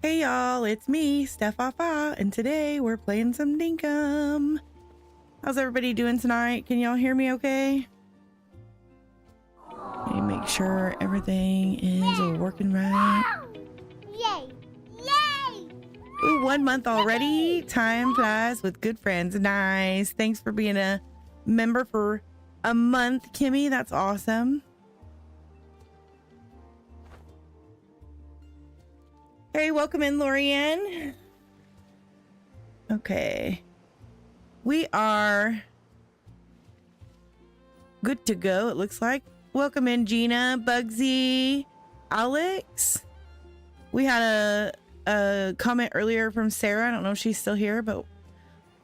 Hey y'all, it's me, Steph, and today we're playing some Dinkum. How's everybody doing tonight? Can y'all hear me okay? Let me make sure everything is working right. Yay! Yay! Ooh, 1 month already. Time flies with good friends. Nice. Thanks for being a member for a month, Kimmy. That's awesome. Hey, welcome in, Lorianne. Okay. We are good to go, it looks like. Welcome in, Gina, Bugsy, Alex. We had a comment earlier from Sarah. I don't know if she's still here, but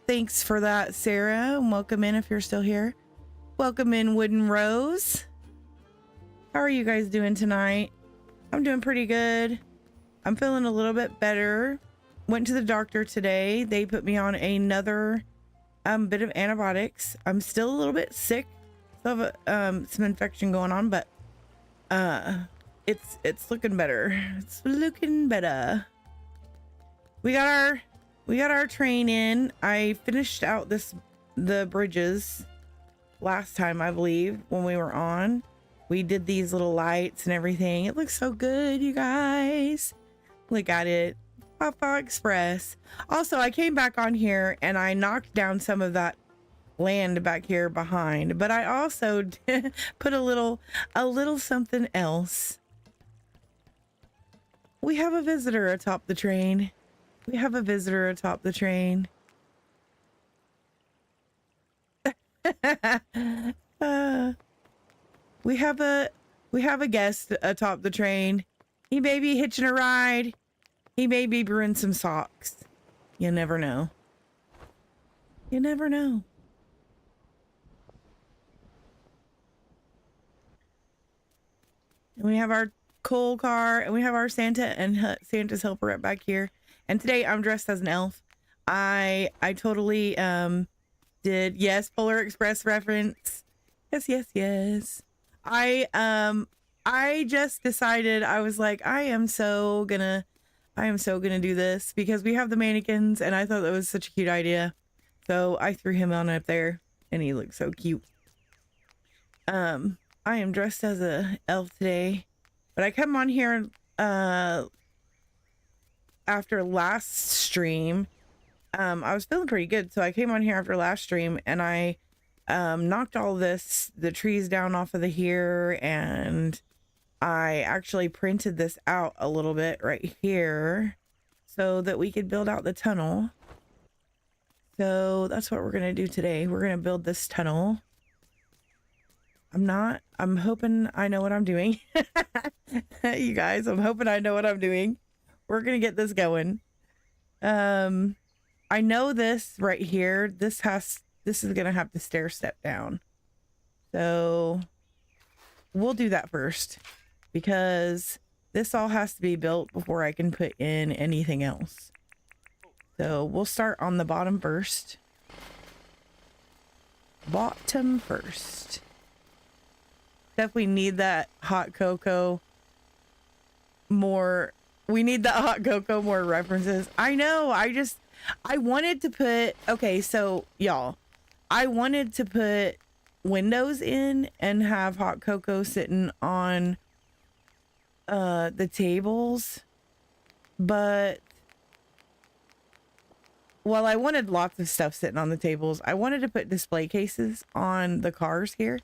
thanks for that, Sarah. And welcome in if you're still here. Welcome in, Wooden Rose. How are you guys doing tonight? I'm doing pretty good. I'm feeling a little bit better. Went to the doctor today. They put me on another bit of antibiotics. I'm still a little bit sick. Still have some infection going on, but it's looking better. It's looking better. We got our train in. I finished out the bridges last time, I believe, when we were on. We did these little lights and everything. It looks so good, you guys. Look at it. Papa Express. Also, I came back on here and I knocked down some of that land back here behind, but I also put a little something else. We have a visitor atop the train. We have a visitor atop the train. We have a guest atop the train. He may be hitching a ride. He may be brewing some socks. You never know. You never know. And we have our coal car, and we have our Santa and Santa's helper right back here. And today I'm dressed as an elf. I totally did, yes, Polar Express reference. Yes. I just decided, I was like, I am so gonna do this because we have the mannequins and I thought that was such a cute idea. So I threw him on up there and he looks so cute. I am dressed as a elf today, but I come on here after last stream. I was feeling pretty good, so I came on here after last stream and I knocked all the trees down off of here, and I actually printed this out a little bit right here so that we could build out the tunnel. So that's what we're gonna do today. We're gonna build this tunnel. I'm hoping I know what I'm doing. You guys, I'm hoping I know what I'm doing. We're gonna get this going. I know this right here, this is gonna have to stair step down. So we'll do that first because this all has to be built before I can put in anything else. So we'll start on the bottom first. Bottom first. Definitely need that hot cocoa more. We need the hot cocoa more references. I know. I wanted to put, okay, so y'all, I wanted to put windows in and have hot cocoa sitting on the tables, but well, I wanted lots of stuff sitting on the tables. I wanted to put display cases on the cars here,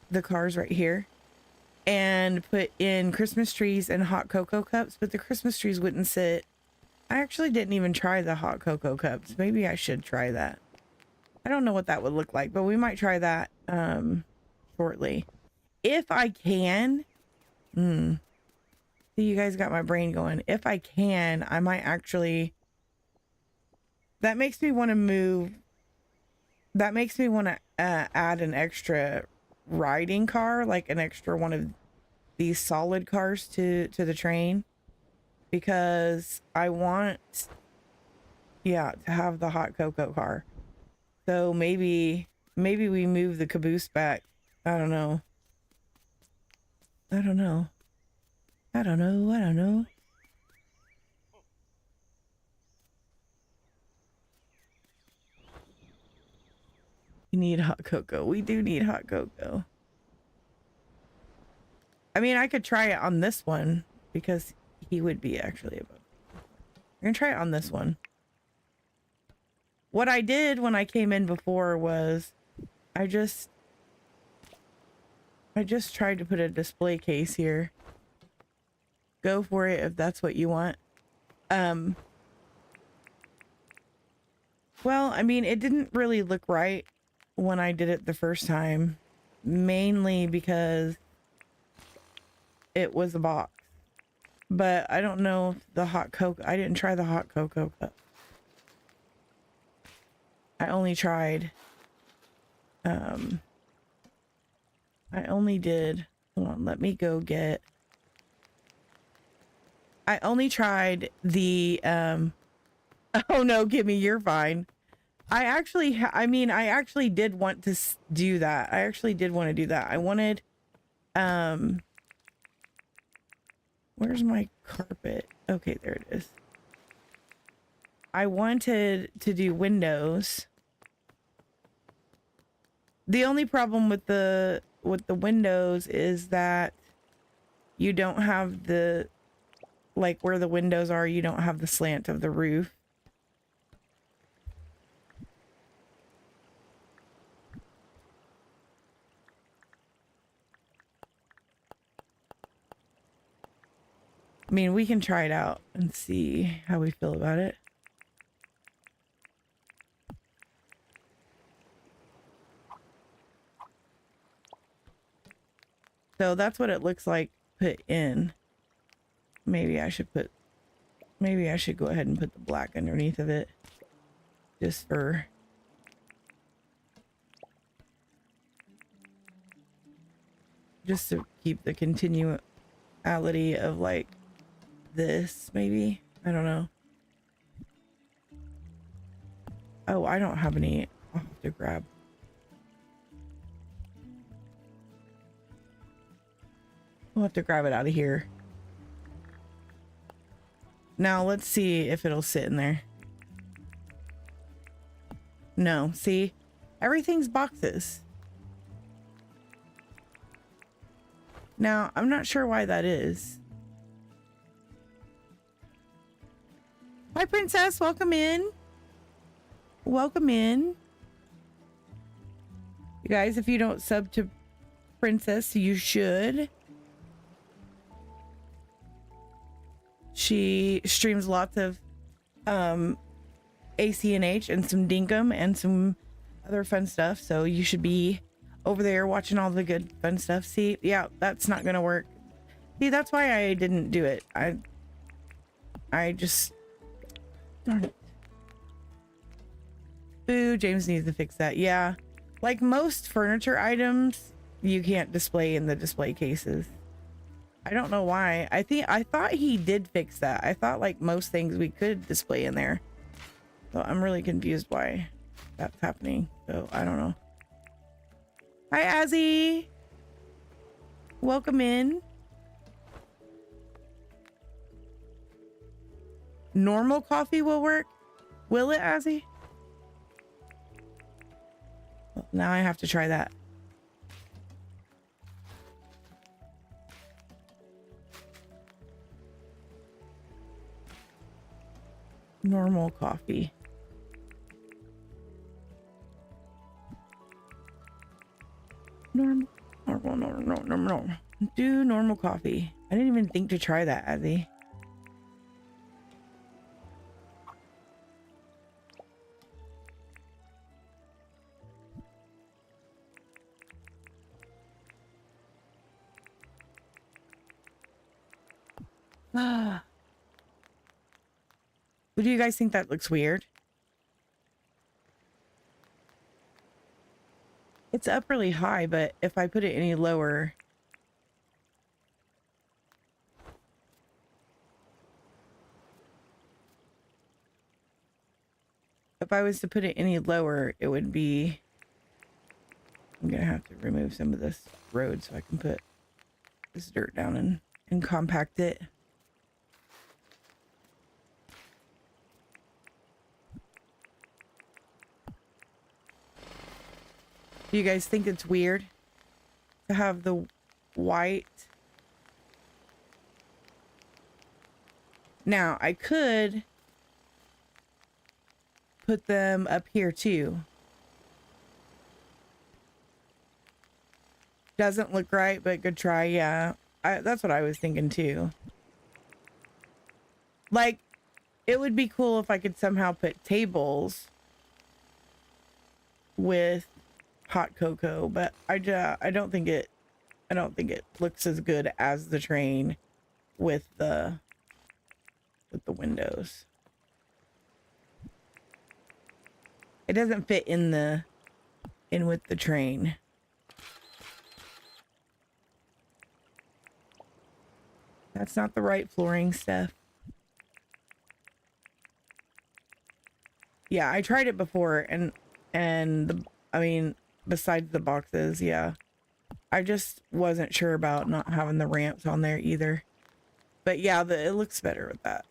the cars right here, and put in Christmas trees and hot cocoa cups, but the Christmas trees wouldn't sit. I actually didn't even try the hot cocoa cups. Maybe I should try that. I don't know what that would look like, but we might try that shortly. If I can. See, you guys got my brain going. If I can, I might actually. That makes me want to move. That makes me want to add an extra riding car, like an extra one of these solid cars to the train, because I want, yeah, to have the hot cocoa car. So maybe we move the caboose back. I don't know. We need hot cocoa. We do need hot cocoa. I mean, I could try it on this one because he would be actually above. I'm gonna try it on this one. What I did when I came in before was I just tried to put a display case here. Go for it if that's what you want. Well, I mean, it didn't really look right when I did it the first time, mainly because it was a box. But I don't know if the hot cocoa, I didn't try the hot cocoa cup. I only tried, I only did, hold on, let me go get, I only tried the, oh no, Gimme, you're fine. I actually, I mean, I actually did want to do that. I actually did want to do that. I wanted, where's my carpet? Okay, there it is. I wanted to do windows. The only problem with the windows is that you don't have the, like where the windows are, you don't have the slant of the roof. I mean, we can try it out and see how we feel about it. So that's what it looks like put in. Maybe I should go ahead and put the black underneath of it. Just to keep the continuality of like this, maybe. I don't know. Oh, I don't have any. I'll have to grab. We'll have to grab it out of here. Now let's see if it'll sit in there. No, see? Everything's boxes. Now, I'm not sure why that is. Hi, Princess. Welcome in. Welcome in. You guys, if you don't sub to Princess, you should. She streams lots of ACNH and some Dinkum and some other fun stuff. So you should be over there watching all the good fun stuff. See, yeah, that's not gonna work. See, that's why I didn't do it. I just, darn it. Boo, James needs to fix that. Yeah, like most furniture items, you can't display in the display cases. I don't know why. I thought he did fix that. I thought like most things we could display in there. So I'm really confused why that's happening. So I don't know. Hi, Azzy. Welcome in. Normal coffee will work. Will it, Azzy? Well, now I have to try that. Normal coffee. Normal. Do normal coffee. I didn't even think to try that, Azzy. Ah. What do you guys think? That looks weird? It's up really high, but if I put it any lower, if I was to put it any lower, it would be, I'm gonna have to remove some of this road so I can put this dirt down and compact it. Do you guys think it's weird to have the white? Now, I could put them up here too. Doesn't look right, but good try. Yeah, that's what I was thinking too. Like, it would be cool if I could somehow put tables with hot cocoa, but I don't think it looks as good as the train with the windows. It doesn't fit in with the train. That's not the right flooring, Steph. Yeah, I tried it before, I mean, besides the boxes, yeah. I just wasn't sure about not having the ramps on there either. But yeah, it looks better with that.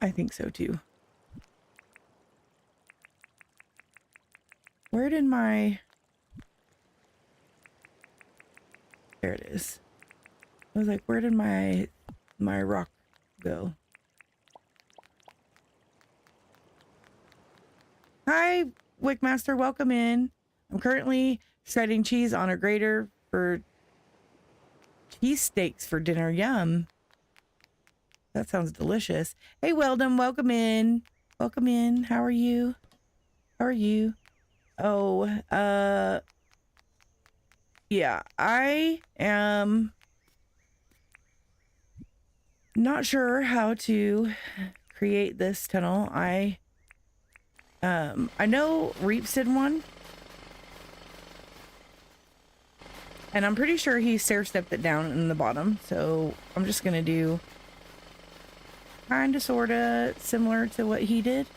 I think so too. Where did my... There it is. I was like, where did my rock go? Hi, Wickmaster, welcome in. I'm currently shredding cheese on a grater for cheese steaks for dinner. Yum. That sounds delicious. Hey, Weldon, welcome in. Welcome in. How are you? How are you? Oh, yeah, I am not sure how to create this tunnel. I know Reaps did one, and I'm pretty sure he stair-stepped it down in the bottom, so I'm just gonna do kind of sort of similar to what he did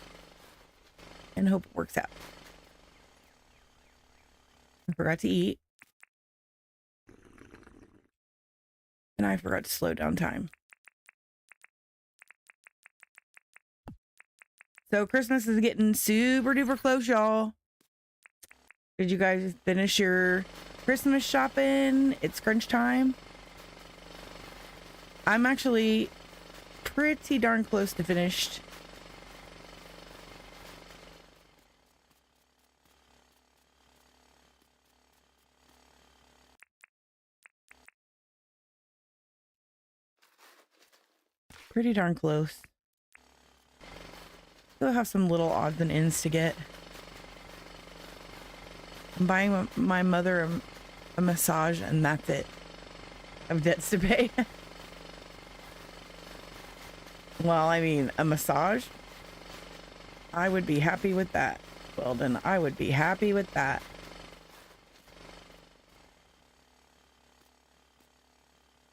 and hope it works out. I forgot to eat, and I forgot to slow down time. So Christmas is getting super duper close, y'all. Did you guys finish your Christmas shopping? It's crunch time. I'm actually pretty darn close to finished. Pretty darn close. Still have some little odds and ends to get. I'm buying my mother a massage, and that's it. I have debts to pay. Well, I mean, a massage? I would be happy with that. Well, then I would be happy with that.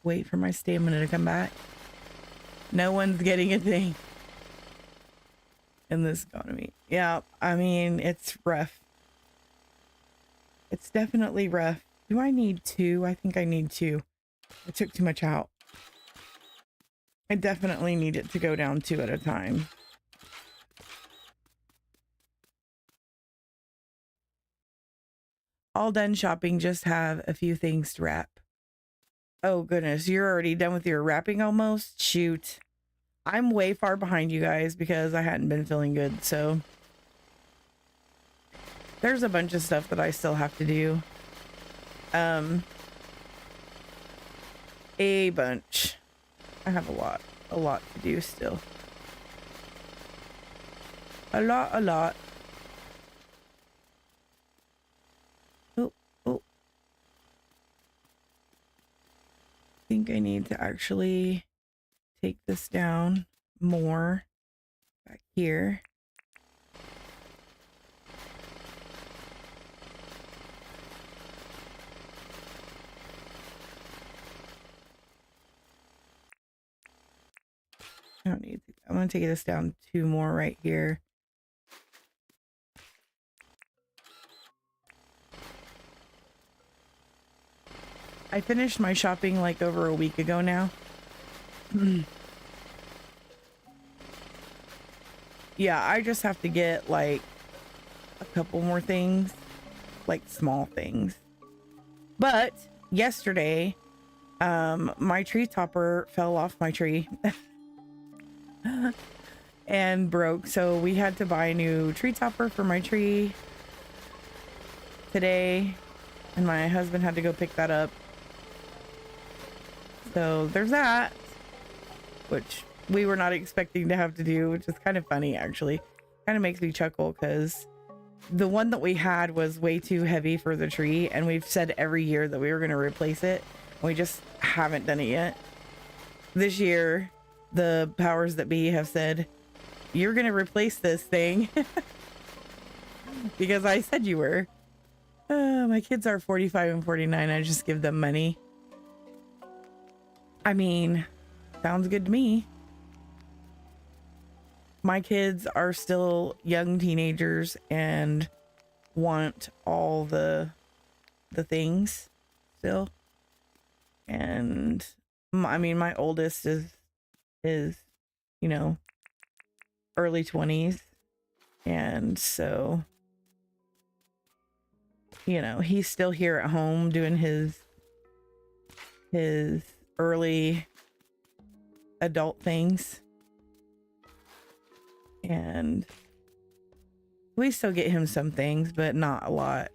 Wait for my stamina to come back. No one's getting a thing in this economy. Yeah, I mean, it's rough. It's definitely rough. Do I need two? I think I need two. I took too much out. I definitely need it to go down two at a time. All done shopping, just have a few things to wrap. Oh goodness, you're already done with your wrapping almost? Shoot. I'm way far behind you guys because I hadn't been feeling good, so there's a bunch of stuff that I still have to do. A bunch. I have a lot to do still. A lot. Oh. I think I need to actually take this down more back here. I don't need to. I'm going to take this down two more right here. I finished my shopping like over a week ago now. Yeah, I just have to get like a couple more things like small things. But yesterday, my tree topper fell off my tree and broke. So we had to buy a new tree topper for my tree today. And my husband had to go pick that up. So there's that, which we were not expecting to have to do, which is kind of funny, actually. Kind of makes me chuckle because the one that we had was way too heavy for the tree, and we've said every year that we were going to replace it. We just haven't done it yet. This year, the powers that be have said, you're going to replace this thing because I said you were. My kids are 45 and 49. I just give them money. I mean, sounds good to me. My kids are still young teenagers and want all the things still. And I mean, my oldest is, you know, early 20s. And so, you know, he's still here at home doing his early adult things. And we still get him some things, but not a lot.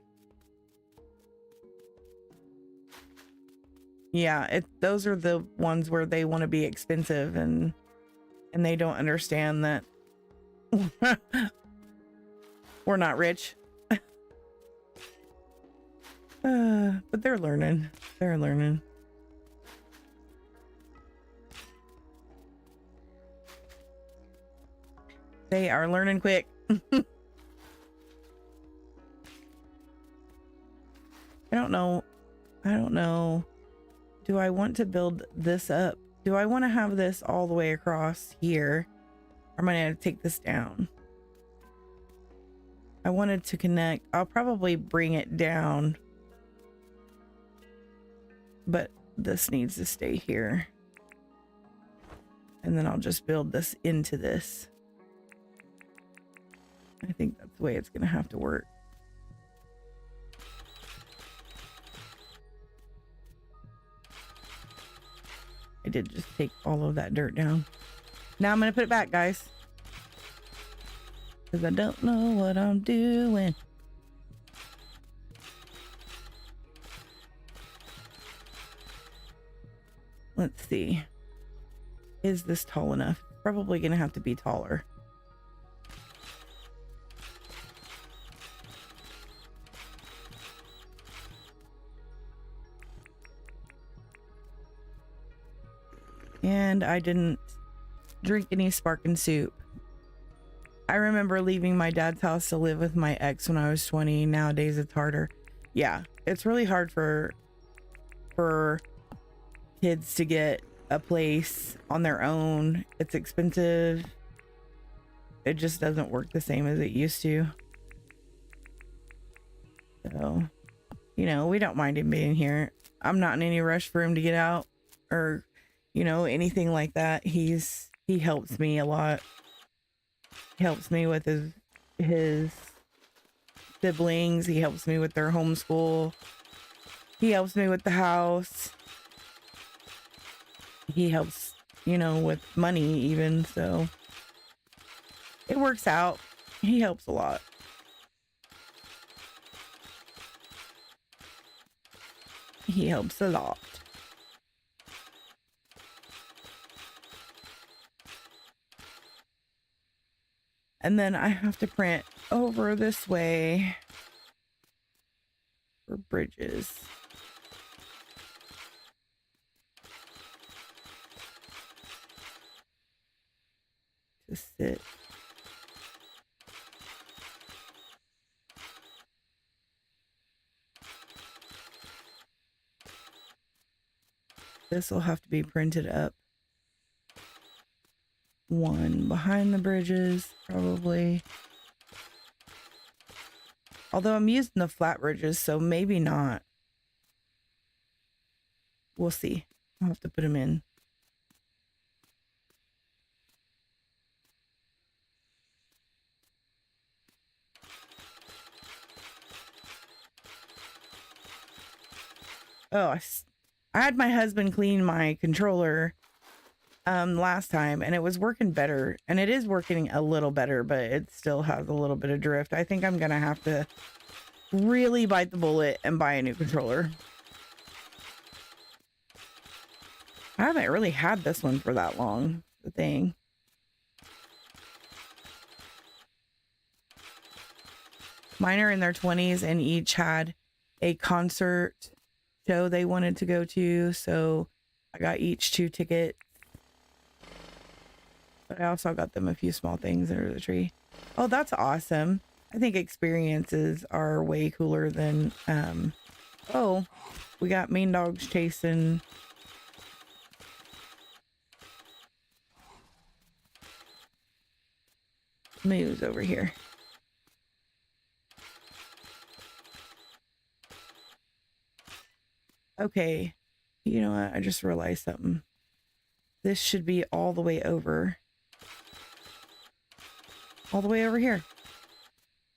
Yeah, those are the ones where they want to be expensive and they don't understand that we're not rich. But they're learning. They're learning. They are learning quick. I don't know. Do I want to build this up? Do I want to have this all the way across here? Or am I going to take this down? I wanted to connect. I'll probably bring it down. But this needs to stay here. And then I'll just build this into this. I think that's the way it's going to have to work. I did just take all of that dirt down. Now I'm going to put it back, guys. Because I don't know what I'm doing. Let's see. Is this tall enough? Probably going to have to be taller. And I didn't drink any sparking soup. I remember leaving my dad's house to live with my ex when I was 20. Nowadays it's harder. Yeah, it's really hard for kids to get a place on their own. It's expensive. It just doesn't work the same as it used to. So, you know, we don't mind him being here. I'm not in any rush for him to get out or, you know, anything like that. He helps me a lot. He helps me with his siblings. He helps me with their homeschool. He helps me with the house. He helps, you know, with money even. So it works out. He helps a lot. He helps a lot. And then I have to print over this way for bridges. To sit. This will have to be printed up. One behind the bridges, probably. Although I'm using the flat bridges, so maybe not. We'll see. I'll have to put them in. Oh, I had my husband clean my controller last time, and it was working better, and it is working a little better, but it still has a little bit of drift. I think I'm gonna have to really bite the bullet and buy a new controller. I haven't really had this one for that long, the thing. Mine are in their 20s and each had a concert show they wanted to go to, so I got each 2 tickets. But I also got them a few small things under the tree. Oh, that's awesome. I think experiences are way cooler than, oh, we got mean dogs chasing. Moose over here. Okay, you know what? I just realized something. This should be all the way over. All the way over here.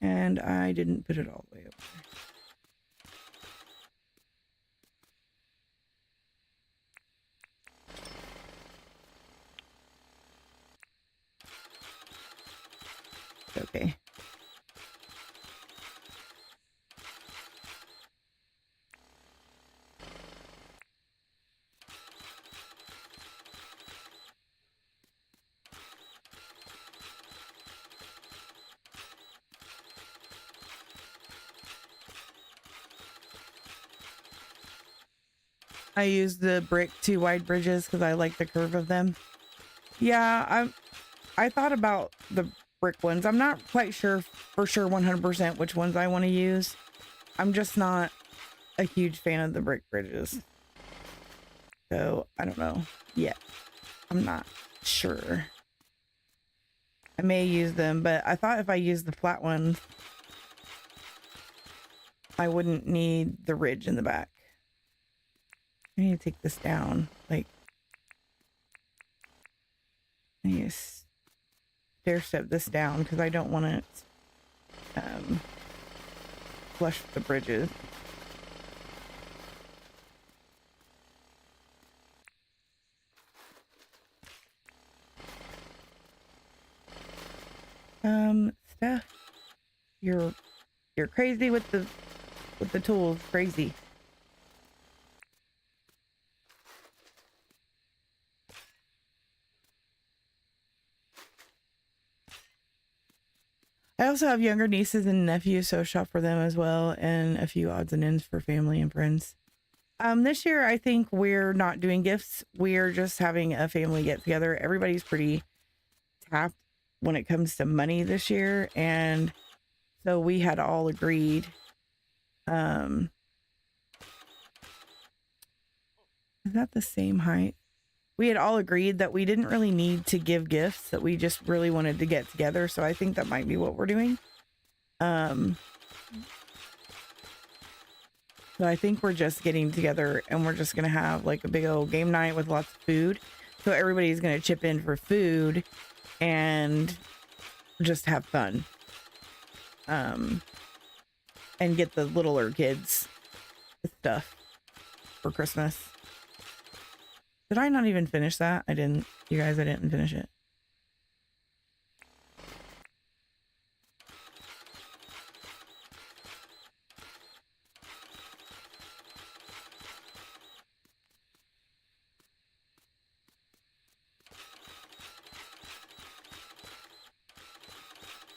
And I didn't put it all the way over there. Okay. I use the brick 2 wide bridges because I like the curve of them. Yeah, I thought about the brick ones. I'm not quite sure for sure 100% which ones I want to use. I'm just not a huge fan of the brick bridges. So I don't know yet. I'm not sure. I may use them, but I thought if I used the flat ones, I wouldn't need the ridge in the back. I need to take this down. Like, I need to stair step this down because I don't want it flush with the bridges. Steph, you're crazy with the tools. Crazy. I also have younger nieces and nephews, so shop for them as well, and a few odds and ends for family and friends. This year, I think we're not doing gifts. We're just having a family get together. Everybody's pretty tapped when it comes to money this year, and so we had all agreed. Is that the same height? We had all agreed that we didn't really need to give gifts, that we just really wanted to get together. So I think that might be what we're doing. So I think we're just getting together and we're just going to have like a big old game night with lots of food. So everybody's going to chip in for food and just have fun. And get the littler kids stuff for Christmas. Did I not even finish that? I didn't. You guys, I didn't finish it.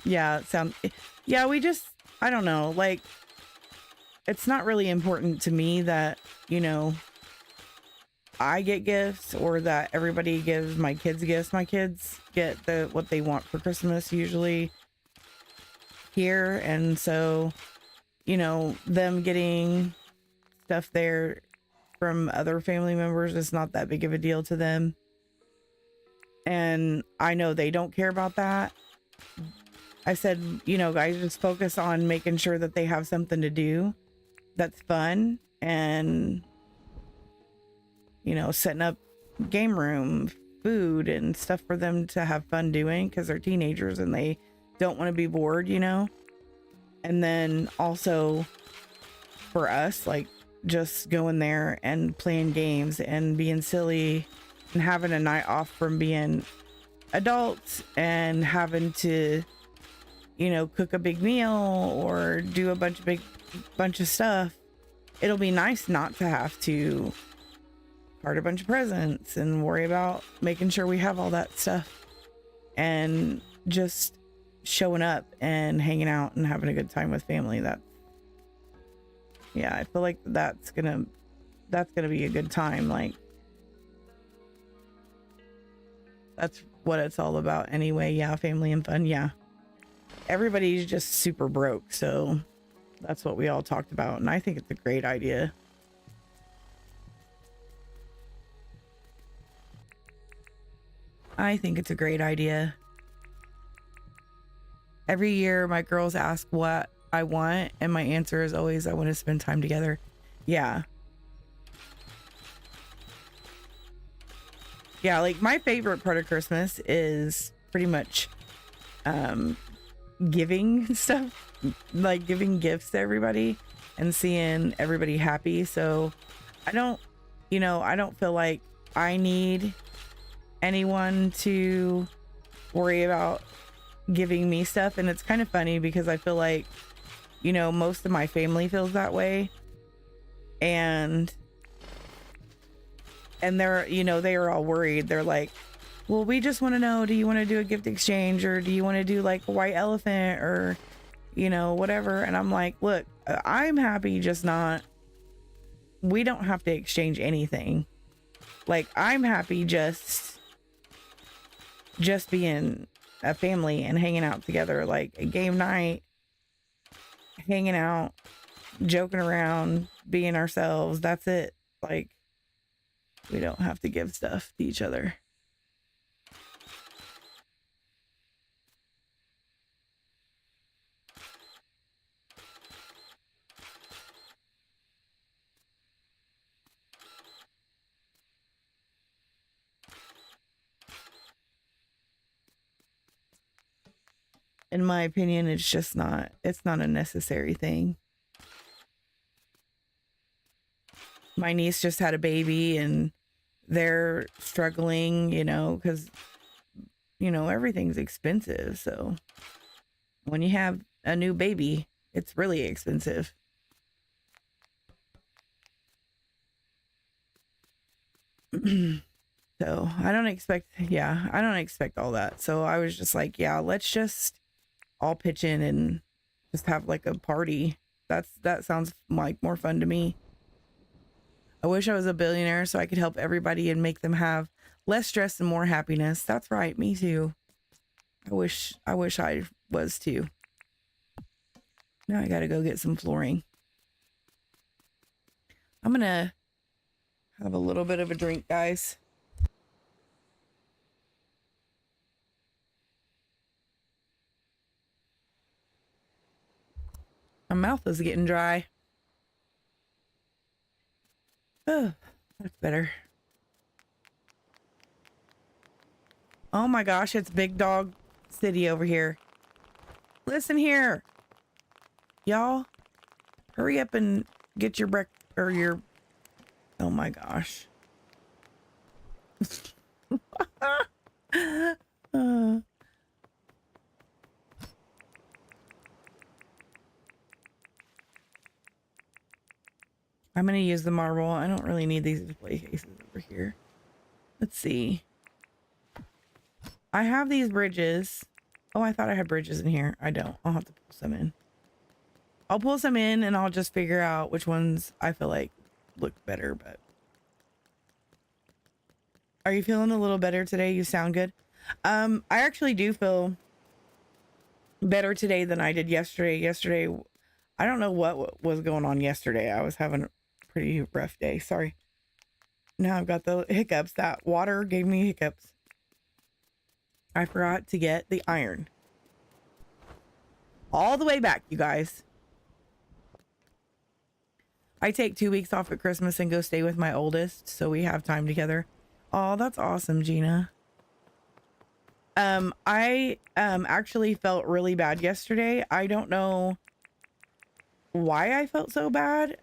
Yeah, yeah, we just, I don't know, like, it's not really important to me that, you know, I get gifts or that everybody gives my kids gifts. My kids get what they want for Christmas usually here, and so, you know, them getting stuff there from other family members is not that big of a deal to them, and I know they don't care about that. I said, you know, guys, just focus on making sure that they have something to do that's fun, and, you know, setting up game room, food and stuff for them to have fun doing because they're teenagers and they don't want to be bored, you know. And then also for us, like, just going there and playing games and being silly and having a night off from being adults and having to, you know, cook a big meal or do a bunch of stuff. It'll be nice not to have to part a bunch of presents and worry about making sure we have all that stuff, and just showing up and hanging out and having a good time with family. I feel like that's gonna be a good time. Like, that's what it's all about anyway. Yeah, family and fun. Yeah, everybody's just super broke, so that's what we all talked about, and I think it's a great idea. I think it's a great idea. Every year my girls ask what I want, and my answer is always, I want to spend time together. Yeah. Yeah, like my favorite part of Christmas is pretty much giving stuff, like giving gifts to everybody and seeing everybody happy. So I don't feel like I need anyone to worry about giving me stuff. And it's kind of funny because I feel like, you know, most of my family feels that way, and they're, you know, they are all worried. They're like, well, we just want to know, do you want to do a gift exchange, or do you want to do like a white elephant, or, you know, whatever. And I'm like, look, I'm happy, just not, we don't have to exchange anything. Like, I'm happy just being a family and hanging out together, like a game night, hanging out, joking around, being ourselves. That's it. Like, we don't have to give stuff to each other. In my opinion, it's not a necessary thing. My niece just had a baby and they're struggling, you know, because, you know, everything's expensive. So when you have a new baby, it's really expensive. So I don't expect all that. So I was just like, yeah, let's just all pitch in and just have like a party. That sounds like more fun to me. I wish I was a billionaire so I could help everybody and make them have less stress and more happiness. That's right, me too. I wish I was too. Now I gotta go get some flooring. I'm gonna have a little bit of a drink, guys. My mouth is getting dry. Oh, that's better. Oh my gosh, it's Big Dog City over here. Listen here. Y'all, hurry up and get your oh my gosh. I'm going to use the marble. I don't really need these display cases over here. Let's see. I have these bridges. Oh, I thought I had bridges in here. I don't. I'll have to pull some in. I'll pull some in and I'll just figure out which ones I feel like look better. But are you feeling a little better today? You sound good. I actually do feel better today than I did yesterday. Yesterday, I don't know what was going on yesterday. I was having a pretty rough day. Sorry. Now I've got the hiccups. That water gave me hiccups. I forgot to get the iron. All the way back, you guys. I take 2 weeks off at Christmas and go stay with my oldest, so we have time together. Oh, that's awesome, Gina. I actually felt really bad yesterday. I don't know why I felt so bad.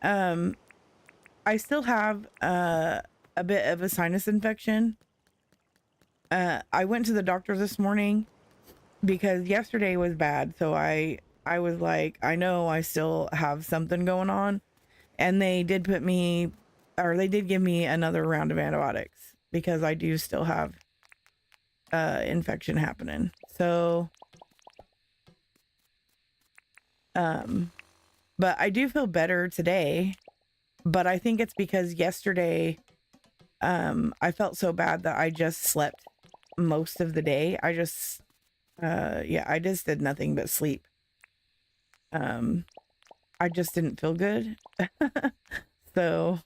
I still have a bit of a sinus infection. I went to the doctor this morning because yesterday was bad. So I was like, I know I still have something going on. And they did put me, or they did give me another round of antibiotics because I do still have infection happening. So, but I do feel better today, but I think it's because yesterday, I felt so bad that I just slept most of the day. I just, yeah, I just did nothing but sleep. I just didn't feel good. So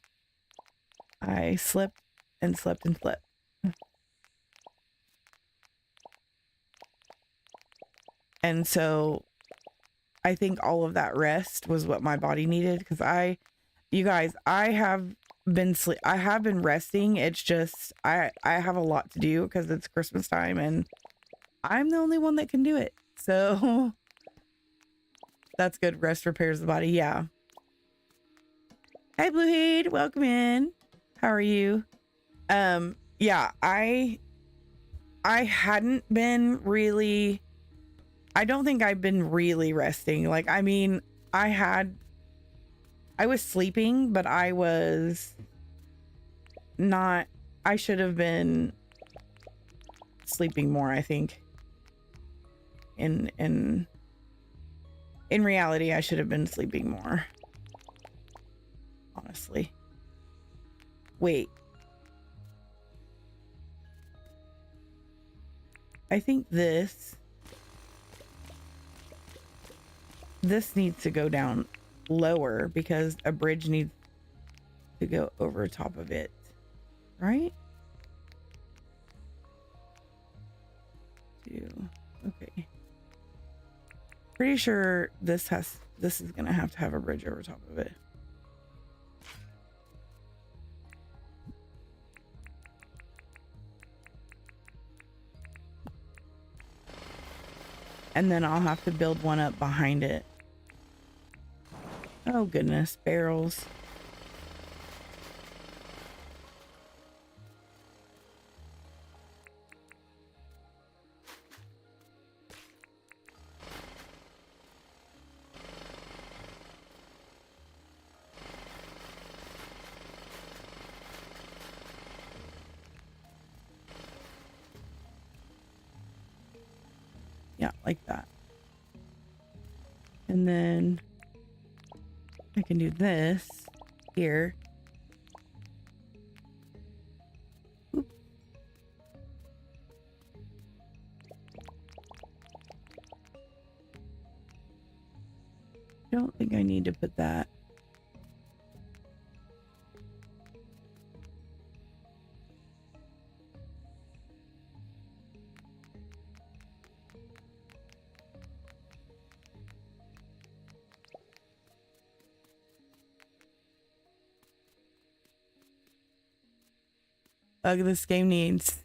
I slept and slept and slept. And so I think all of that rest was what my body needed because you guys, I have been resting. It's just I have a lot to do because it's Christmas time and I'm the only one that can do it. So that's good. Rest repairs the body. Yeah. Hi Bluehead, welcome in. How are you? Yeah, I hadn't been really, I don't think I've been really resting. Like, I mean, I was sleeping, but I was not, I should have been sleeping more, I think. In reality, I should have been sleeping more. Honestly. Wait. I think this needs to go down lower because a bridge needs to go over top of it, right? Okay. Pretty sure this is gonna have to have a bridge over top of it. And then I'll have to build one up behind it. Oh goodness, barrels. Yeah, like that. And then I can do this here. Oop. I don't think I need to put that. This game needs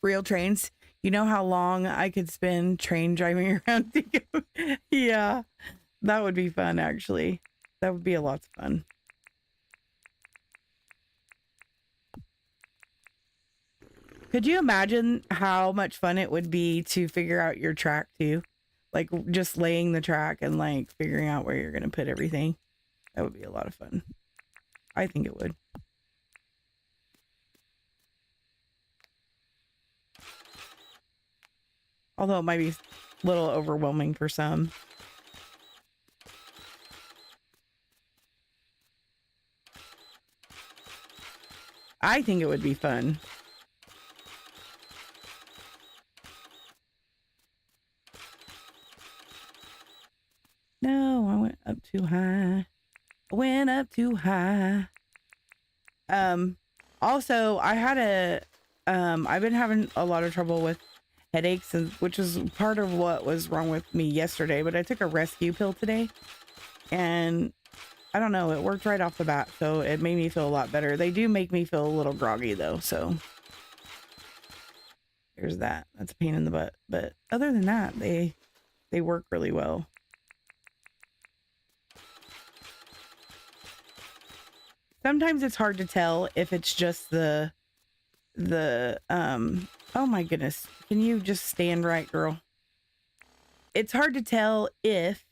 real trains. You know how long I could spend train driving around Dinkum? Yeah, that would be fun, actually. That would be a lot of fun. Could you imagine how much fun it would be to figure out your track too? Like just laying the track and like figuring out where you're going to put everything. That would be a lot of fun. I think it would. Although it might be a little overwhelming for some. I think it would be fun. No, I went up too high. I went up too high. Also, I've been having a lot of trouble with headaches, which is part of what was wrong with me yesterday, but I took a rescue pill today and I don't know, it worked right off the bat, so it made me feel a lot better. They do make me feel a little groggy though, so there's that. That's a pain in the butt, but other than that, they work really well. Sometimes it's hard to tell if it's just the oh my goodness. Can you just stand right, girl? It's hard to tell if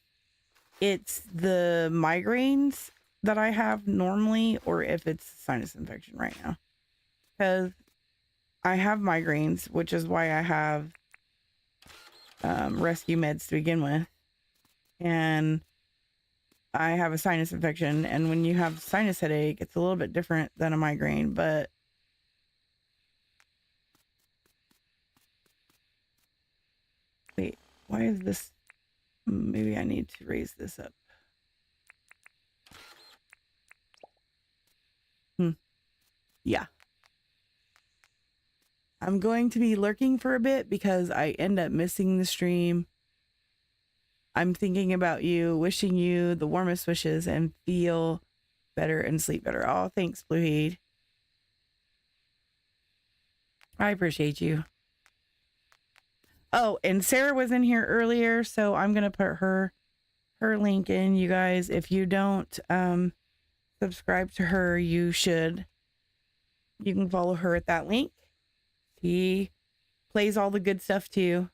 it's the migraines that I have normally or if it's sinus infection right now. Because I have migraines, which is why I have rescue meds to begin with. And I have a sinus infection. And when you have sinus headache, it's a little bit different than a migraine. But wait, why is this? Maybe I need to raise this up. Yeah. I'm going to be lurking for a bit because I end up missing the stream. I'm thinking about you, wishing you the warmest wishes and feel better and sleep better. Oh, thanks, Blueheed. I appreciate you. Oh, and Sarah was in here earlier, so I'm going to put her link in. You guys, if you don't subscribe to her, you should. You can follow her at that link. She plays all the good stuff too.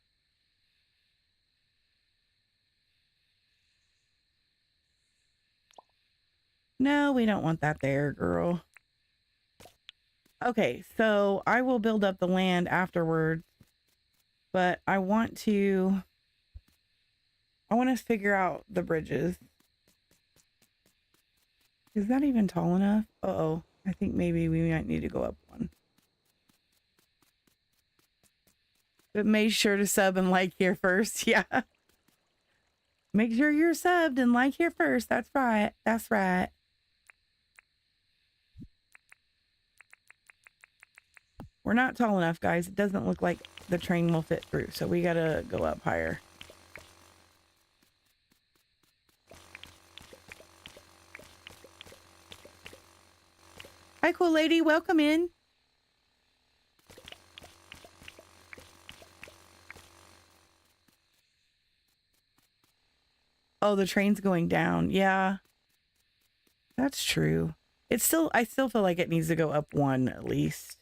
No, we don't want that there, girl. Okay, so I will build up the land afterwards, but I want to figure out the bridges. Is that even tall enough? Uh-oh, I think maybe we might need to go up one. But make sure to sub and like here first. Yeah. Make sure you're subbed and like here first. That's right. That's right. We're not tall enough, guys. It doesn't look like the train will fit through, so we gotta go up higher. Hi, cool lady. Welcome in. Oh, the train's going down. Yeah, that's true. It's still, I still feel like it needs to go up one at least.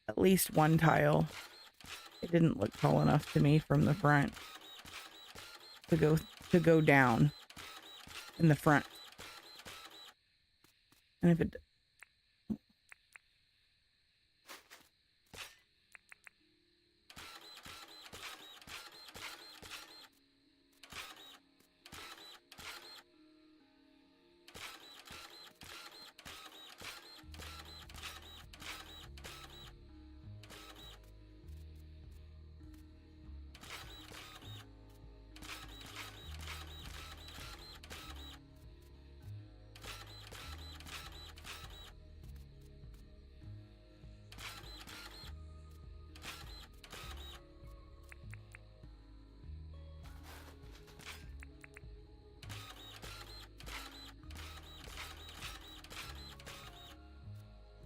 At least one tile. It didn't look tall enough to me from the front to go down in the front. And if it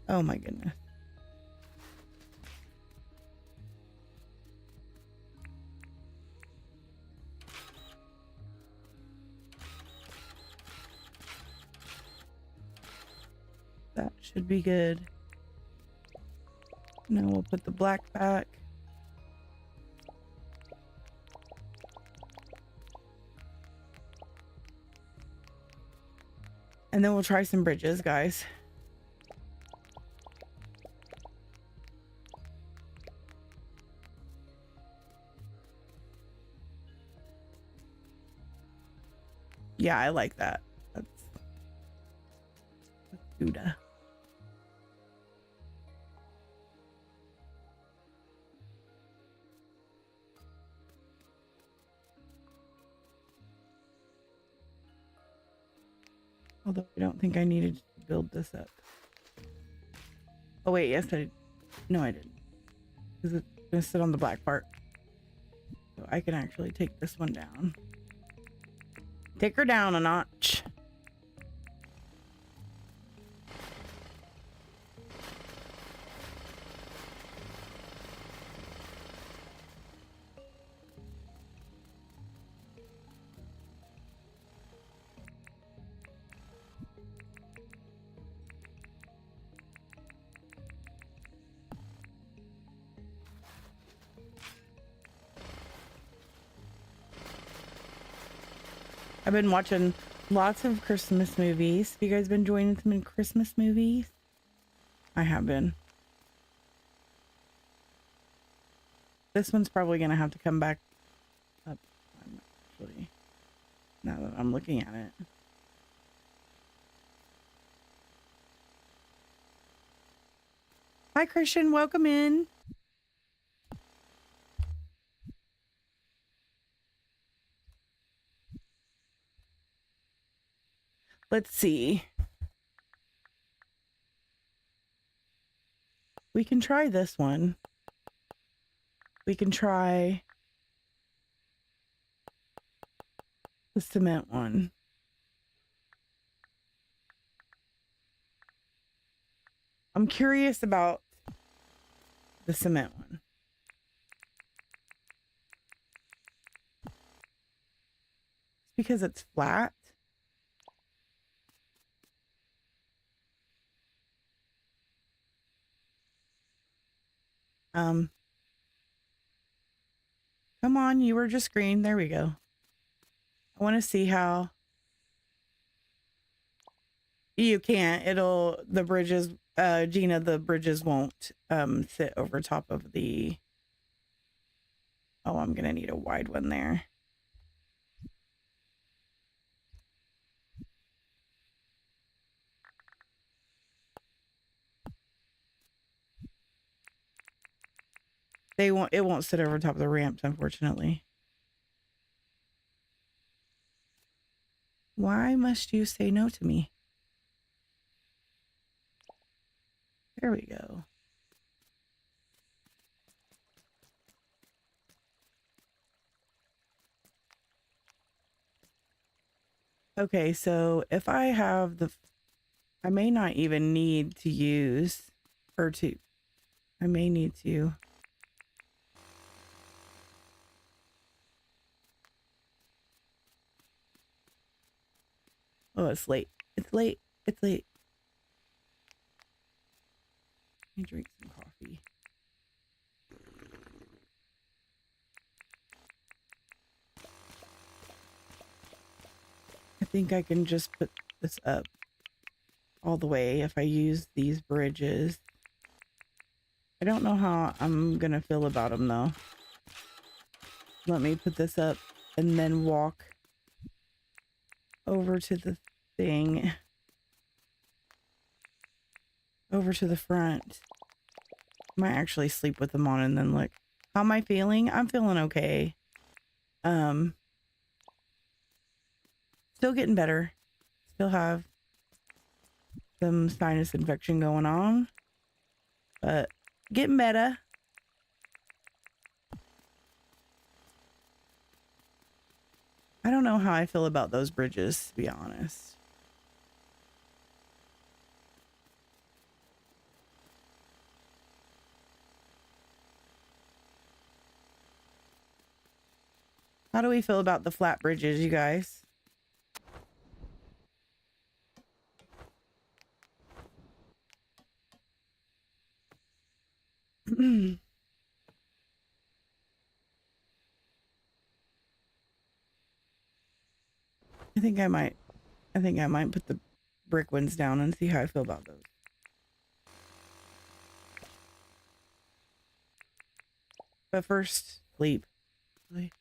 oh my goodness. That should be good. Now we'll put the black back. And then we'll try some bridges, guys. Yeah, I like that. Let's do that. Although I don't think I needed to build this up. Oh wait, yes I did. No, I didn't. Because it's gonna sit on the black part. So I can actually take this one down. Take her down a notch. I've been watching lots of Christmas movies. Have you guys been joining some in Christmas movies? I have been. This one's probably going to have to come back up. Actually, now that I'm looking at it. Hi, Christian. Welcome in. Let's see. We can try this one. We can try the cement one. I'm curious about the cement one. It's because it's flat. Come on, you were just green. There we go. I want to see how you can't. The bridges, Gina, the bridges won't sit over top of the. Oh, I'm gonna need a wide one there. It won't sit over top of the ramps, unfortunately. Why must you say no to me? There we go. Okay, so if I have I may not even need to use, I may need to. Oh, it's late. It's late. It's late. Let me drink some coffee. I think I can just put this up all the way if I use these bridges. I don't know how I'm gonna feel about them though. Let me put this up and then walk over to the thing. Over to the front. Might actually sleep with them on and then look. How am I feeling? I'm feeling okay. Still getting better. Still have some sinus infection going on. But getting better. I don't know how I feel about those bridges, to be honest. How do we feel about the flat bridges, you guys? I think I might put the brick ones down and see how I feel about those. But first, sleep. Sleep.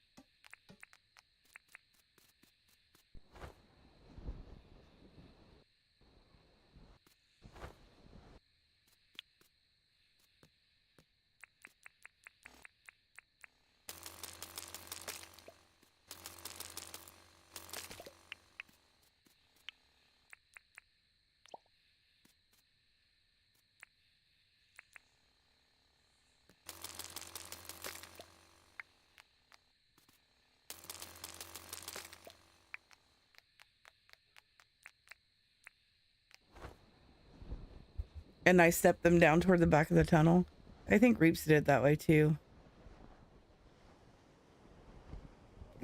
And I stepped them down toward the back of the tunnel. I think Reaps did it that way too.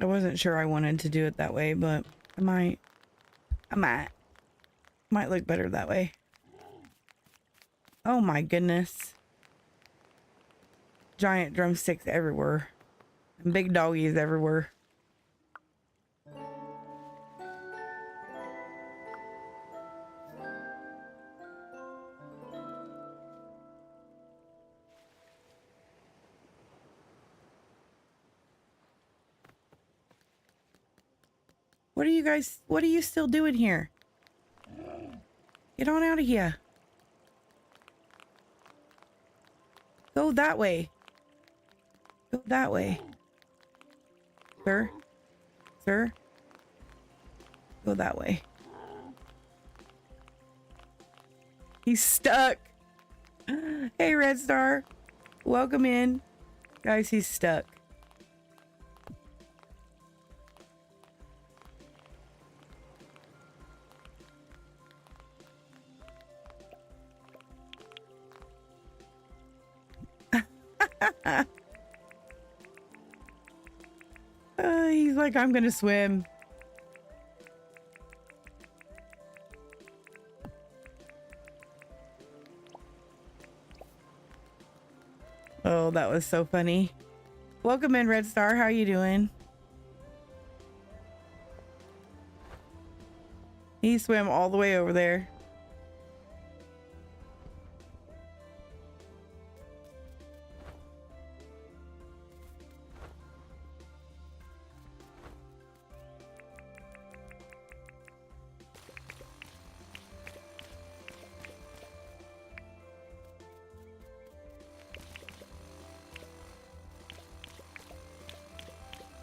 I wasn't sure I wanted to do it that way, but I might look better that way. Oh my goodness. Giant drumsticks everywhere. And big doggies everywhere. What are you still doing here? Get on out of here. Go that way. Go that way. Sir? Sir? Go that way. He's stuck. Hey, Red Star. Welcome in. Guys, he's stuck. He's like, I'm gonna swim. Oh, that was so funny. Welcome in, Red Star. How you doing? He swam all the way over there.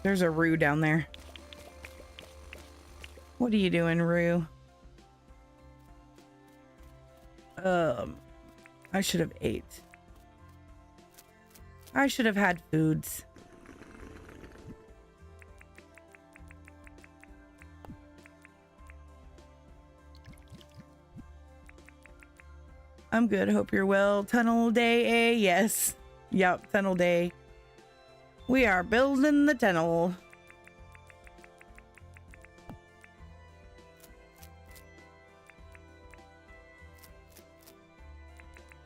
There's a Roo down there. What are you doing, Roo? I should have ate. I should have had foods. I'm good. Hope you're well. Tunnel day, eh? Yes. Yup, tunnel day. We are building the tunnel.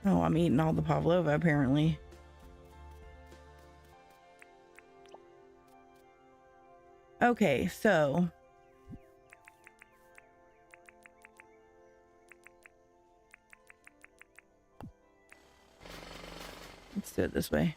Oh, I'm eating all the pavlova, apparently. Okay, so... let's do it this way.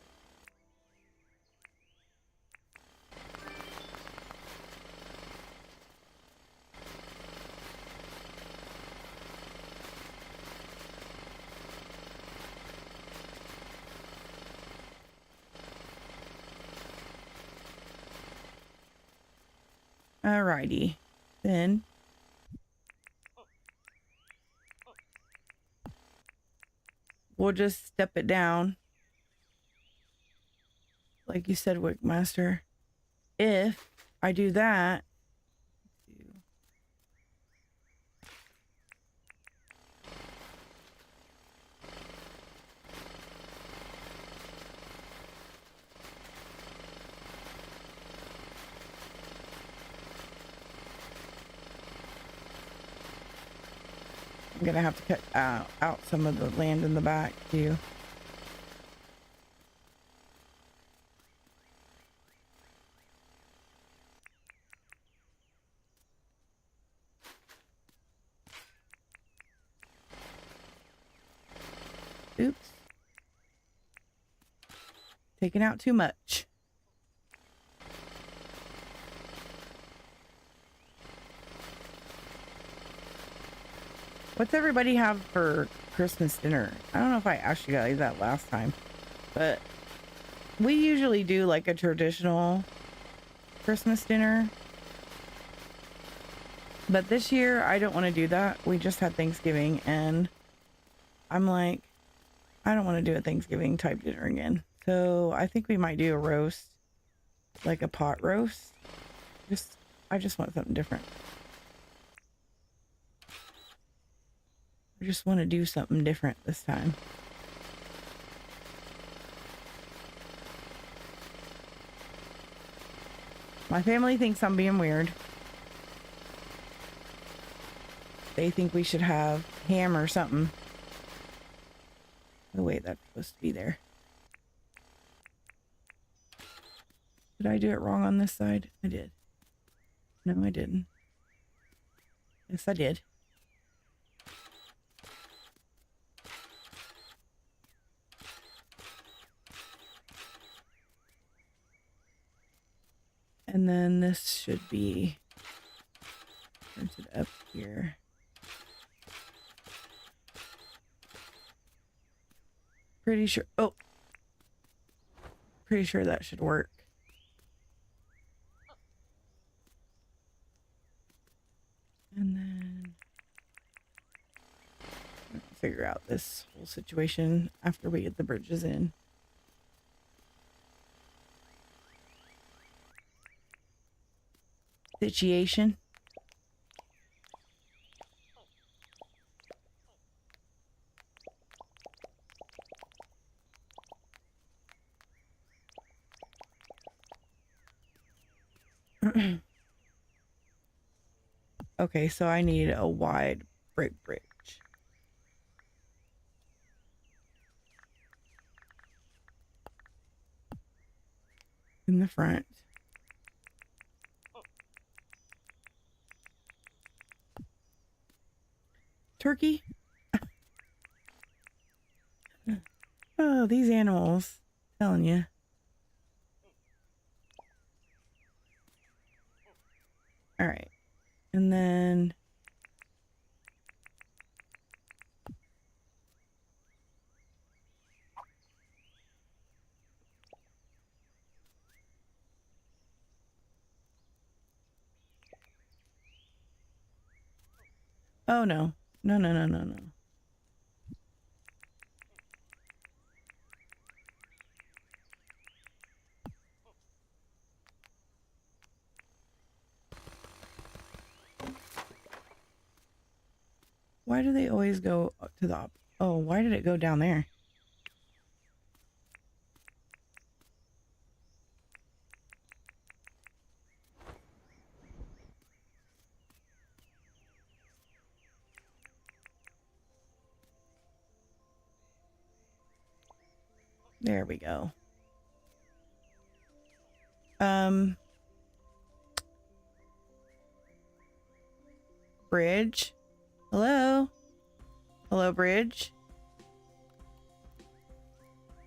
Alrighty, then we'll just step it down. Like you said, Wickmaster. If I do that, I'm gonna have to cut out some of the land in the back too. Oops. Taking out too much. What's everybody have for Christmas dinner? I don't know if I asked you guys that last time, but we usually do like a traditional Christmas dinner. But this year, I don't want to do that. We just had Thanksgiving, and I'm like, I don't want to do a Thanksgiving type dinner again. So I think we might do a roast, like a pot roast. I just want something different. I just want to do something different this time. My family thinks I'm being weird. They think we should have ham or something. Oh wait, that's supposed to be there. Did I do it wrong on this side? I did. No, I didn't. Yes, I did. And then this should be printed up here. Pretty sure. Oh, pretty sure that should work. And then figure out this whole situation after we get the bridges in. Situation. Okay, so I need a wide brick bridge. In the front. Turkey. Oh, these animals. Telling you. All right. And then oh no. No, no, no, no, no. Why do they always go to the oh, why did it go down there? There we go. Bridge. Hello? Hello, bridge?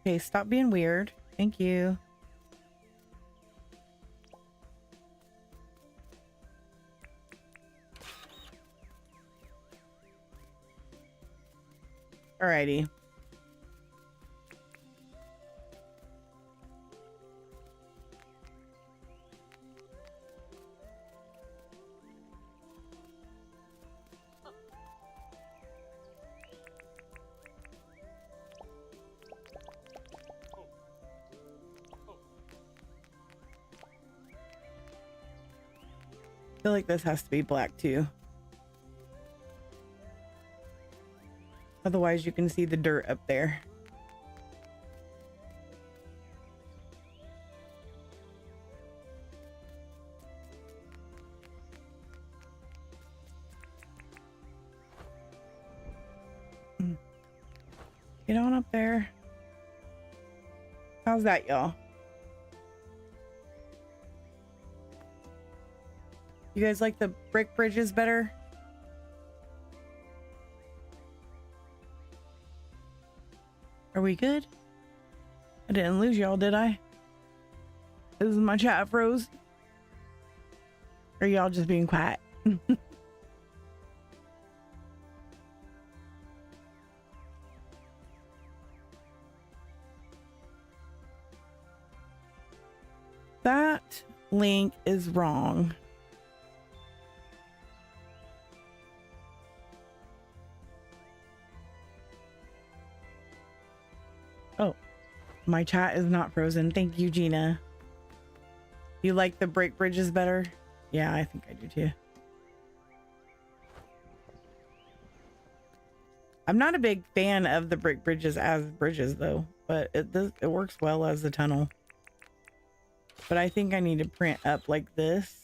Okay, stop being weird. Thank you. Alrighty. I feel like this has to be black too. Otherwise you can see the dirt up there. Get on up there. How's that, y'all? You guys like the brick bridges better? Are we good? I didn't lose y'all, did I? Is my chat froze? Or y'all just being quiet? That link is wrong. Oh, my chat is not frozen. Thank you, Gina. You like the brick bridges better? Yeah, I think I do too. I'm not a big fan of the brick bridges as bridges though, but it works well as a tunnel. But I think I need to print up like this.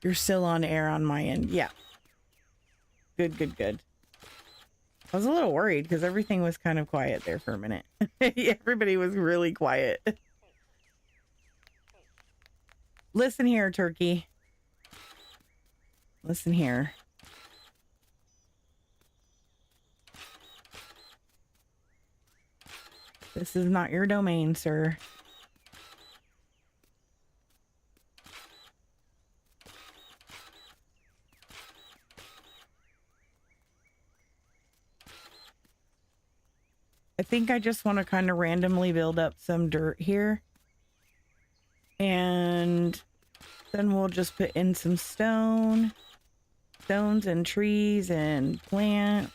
You're still on air on my end. Yeah. Good, good, good. I was a little worried because everything was kind of quiet there for a minute. Everybody was really quiet. Listen here, turkey. Listen here. This is not your domain, sir. I think I just want to kind of randomly build up some dirt here. And then we'll just put in some stones and trees and plants.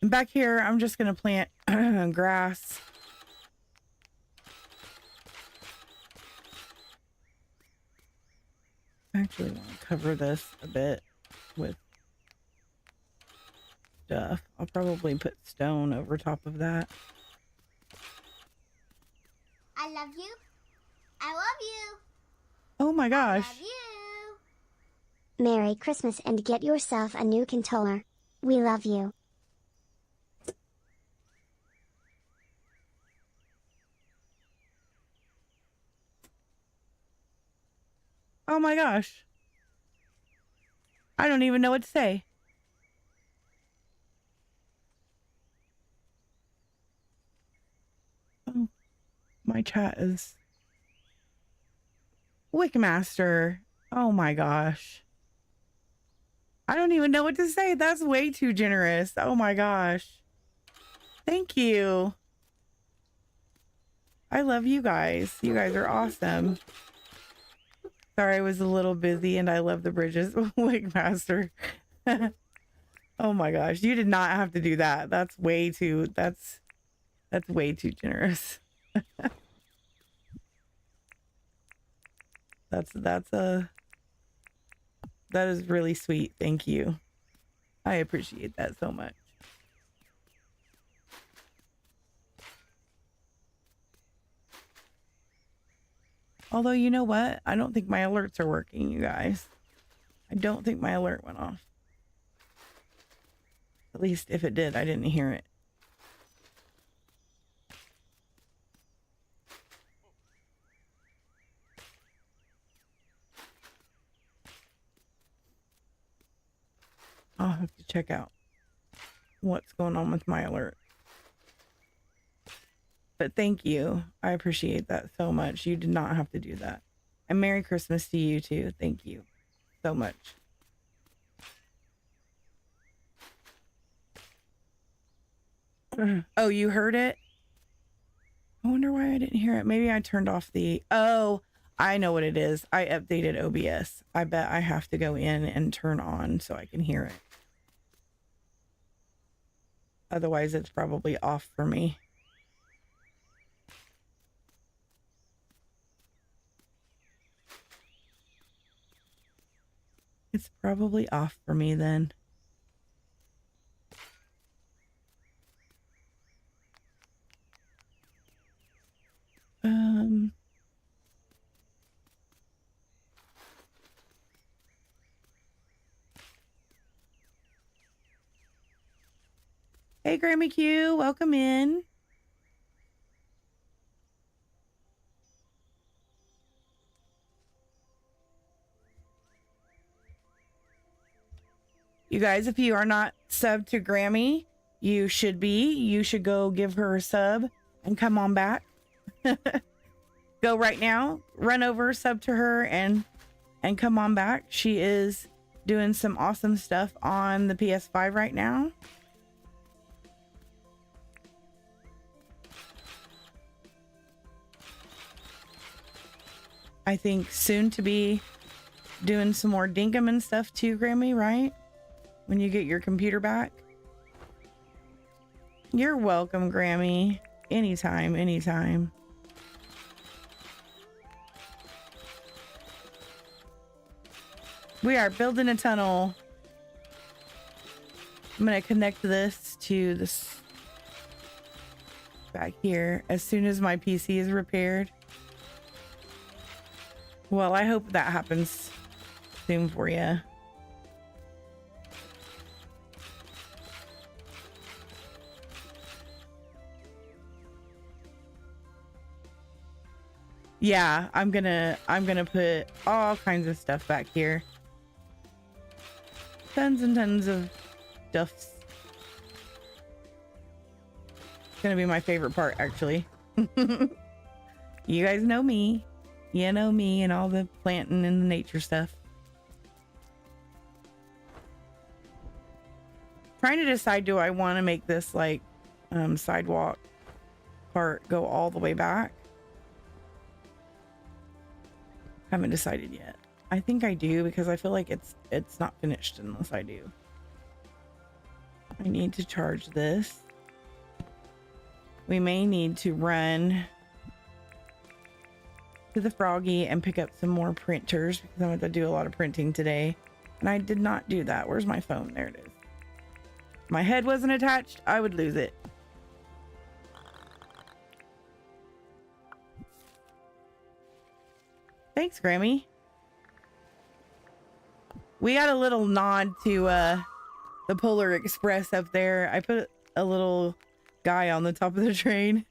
And back here, I'm just going to plant grass. I actually want to cover this a bit with stuff. I'll probably put stone over top of that. I love you. I love you. Oh my I gosh. love you. Merry Christmas and get yourself a new controller. We love you. Oh my gosh. I don't even know what to say. Oh, my chat is Wickmaster. Oh my gosh. I don't even know what to say. That's way too generous. Oh my gosh. Thank you. I love you guys. You guys are awesome. Sorry, I was a little busy and I love the bridges. Wigmaster. Oh my gosh. You did not have to do that. That's way too generous. That is really sweet. Thank you. I appreciate that so much. Although, you know what? I don't think my alerts are working, you guys. I don't think my alert went off. At least if it did, I didn't hear it. I'll have to check out what's going on with my alert. But thank you. I appreciate that so much. You did not have to do that. And Merry Christmas to you too. Thank you so much. Oh, you heard it? I wonder why I didn't hear it. Maybe I turned off the... Oh, I know what it is. I updated OBS. I bet I have to go in and turn on so I can hear it. Otherwise, it's probably off for me. It's probably off for me then. Hey, Grammy Q, welcome in. You guys, if you are not subbed to Grammy, you should be. You should go give her a sub and come on back. Go right now, run over, sub to her, and come on back. She is doing some awesome stuff on the PS5 right now. I think soon to be doing some more Dinkum and stuff too, Grammy, right? When you get your computer back. You're welcome, Grammy. Anytime, anytime. We are building a tunnel. I'm going to connect this to this back here as soon as my PC is repaired. Well, I hope that happens soon for you. Yeah, I'm gonna put all kinds of stuff back here. Tons and tons of stuffs. It's gonna be my favorite part, actually. You guys know me. You know me and all the planting and the nature stuff. Trying to decide, do I want to make this like sidewalk part go all the way back? Haven't decided yet. I think I do because I feel like it's not finished unless I do. I need to charge this. We may need to run to the Froggy and pick up some more printers because I'm going to do a lot of printing today. And I did not do that. Where's my phone? There it is. If my head wasn't attached, I would lose it. Thanks, Grammy. We got a little nod to the Polar Express up there. I put a little guy on the top of the train.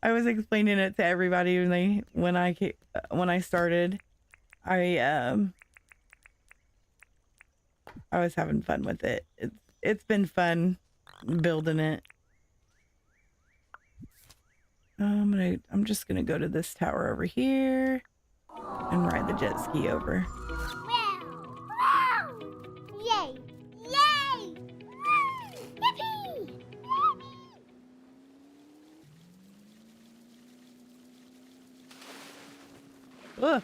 I was explaining it to everybody when I started. I was having fun with it. It's been fun building it. I'm just gonna go to this tower over here and ride the jet ski over. Wow! Yay! Yay! Yippee! Ugh.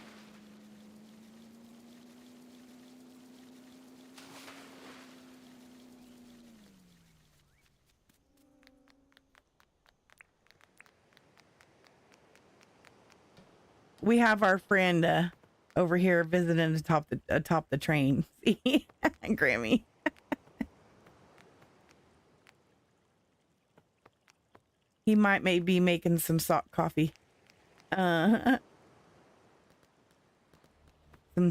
We have our friend over here visiting atop the train. See, Grammy. He might be making some sock coffee. Some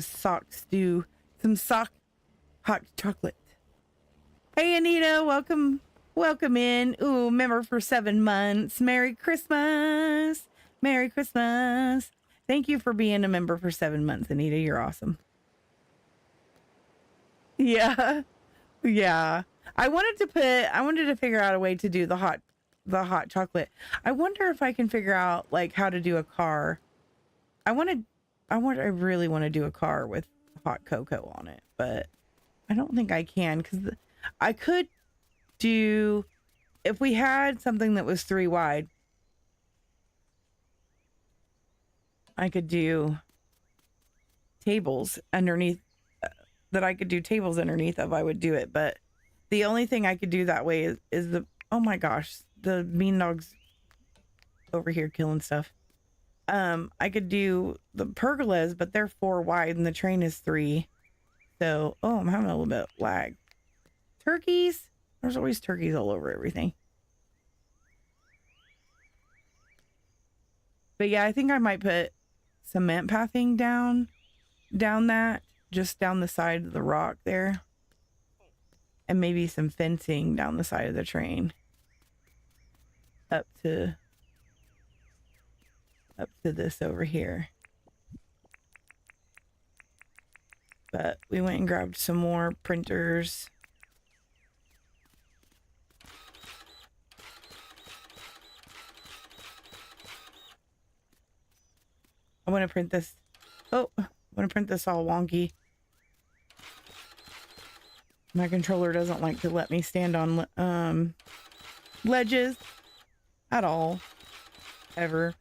sock stew. Some sock hot chocolate. Hey Anita, welcome in. Ooh, member for 7 months. Merry Christmas. Merry Christmas. Thank you for being a member for 7 months, Anita. You're awesome. Yeah. Yeah. I wanted to figure out a way to do the hot chocolate. I wonder if I can figure out like how to do a car. I really want to do a car with hot cocoa on it, but I don't think I can because I could do, if we had something that was 3 wide, I could do tables underneath that I could do tables underneath of. I would do it, but the only thing I could do that way is the, oh my gosh, the mean dog's over here killing stuff. I could do the pergolas, but they're 4 wide and the train is 3. So, oh, I'm having a little bit of lag. Turkeys. There's always turkeys all over everything. But yeah, I think I might put cement pathing down that, just down the side of the rock there. And maybe some fencing down the side of the train. Up to this over here. But we went and grabbed some more printers. I want to print this. Oh, I want to print this all wonky. My controller doesn't like to let me stand on ledges at all, ever.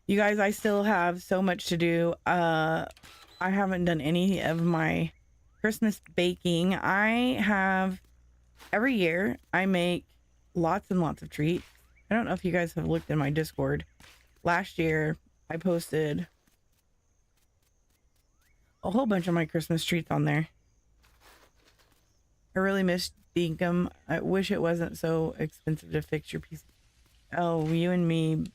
You guys, I still have so much to do. I haven't done any of my Christmas baking. Every year I make lots and lots of treats. I don't know if you guys have looked in my Discord. Last year I posted a whole bunch of my Christmas treats on there. I really miss Dinkum. I wish it wasn't so expensive to fix your PC. Oh, you and me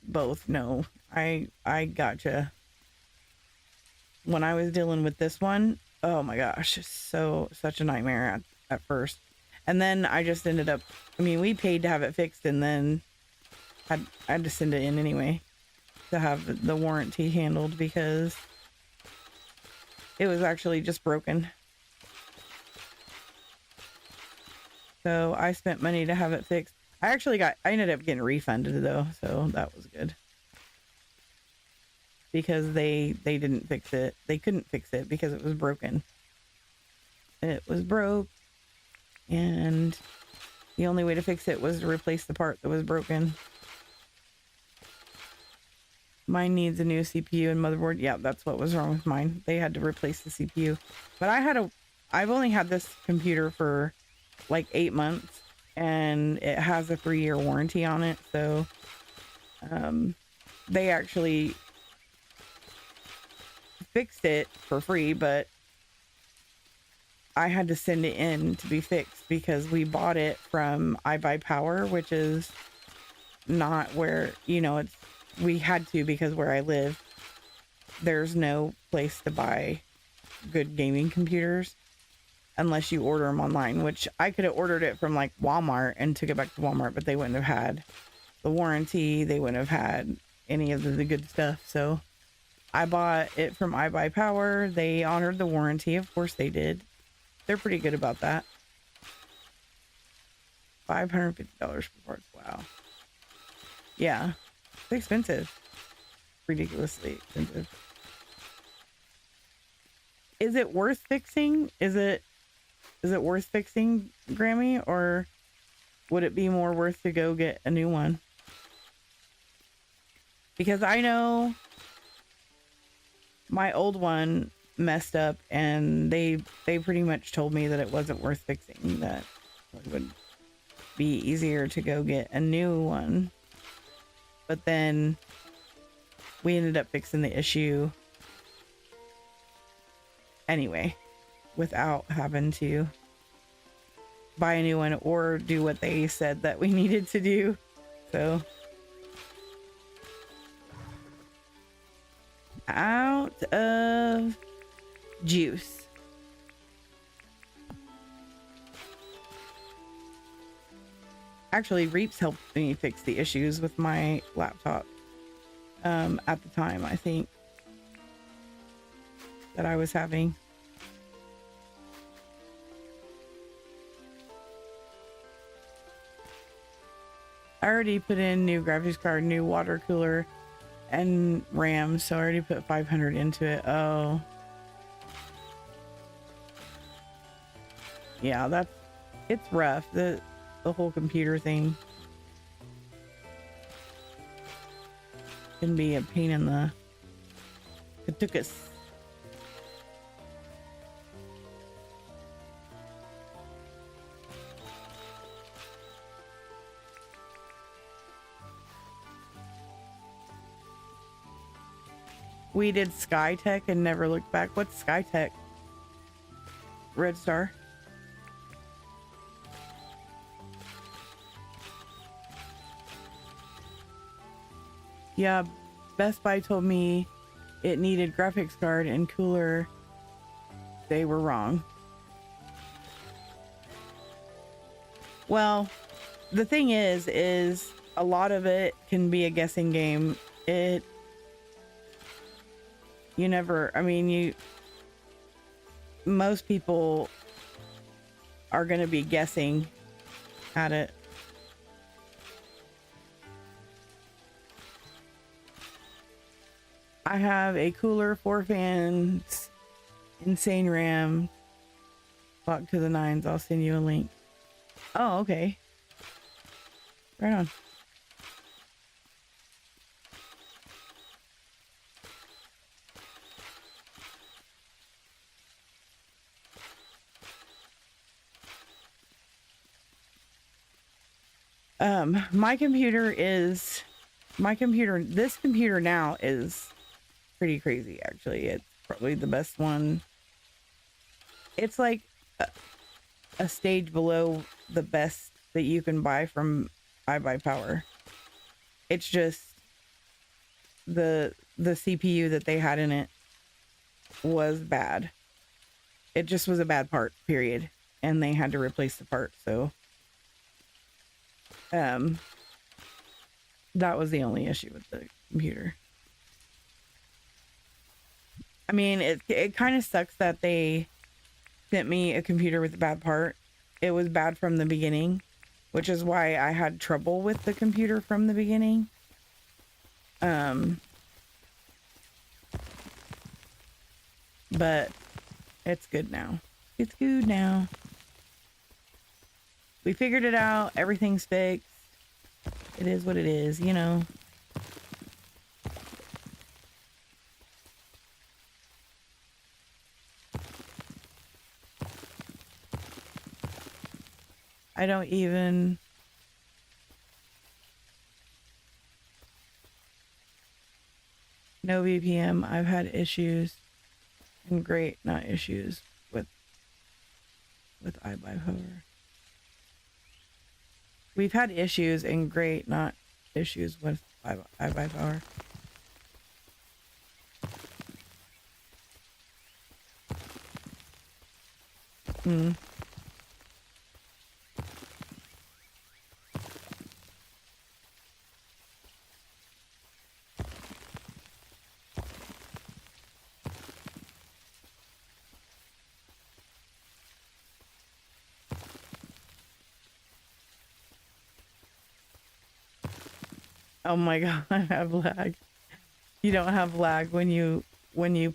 both know. I gotcha. when I was dealing with this one, oh my gosh, it's such a nightmare at first. And then I just ended up, I mean, we paid to have it fixed, and then I had to send it in anyway to have the warranty handled because it was actually just broken. So I spent money to have it fixed. I ended up getting refunded though, so that was good. Because they didn't fix it. They couldn't fix it because it was broken. It was broke, and the only way to fix it was to replace the part that was broken. Mine needs a new CPU and motherboard. Yeah, that's what was wrong with mine. They had to replace the CPU. But I've only had this computer for like 8 months, and it has a 3-year warranty on it. So they actually fixed it for free, but I had to send it in to be fixed because we bought it from iBuyPower, which is not where, we had to, because where I live, there's no place to buy good gaming computers unless you order them online, which I could have ordered it from like Walmart and took it back to Walmart, but they wouldn't have had the warranty. They wouldn't have had any of the good stuff. So I bought it from iBuyPower. They honored the warranty. Of course they did. They're pretty good about that. $550 for parts. Wow. Yeah. It's expensive. Ridiculously expensive. Is it worth fixing? Is it worth fixing, Grammy? Or would it be more worth to go get a new one? Because I know my old one messed up, and they pretty much told me that it wasn't worth fixing, that it would be easier to go get a new one. But then we ended up fixing the issue anyway without having to buy a new one or do what they said that we needed to do. So out of juice. Actually, Reaps helped me fix the issues with my laptop at the time, I think, that I was having. I already put in new graphics card, new water cooler, and RAM, so I already put 500 into it. Oh. Yeah, it's rough. The whole computer thing can be a pain in the patukas. We did SkyTech and never looked back. What's SkyTech? Red Star. Yeah, Best Buy told me it needed graphics card and cooler. They were wrong. Well, the thing is a lot of it can be a guessing game. Most people are going to be guessing at it. I have a cooler, 4 fans, insane RAM, locked to the 9s. I'll send you a link. Oh, okay. Right on. This computer now is pretty crazy, actually. It's probably the best one. It's like a stage below the best that you can buy from iBuyPower. It's just the CPU that they had in it was bad. It just was a bad part, period. And they had to replace the part. So, that was the only issue with the computer. I mean, it kind of sucks that they sent me a computer with a bad part. It was bad from the beginning, which is why I had trouble with the computer from the beginning. But it's good now. It's good now. We figured it out. Everything's fixed. It is what it is, you know. I don't even... No VPN. I've had issues. And great, not issues with iBipower. We've had issues and great, not issues with iBipower. Oh my god, I have lag. You don't have lag when you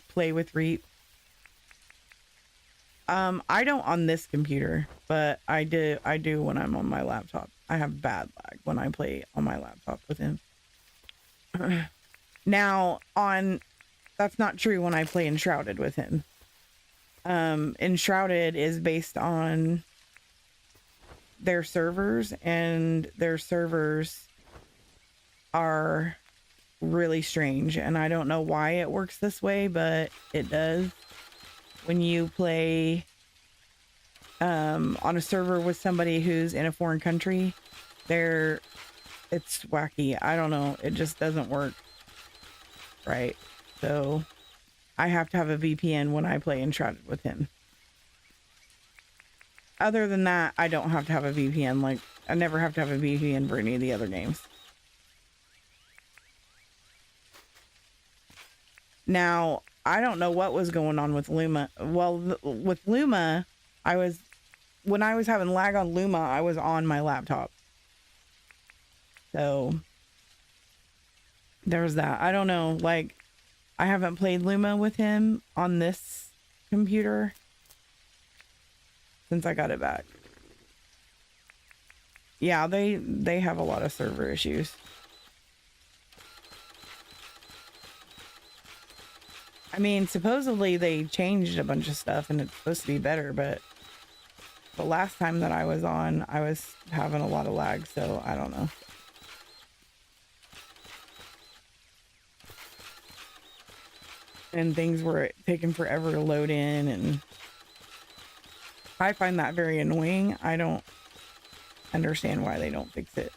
play with Reap. I don't on this computer, but I do when I'm on my laptop. I have bad lag when I play on my laptop with him. Now, that's not true when I play Enshrouded with him. Enshrouded is based on their servers, and their servers are really strange, and I don't know why it works this way, but it does. When you play on a server with somebody who's in a foreign country, it's wacky. I don't know. It just doesn't work right. So I have to have a VPN when I play Enshrouded with him. Other than that, I don't have to have a VPN. Like, I never have to have a VPN for any of the other games. Now, I don't know what was going on with Luma. Well, with Luma, when I was having lag on Luma, I was on my laptop. So, there's that. I don't know. Like, I haven't played Luma with him on this computer since I got it back. Yeah, they have a lot of server issues. I mean, supposedly they changed a bunch of stuff and it's supposed to be better, but the last time that I was on, I was having a lot of lag, so I don't know. And things were taking forever to load in, and I find that very annoying. I don't understand why they don't fix it.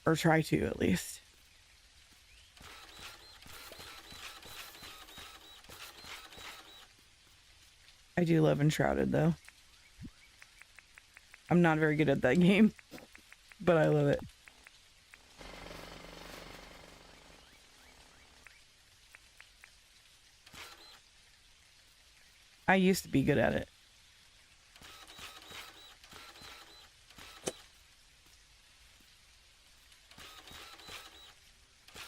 Or try to, at least. I do love Enshrouded, though. I'm not very good at that game, but I love it. I used to be good at it.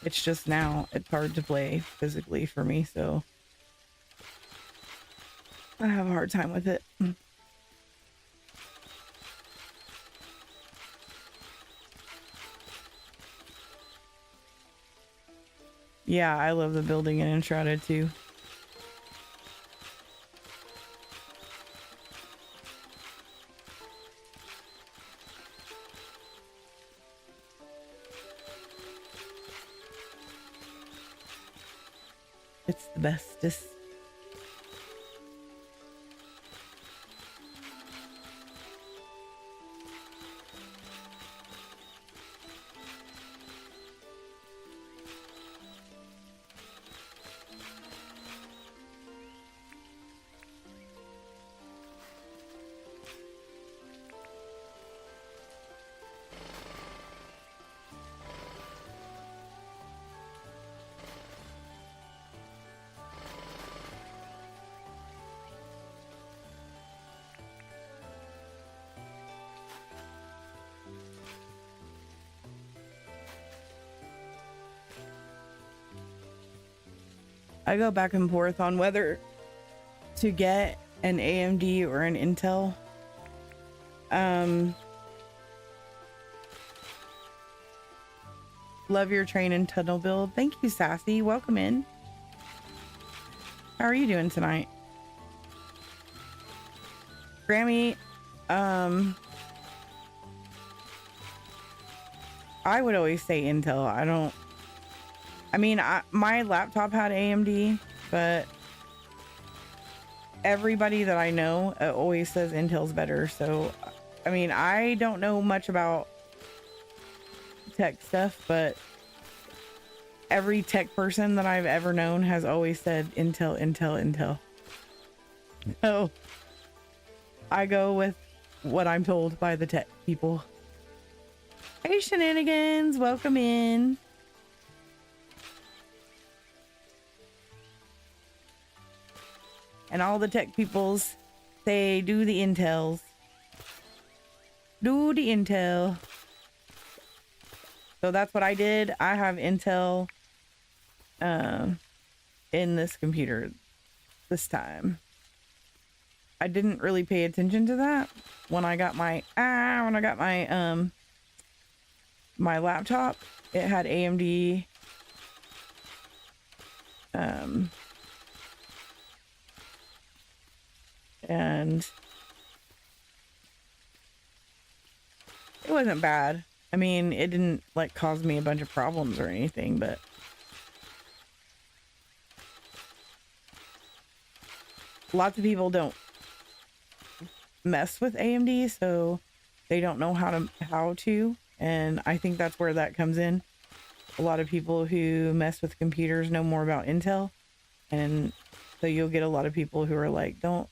It's just now, it's hard to play physically for me, so I have a hard time with it. Yeah, I love the building in Enshrouded too. It's the bestest. I go back and forth on whether to get an AMD or an Intel. Love your train and tunnel build. Thank you, Sassy. Welcome in. How are you doing tonight? Grammy, I would always say Intel. My laptop had AMD, but everybody that I know always says Intel's better. So, I mean, I don't know much about tech stuff, but every tech person that I've ever known has always said Intel, Intel, Intel. So I go with what I'm told by the tech people. Hey, Shenanigans, welcome in. And all the tech peoples say, do the Intels. Do the Intel. So that's what I did. I have Intel in this computer this time. I didn't really pay attention to that when I got my my laptop. It had AMD and it wasn't bad. I mean, it didn't like cause me a bunch of problems or anything, but lots of people don't mess with AMD, so they don't know how to, and I think that's where that comes in. A lot of people who mess with computers know more about Intel, and so you'll get a lot of people who are like, don't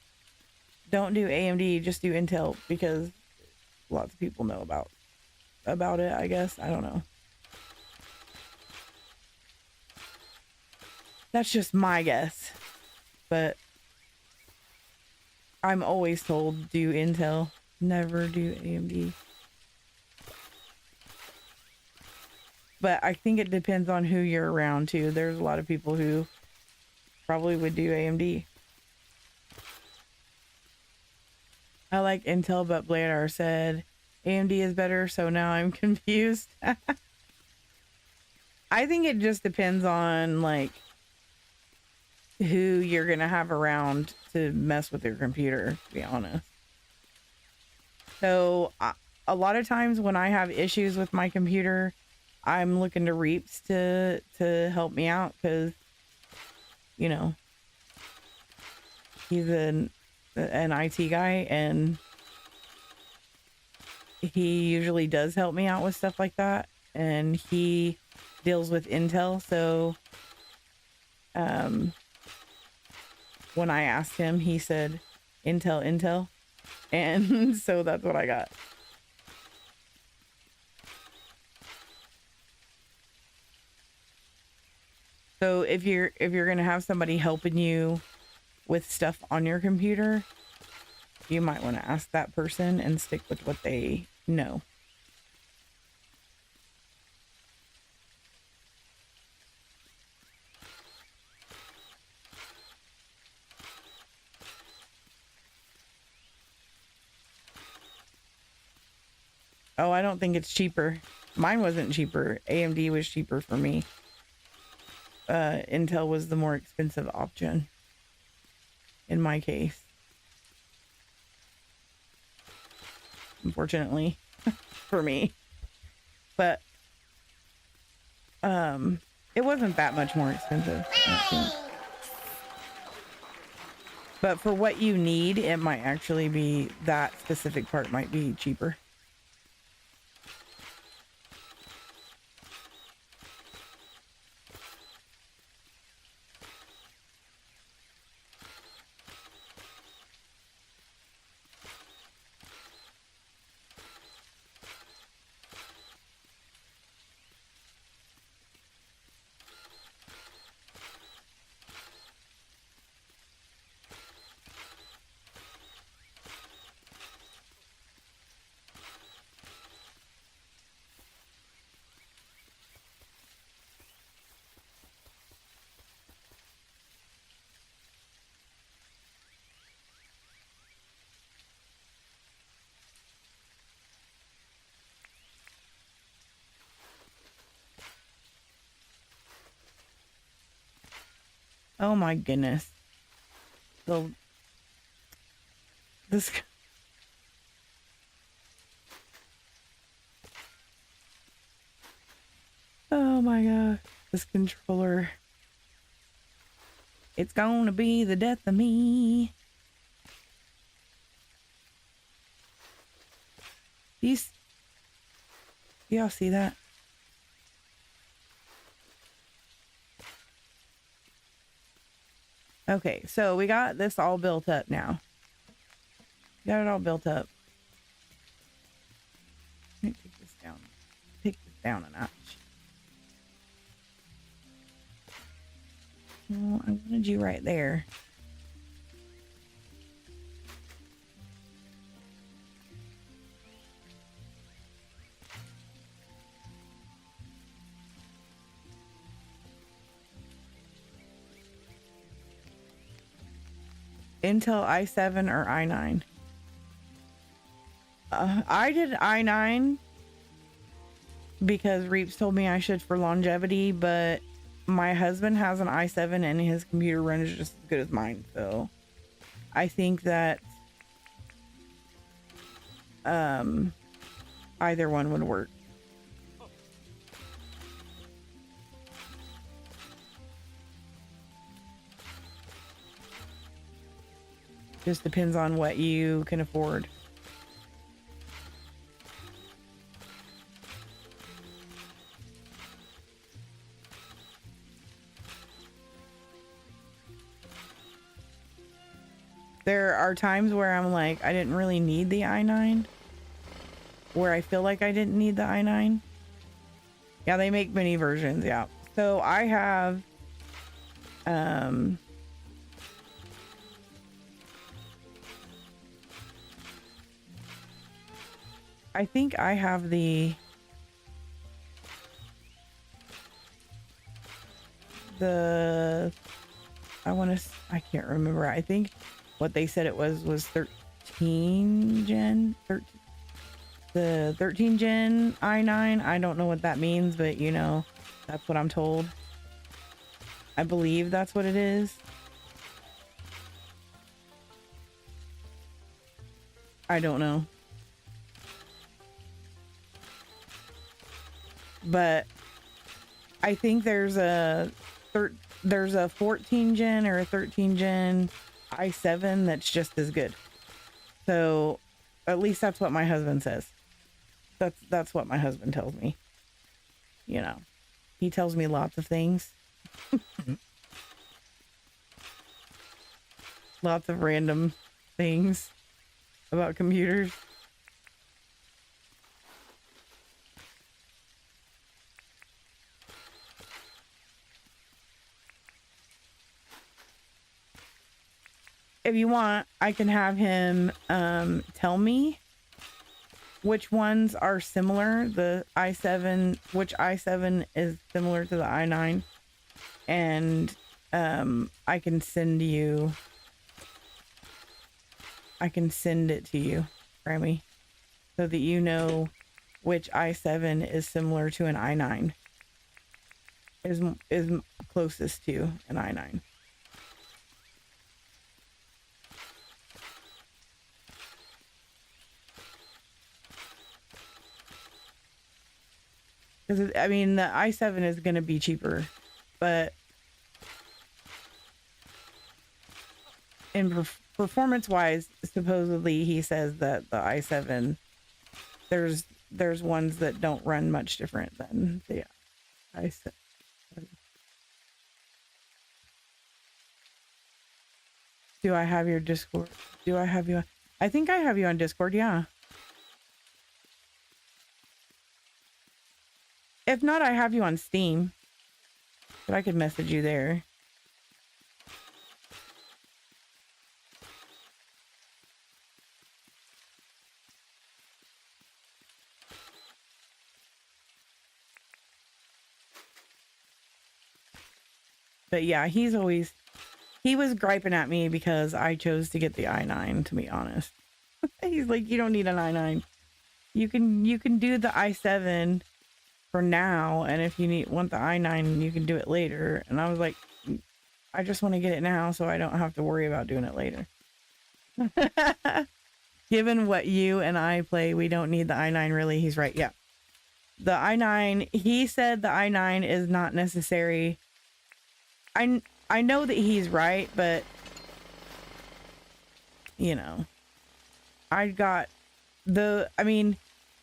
do AMD, just do Intel, because lots of people know about it, I guess. I don't know. That's just my guess, but I'm always told do Intel, never do AMD. But I think it depends on who you're around too. There's a lot of people who probably would do AMD. I like Intel, but Bladar said AMD is better, so now I'm confused. I think it just depends on like who you're gonna have around to mess with your computer, to be honest. So a lot of times when I have issues with my computer, I'm looking to Reaps to help me out, because you know he's an IT guy, and he usually does help me out with stuff like that, and he deals with Intel. So when I asked him, he said Intel, and so that's what I got. So if you're gonna have somebody helping you with stuff on your computer, you might want to ask that person and stick with what they know. Oh, I don't think it's cheaper. Mine wasn't cheaper. AMD was cheaper for me. Intel was the more expensive option in my case, unfortunately for me. But it wasn't that much more expensive, I think. But for what you need, it might actually be, that specific part might be cheaper. Oh my goodness. This. Oh my god. This controller. It's gonna be the death of me. Y'all see that? Okay, so we got this all built up now. Got it all built up. Let me take this down. Take this down a notch. Oh, I wanted you right there. Intel i7 or i9? I did i9 because Reeps told me I should for longevity, but my husband has an i7 and his computer runs just as good as mine, so I think that either one would work. Just depends on what you can afford. There are times where I'm like, I didn't really need the i9. Where I feel like I didn't need the i9. Yeah, they make many versions, yeah. So I have I think I have I can't remember. I think what they said it was 13 gen, the 13 gen i9. I don't know what that means, but you know, that's what I'm told. I believe that's what it is. I don't know. But I think there's a 14 gen or a 13 gen i7 that's just as good. So at least that's what my husband says. That's what my husband tells me. You know, he tells me lots of things. Lots of random things about computers. If you want, I can have him tell me which ones are similar. The i7, which i7 is similar to the i9, and I can send it to you, Grammy, so that you know which i7 is similar to an i9. Is closest to an i9. Because, I mean, the i7 is going to be cheaper, but in performance-wise, supposedly he says that the i7, there's ones that don't run much different than the i7. Do I have your Discord? Do I have you? I think I have you on Discord, yeah. If not, I have you on Steam. But I could message you there. But yeah, he was griping at me because I chose to get the i9, to be honest. He's like, you don't need an i9. You can do the i7 for now, and if you want the i9, you can do it later. And I was like, I just want to get it now so I don't have to worry about doing it later. Given what you and I play, we don't need the I-9 really. He's right. Yeah. The I-9, he said the I-9 is not necessary. I know that he's right, but you know, I mean,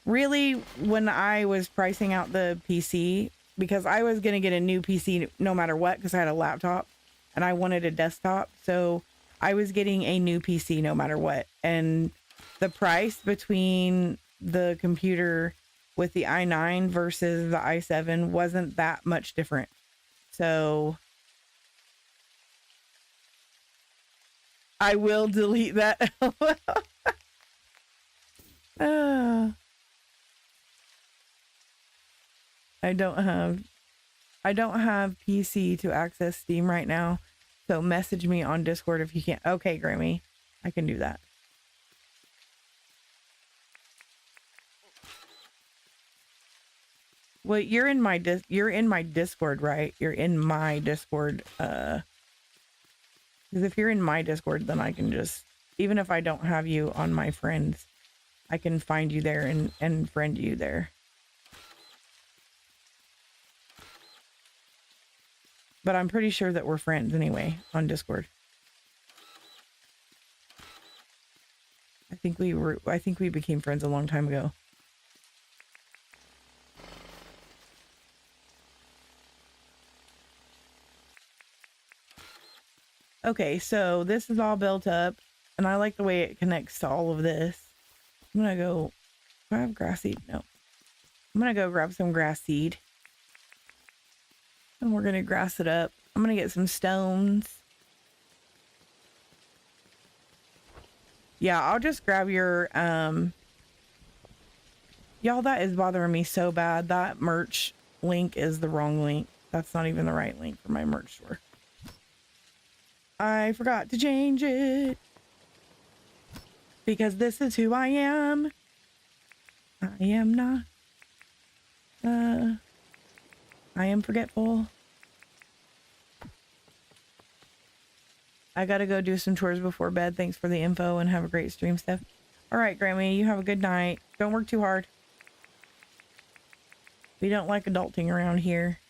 really when I was pricing out the PC, because I was going to get a new PC no matter what, because I had a laptop and I wanted a desktop. So I was getting a new PC no matter what. And the price between the computer with the i9 versus the i7 wasn't that much different. So I will delete that. I don't have PC to access Steam right now. So message me on Discord if you can't. Okay, Grammy, I can do that. Well, you're in my Discord, right? You're in my Discord. Because if you're in my Discord, then I can just, even if I don't have you on my friends, I can find you there and friend you there. But I'm pretty sure that we're friends anyway on Discord. I think we became friends a long time ago. Okay, so this is all built up, and I like the way it connects to all of this. I'm gonna go, do I have grass seed? No. I'm gonna go grab some grass seed. And we're gonna grass it up. I'm gonna get some stones. Yeah, I'll just grab your, y'all, that is bothering me so bad. That merch link is the wrong link. That's not even the right link for my merch store. I forgot to change it because this is who I am. I am not. I am forgetful. I gotta go do some chores before bed. Thanks for the info and have a great stream, Steph. All right, Grammy, you have a good night. Don't work too hard. We don't like adulting around here.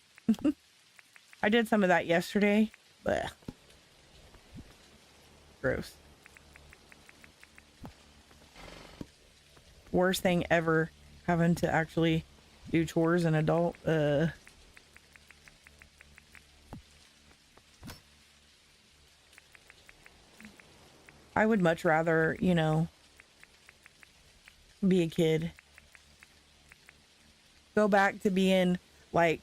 I did some of that yesterday. Blech. Gross. Worst thing ever, having to actually do chores as an adult. I would much rather, you know, be a kid. Go back to being like,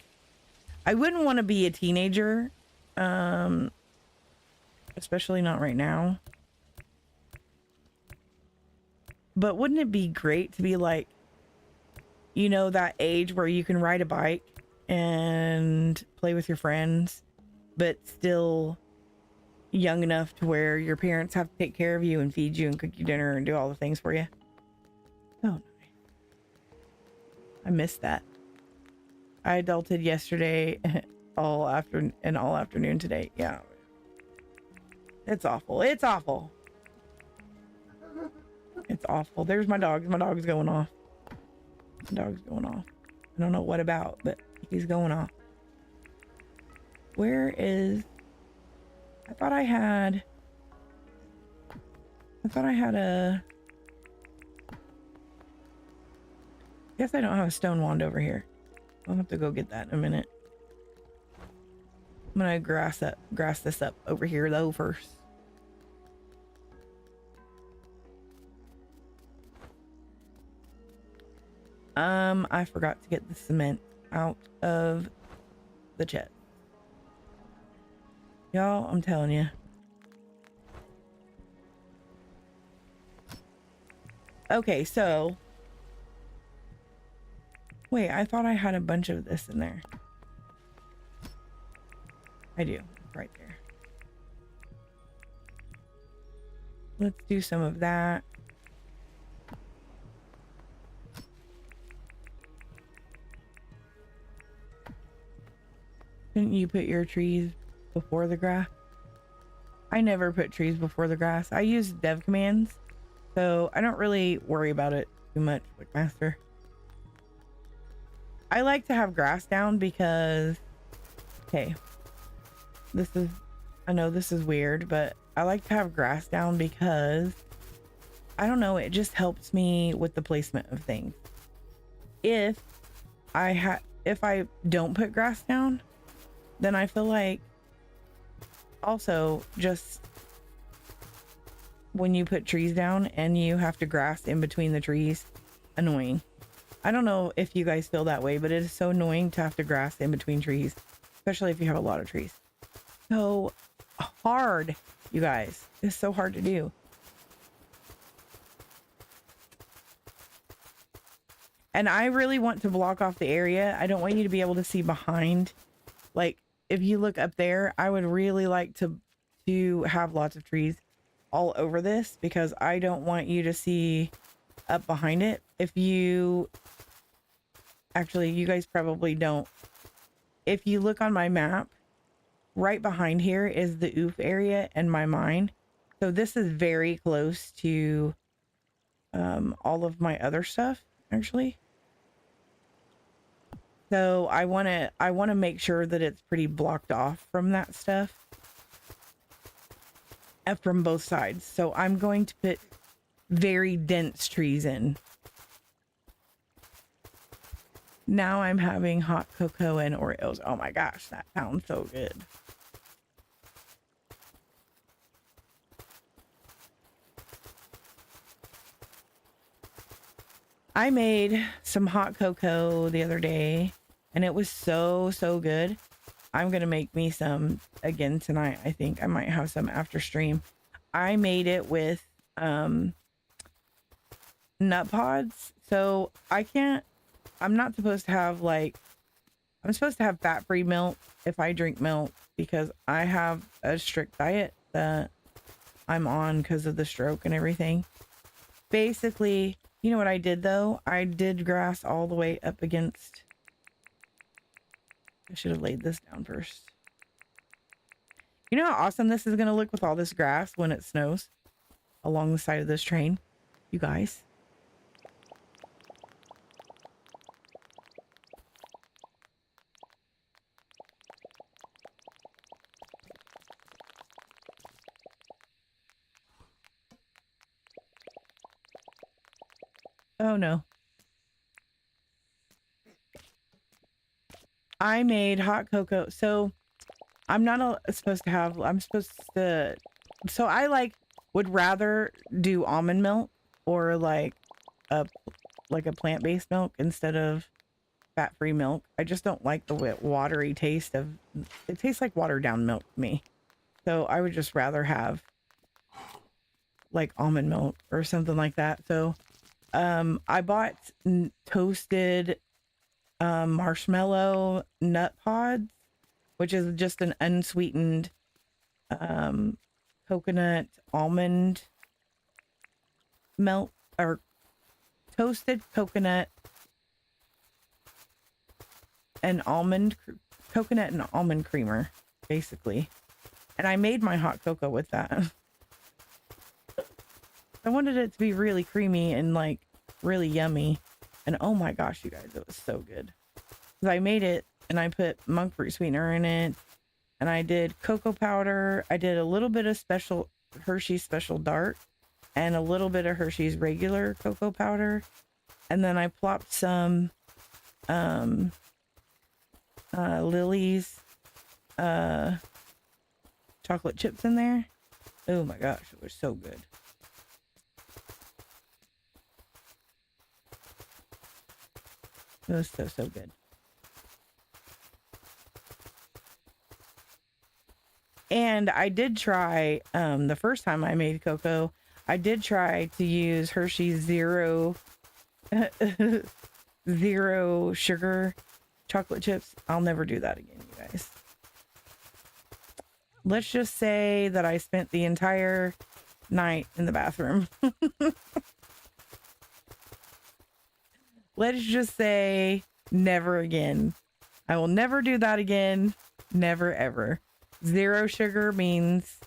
I wouldn't want to be a teenager. Especially not right now. But wouldn't it be great to be like, you know, that age where you can ride a bike and play with your friends, but still young enough to where your parents have to take care of you and feed you and cook you dinner and do all the things for you? Oh, nice. I missed that. I adulted yesterday all afternoon today. Yeah. It's awful. It's awful. It's awful. There's my dog. My dog's going off. My dog's going off. I don't know what about, but he's going off. Where is... I thought I had a... Guess I don't have a stone wand over here. I'll have to go get that in a minute. I'm gonna grass this up over here though first. I forgot to get the cement out of the chest. Y'all, I'm telling you. Okay, so wait, I thought I had a bunch of this in there. I do, right there. Let's do some of that. Didn't you put your trees before the grass? I never put trees before the grass. I use dev commands, so I don't really worry about it too much, like master. I like to have grass down because, okay, I know this is weird, but I like to have grass down because, I don't know, it just helps me with the placement of things. If I don't put grass down, then I feel like also just when you put trees down and you have to grass in between the trees, annoying. I don't know if you guys feel that way, but it is so annoying to have to grass in between trees, especially if you have a lot of trees. So hard, you guys. It's so hard to do. And I really want to block off the area. I don't want you to be able to see behind. Like, if you look up there, I would really like to have lots of trees all over this because I don't want you to see up behind it. If you... Actually, you guys probably don't. If you look on my map, right behind here is the oof area and my mine. So this is very close to all of my other stuff, actually. So I want to make sure that it's pretty blocked off from that stuff from both sides. So I'm going to put very dense trees in. Now I'm having hot cocoa and Oreos. Oh my gosh, that sounds so good. I made some hot cocoa the other day and it was so good. I'm gonna make me some again tonight. I think I might have some after stream. I made it with nut pods. So I'm not supposed to have I'm supposed to have fat-free milk if I drink milk because I have a strict diet that I'm on because of the stroke and everything. Basically, you know what I did though? I did grass all the way up against... I should have laid this down first. You know how awesome this is going to look with all this grass when it snows along the side of this train? You guys. Oh no. I made hot cocoa. So I'm not supposed to have, I'm supposed to, so I would rather do almond milk or like a plant-based milk instead of fat-free milk. I just don't like the watery taste of, it tastes like watered down milk to me. So I would just rather have like almond milk or something like that. So I bought toasted marshmallow nut pods, which is just an unsweetened coconut almond milk, or toasted coconut and almond creamer, basically. And I made my hot cocoa with that. I wanted it to be really creamy and like really yummy. And oh my gosh, you guys, it was so good. Because I made it and I put monk fruit sweetener in it. And I did cocoa powder. I did a little bit of Hershey's Special Dark and a little bit of Hershey's regular cocoa powder. And then I plopped some Lily's chocolate chips in there. Oh my gosh, it was so good. It was so good. And I did try, the first time I made cocoa, I did try to use Hershey's zero sugar chocolate chips. I'll never do that again, you guys. Let's just say that I spent the entire night in the bathroom. Let's just say never again. I will never do that again. Never, ever. Zero sugar means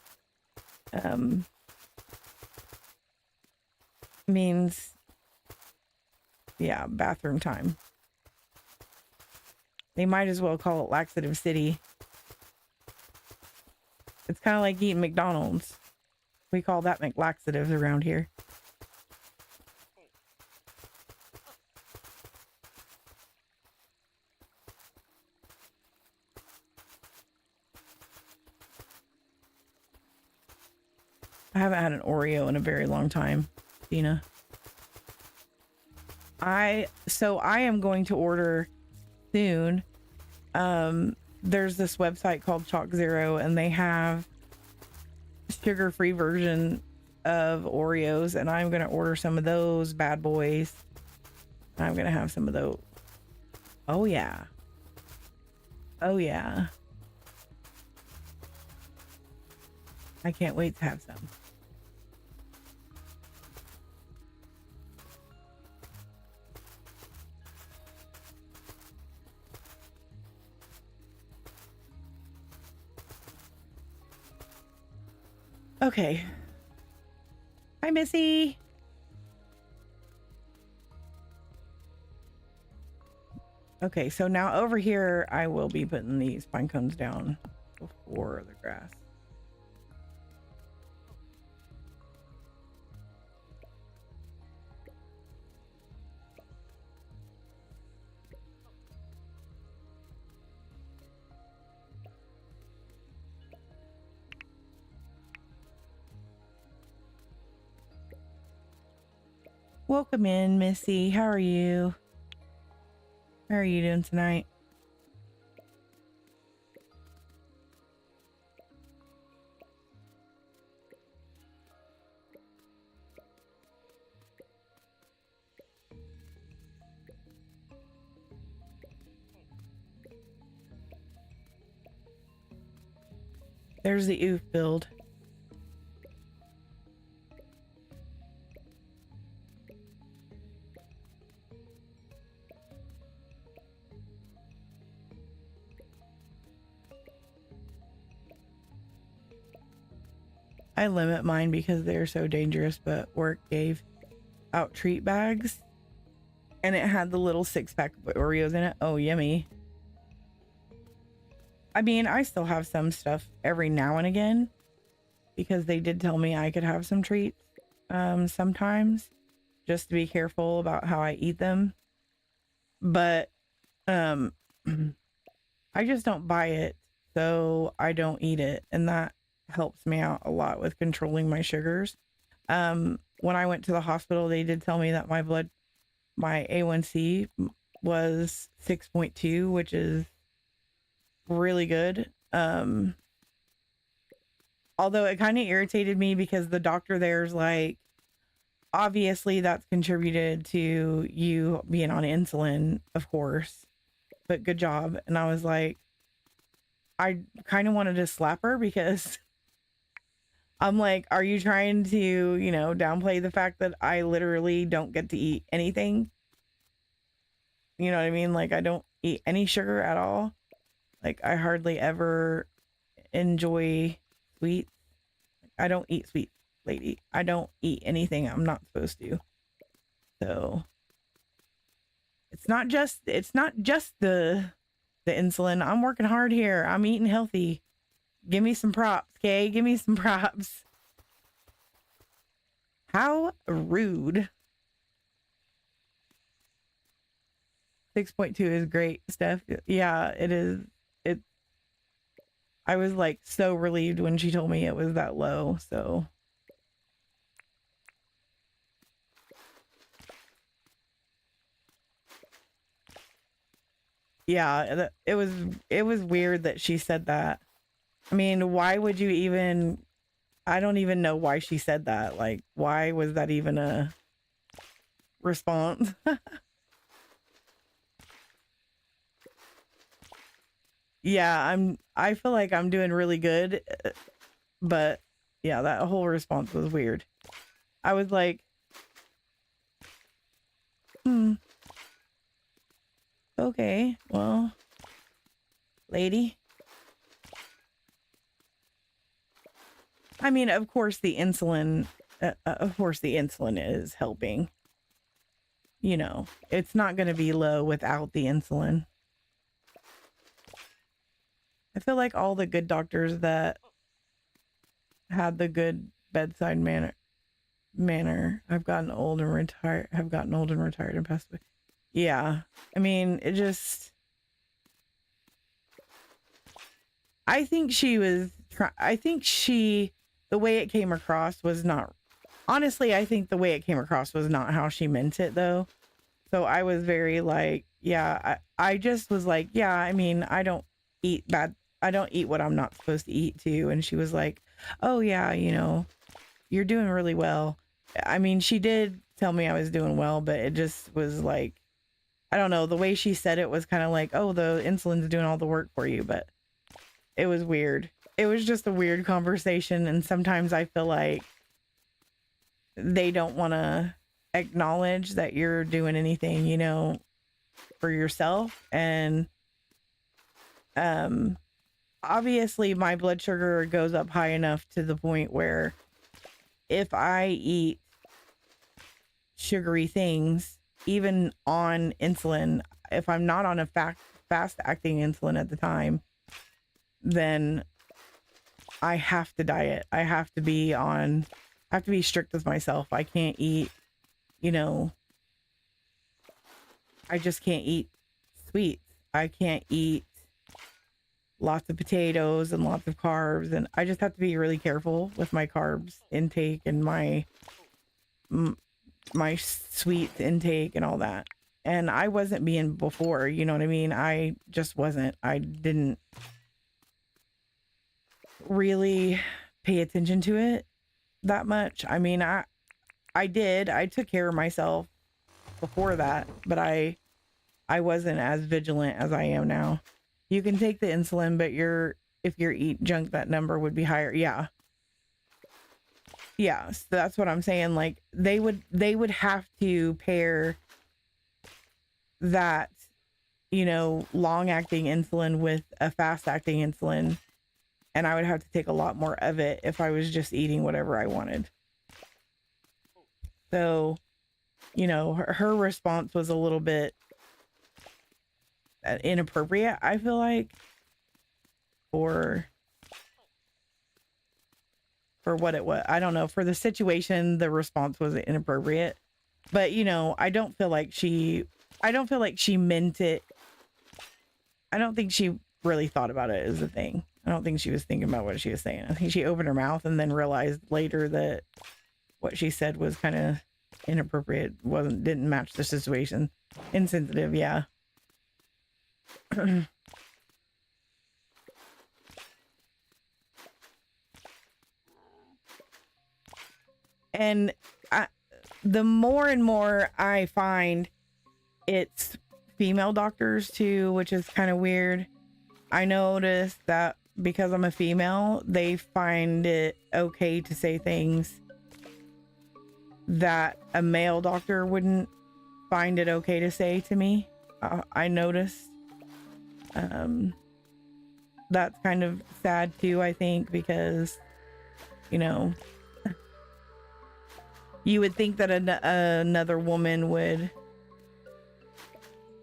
means, yeah, bathroom time. They might as well call it Laxative City. It's kind of like eating McDonald's. We call that McLaxatives around here. I haven't had an Oreo in a very long time, Dina. So I am going to order soon. There's this website called Chalk Zero, and they have sugar-free version of Oreos, and I'm gonna order some of those bad boys. I'm gonna have some of those. Oh yeah. Oh yeah. I can't wait to have some. Okay. Hi, Missy. Okay, so now over here, I will be putting these pine cones down before the grass. Welcome in, Missy. How are you? How are you doing tonight? There's the oof build. I limit mine because they're so dangerous, but work gave out treat bags and it had the little 6-pack of Oreos in it. Oh, yummy. I mean, I still have some stuff every now and again because they did tell me I could have some treats sometimes, just to be careful about how I eat them. But I just don't buy it, so I don't eat it, and that helps me out a lot with controlling my sugars. When I went to the hospital, they did tell me that my A1C was 6.2, which is really good. Although it kind of irritated me because the doctor there's like, obviously that's contributed to you being on insulin, of course, but good job. And I was like, I kind of wanted to slap her because I'm like, are you trying to, you know, downplay the fact that I literally don't get to eat anything? You know what I mean? Like, I don't eat any sugar at all. Like, I hardly ever enjoy sweets. I don't eat sweets, lady. I don't eat anything I'm not supposed to. So it's not just the insulin. I'm working hard here. I'm eating healthy. Give me some props, okay? Give me some props. How rude. 6.2 is great, Steph. Yeah, it is. I was like so relieved when she told me it was that low, so. Yeah, it was weird that she said that. I mean, why would you even, I don't even know why she said that. Like, why was that even a response? Yeah, I feel like I'm doing really good, but yeah, that whole response was weird. I was like, okay, well, lady. I mean, of course the insulin is helping. You know, it's not going to be low without the insulin. I feel like all the good doctors that had the good bedside manner have gotten old and retired and passed away. Yeah. I mean, it just, I think the way it came across was not, honestly, I think the way it came across was not how she meant it though. So I was very like, yeah, I just was like, yeah, I mean, I don't eat what I'm not supposed to eat too. And she was like, oh yeah, you know, you're doing really well. I mean, she did tell me I was doing well, but it just was like, I don't know, the way she said it was kind of like, oh, the insulin's doing all the work for you, but it was weird. It was just a weird conversation. And sometimes I feel like they don't want to acknowledge that you're doing anything, you know, for yourself. And obviously my blood sugar goes up high enough to the point where if I eat sugary things, even on insulin, if I'm not on a fast acting insulin at the time, then I have to diet. I have to be strict with myself. I can't eat, you know, I just can't eat sweets. I can't eat lots of potatoes and lots of carbs, and I just have to be really careful with my carbs intake and my sweets intake and all that. And I wasn't being before, you know what I mean? I just wasn't. I didn't really pay attention to it that much. I mean, I took care of myself before that, but I wasn't as vigilant as I am now. You can take the insulin, but if you're eat junk, that number would be higher. Yeah. Yeah. So that's what I'm saying. Like they would have to pair that, you know, long acting insulin with a fast acting insulin. And I would have to take a lot more of it if I was just eating whatever I wanted. So, you know, her response was a little bit inappropriate, I feel like, for what it was. I don't know, for the situation, the response was inappropriate, but you know, I don't feel like she meant it. I don't think she really thought about it as a thing. I don't think she was thinking about what she was saying. I think she opened her mouth and then realized later that what she said was kind of inappropriate, didn't match the situation. Insensitive, yeah. And the more and more I find it's female doctors too, which is kind of weird. I noticed that because I'm a female, they find it okay to say things that a male doctor wouldn't find it okay to say to me. I noticed. That's kind of sad too, I think, because, you know, you would think that another woman would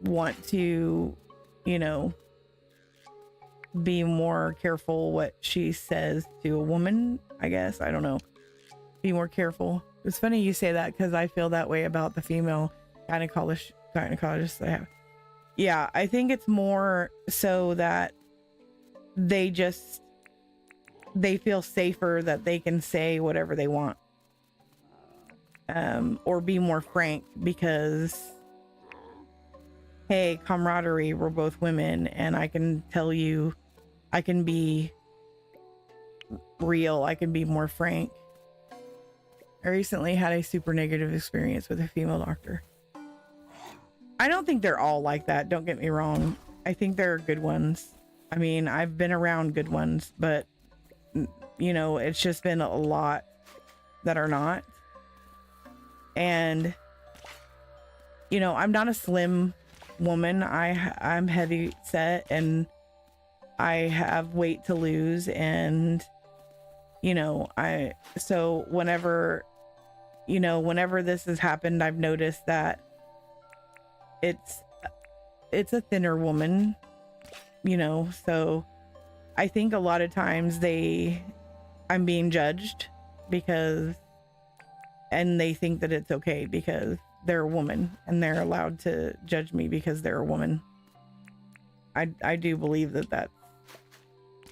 want to, you know, be more careful what she says to a woman, I guess. I don't know. Be more careful. It's funny you say that because I feel that way about the female gynecologists I have. Yeah, I think it's more so that they feel safer that they can say whatever they want. Or be more frank because, hey, camaraderie, we're both women, and I can tell you, I can be real, I can be more frank. I recently had a super negative experience with a female doctor. I don't think they're all like that, don't get me wrong. I think there are good ones. I mean, I've been around good ones, but, you know, it's just been a lot that are not. And, you know, I'm not a slim woman. I'm heavy set and I have weight to lose, and you know, so whenever, you know, whenever this has happened, I've noticed that it's a thinner woman, you know, so I think a lot of times I'm being judged because, and they think that it's okay because they're a woman and they're allowed to judge me because they're a woman. I do believe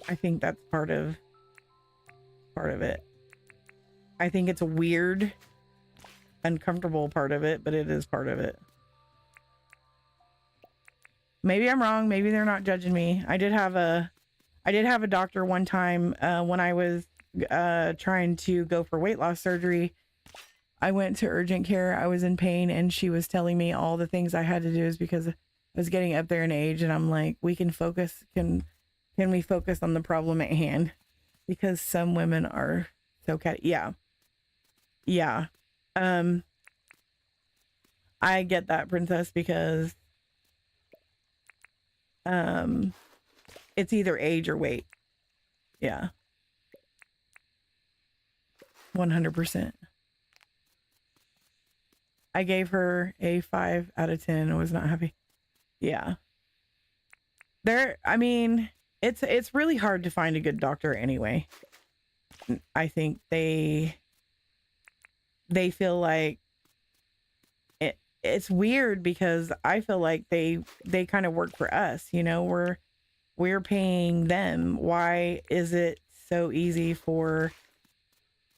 I think that's part of it. I think it's a weird, uncomfortable part of it, but it is part of it. Maybe I'm wrong. Maybe they're not judging me. I did have a doctor one time when I was trying to go for weight loss surgery. I went to urgent care. I was in pain and she was telling me all the things I had to do is because I was getting up there in age, and I'm like, we can focus. Can we focus on the problem at hand? Because some women are so yeah. I get that, princess, because it's either age or weight. Yeah. 100%. I gave her a 5 out of 10 and was not happy. Yeah. I mean, it's really hard to find a good doctor anyway. I think they feel like it's weird because I feel like they kind of work for us, you know, we're paying them. Why is it so easy for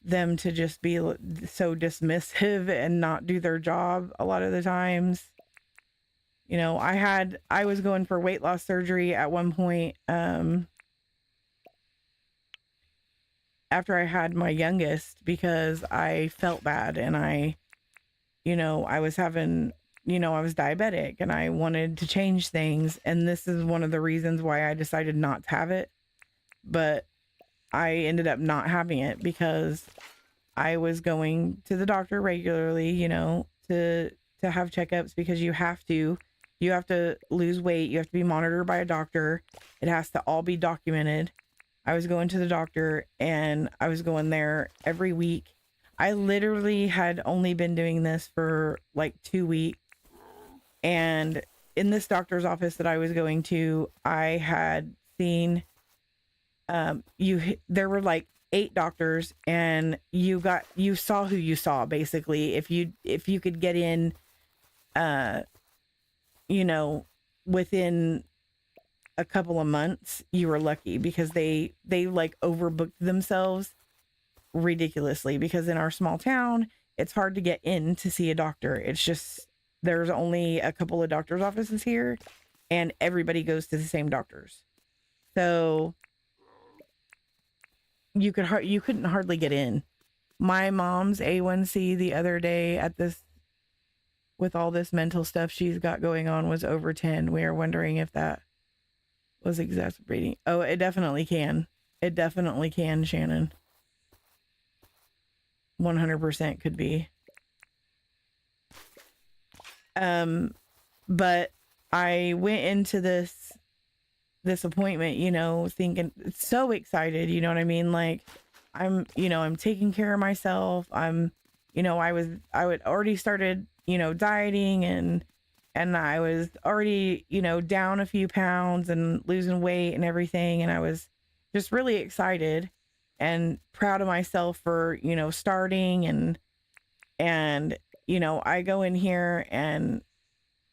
them to just be so dismissive and not do their job a lot of the times? You know, I was going for weight loss surgery at one point after I had my youngest because I felt bad and I was diabetic and I wanted to change things. And this is one of the reasons why I decided not to have it. But I ended up not having it because I was going to the doctor regularly, you know, to have checkups because you have to lose weight. You have to be monitored by a doctor. It has to all be documented. I was going to the doctor and I was going there every week. I literally had only been doing this for like 2 weeks. And in this doctor's office that I was going to, I had seen, there were like 8 doctors and you saw who you saw basically. If you could get in, you know, within a couple of months, you were lucky because they like overbooked themselves ridiculously because in our small town, it's hard to get in to see a doctor. It's just, there's only a couple of doctor's offices here and everybody goes to the same doctors. So you couldn't hardly get in. My mom's A1C the other day with all this mental stuff she's got going on was over 10. We are wondering if that was exacerbating. Oh, it definitely can. It definitely can, Shannon. 100% could be. But I went into this appointment, you know, thinking so excited, you know what I mean? Like I'm taking care of myself. I would already started, you know, dieting and I was already, you know, down a few pounds and losing weight and everything. And I was just really excited and proud of myself for, you know, starting and, you know, I go in here and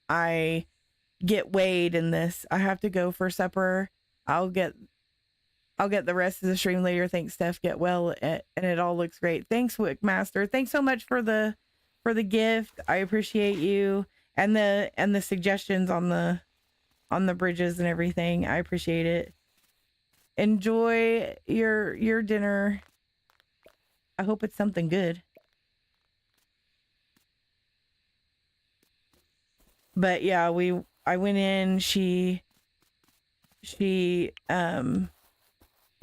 I get weighed in this. I have to go for supper. I'll get the rest of the stream later. Thanks, Steph. Get well. And it all looks great. Thanks, Wickmaster. Thanks so much for the gift. I appreciate you. And the suggestions on the bridges and everything. I appreciate it. Enjoy your dinner. I hope it's something good. But yeah, I went in, she you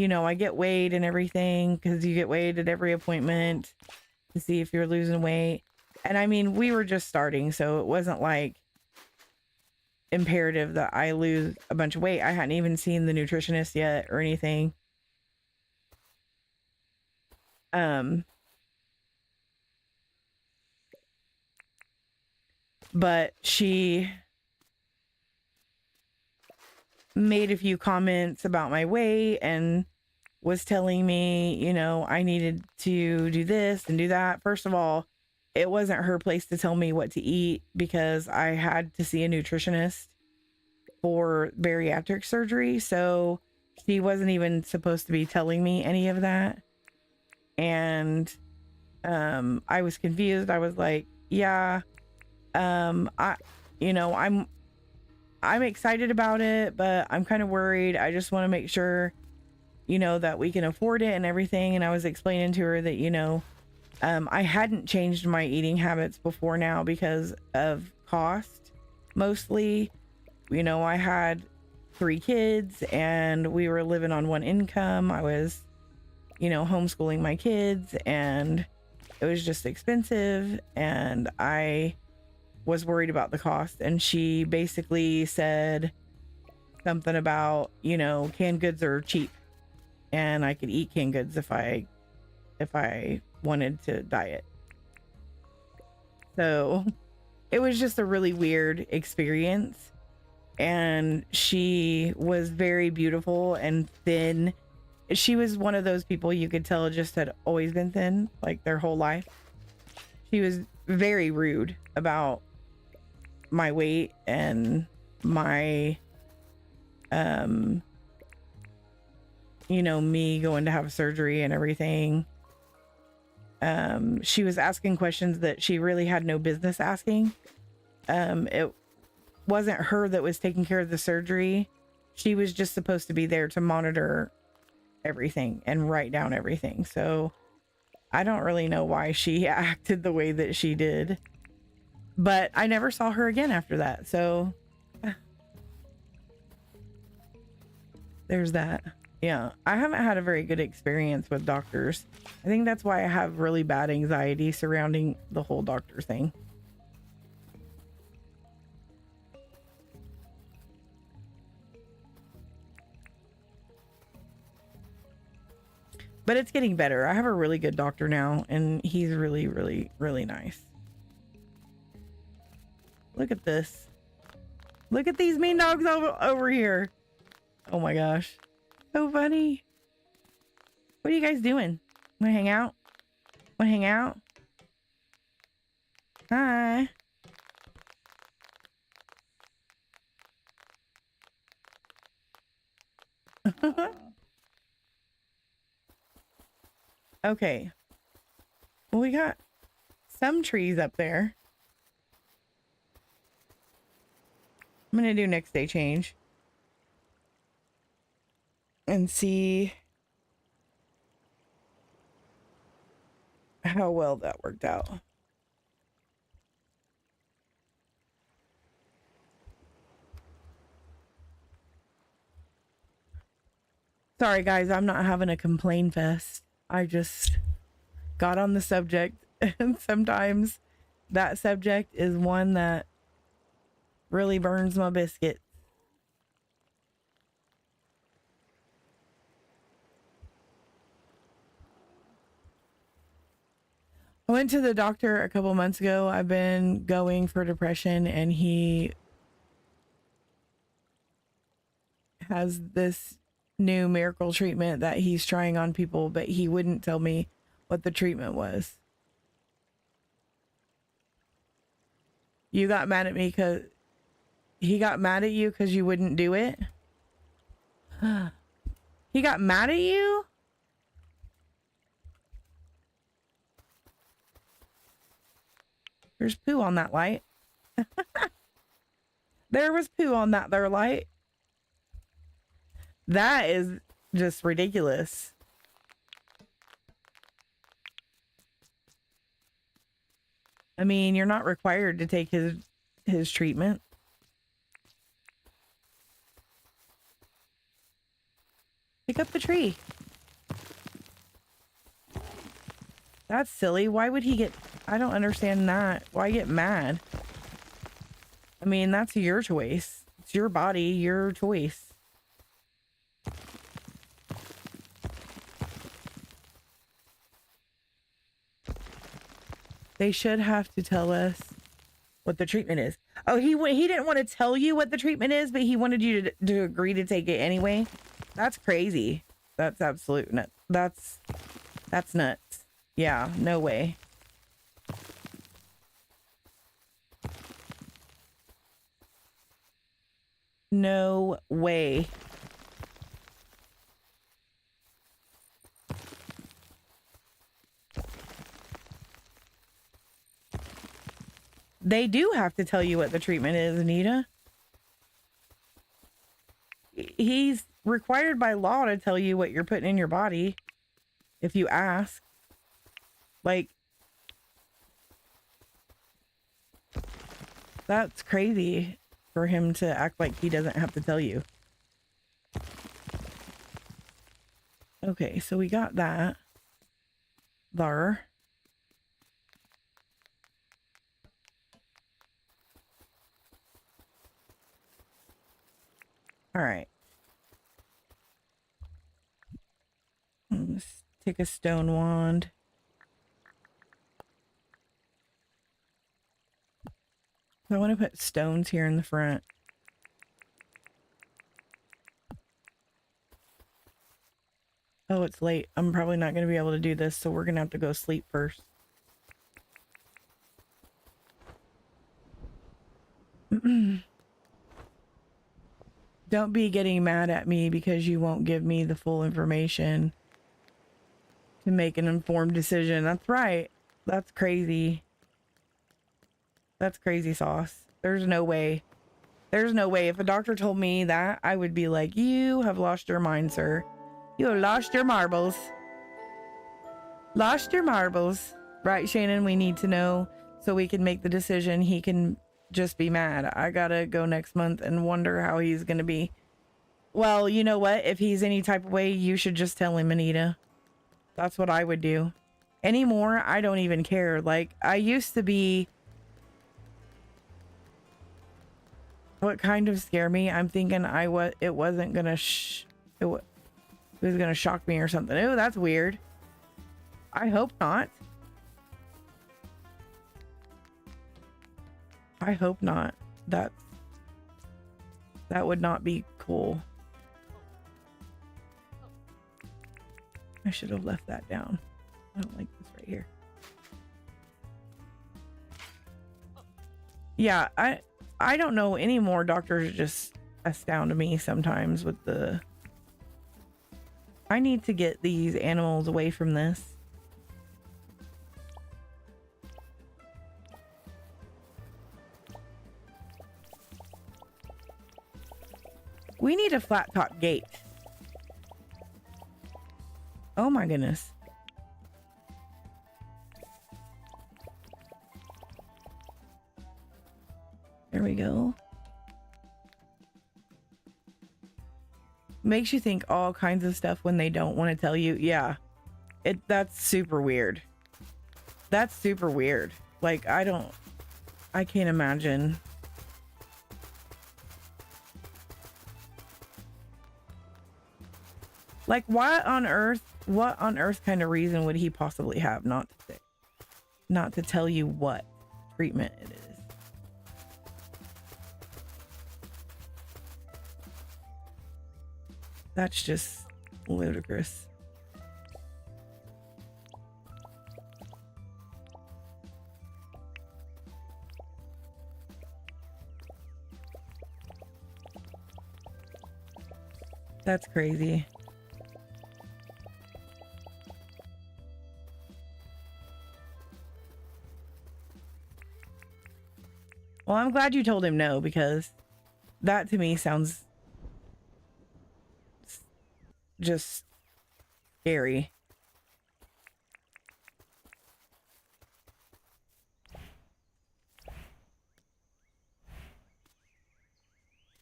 know, I get weighed and everything because you get weighed at every appointment to see if you're losing weight. And I mean, we were just starting, so it wasn't like imperative that I lose a bunch of weight. I hadn't even seen the nutritionist yet or anything. Um, but she made a few comments about my weight and was telling me, you know, I needed to do this and do that. First of all, it wasn't her place to tell me what to eat because I had to see a nutritionist for bariatric surgery. So she wasn't even supposed to be telling me any of that. And I was confused. I was like, yeah, I, you know, I'm excited about it, but I'm kind of worried. I just want to make sure, you know, that we can afford it and everything. And I was explaining to her that, you know, I hadn't changed my eating habits before now because of cost. Mostly, you know, I had 3 kids and we were living on one income. I was, you know, homeschooling my kids and it was just expensive. And I was worried about the cost. And she basically said something about, you know, canned goods are cheap and I could eat canned goods if I wanted to diet. So it was just a really weird experience. And she was very beautiful and thin. She was one of those people you could tell just had always been thin, like their whole life. She was very rude about my weight and my, you know, me going to have surgery and everything. She was asking questions that she really had no business asking. It wasn't her that was taking care of the surgery. She was just supposed to be there to monitor everything and write down everything. So I don't really know why she acted the way that she did, but I never saw her again after that. So there's that. Yeah, I haven't had a very good experience with doctors. I think that's why I have really bad anxiety surrounding the whole doctor thing. But it's getting better. I have a really good doctor now, and he's really, really, really nice. Look at this. Look at these mean dogs over here. Oh my gosh. So funny. What are you guys doing? Wanna hang out? Wanna hang out? Hi. Okay. Well, we got some trees up there. I'm gonna do next day change and see how well that worked out. Sorry guys, I'm not having a complain fest. I just got on the subject, and sometimes that subject is one that really burns my biscuit. I went to the doctor a couple months ago. I've been going for depression, and he has this new miracle treatment that he's trying on people, but he wouldn't tell me what the treatment was. You got mad at me because he got mad at you because you wouldn't do it? He got mad at you? There's poo on that light. There was poo on that there light. That is just ridiculous. I mean, you're not required to take his treatment. Pick up the tree. That's silly. Why would he get... I don't understand that. Why get mad? I mean, that's your choice. It's your body, your choice. They should have to tell us what the treatment is. Oh, he didn't want to tell you what the treatment is, but he wanted you to agree to take it anyway. That's crazy. That's absolute nuts. That's nuts. Yeah, no way. No way. They do have to tell you what the treatment is, Anita. He's required by law to tell you what you're putting in your body if you ask. Like, that's crazy for him to act like he doesn't have to tell you. Okay, so we got that there. All right. Let's take a stone wand. I want to put stones here in the front. Oh, it's late. I'm probably not going to be able to do this, so we're going to have to go sleep first. Don't be getting mad at me because you won't give me the full information to make an informed decision. That's right. That's crazy. That's crazy sauce. There's no way. There's no way. If a doctor told me that, I would be like, you have lost your mind, sir. You have lost your marbles. Lost your marbles. Right, Shannon? We need to know so we can make the decision. He can just be mad. I gotta go next month and wonder how he's gonna be. Well, you know what? If he's any type of way, you should just tell him, Anita. That's what I would do. Anymore, I don't even care. Like, I used to be... What kind of scared me? I'm thinking it wasn't gonna it was gonna shock me or something. Oh, that's weird. I hope not. I hope not. That would not be cool. I should have left that down. I don't like this right here. Yeah, I don't know anymore. Doctors just astound me sometimes with the... I need to get these animals away from this. We need a flat top gate. Oh my goodness. There we go. Makes you think all kinds of stuff when they don't want to tell you. Yeah. That's super weird. That's super weird. Like, I can't imagine. Like, what on earth kind of reason would he possibly have not to tell you what treatment it is? That's just ludicrous. That's crazy. Well, I'm glad you told him no, because that to me sounds just scary.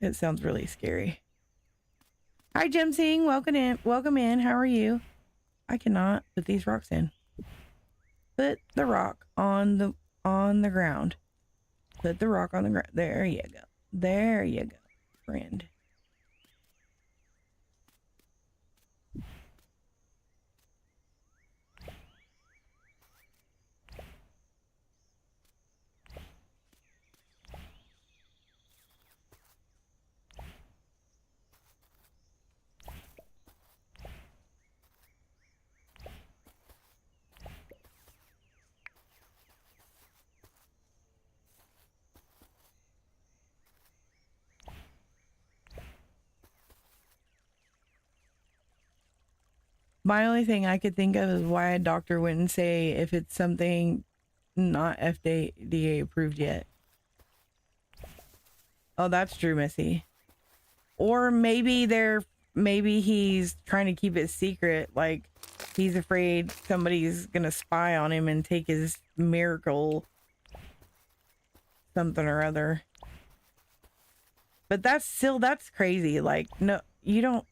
It sounds really scary. Hi, Jim Singh. Welcome in. Welcome in. How are you? I cannot put these rocks in. Put the rock on the ground. Put the rock on the ground. There you go. There you go, friend. My only thing I could think of is why a doctor wouldn't say if it's something not FDA approved yet. Oh, that's true, Missy. Or maybe he's trying to keep it secret. Like, he's afraid somebody's gonna spy on him and take his miracle something or other. But that's crazy. Like, no, you don't.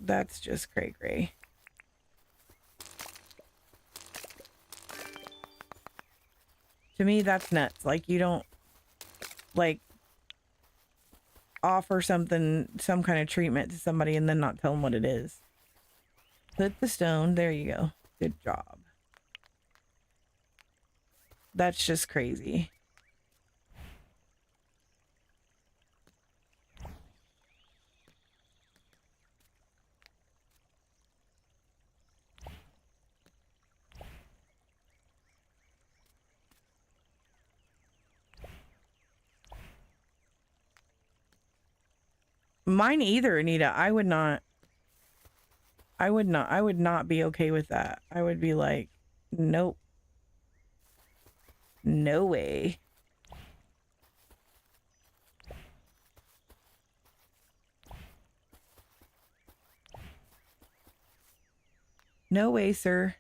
That's just cray. To me, that's nuts. Like, you don't, like, offer something, some kind of treatment to somebody and then not tell them what it is. Put the stone. There you go. Good job. That's just crazy. Mine either, Anita. I would not be okay with that. I would be like, nope. No way. No way, sir.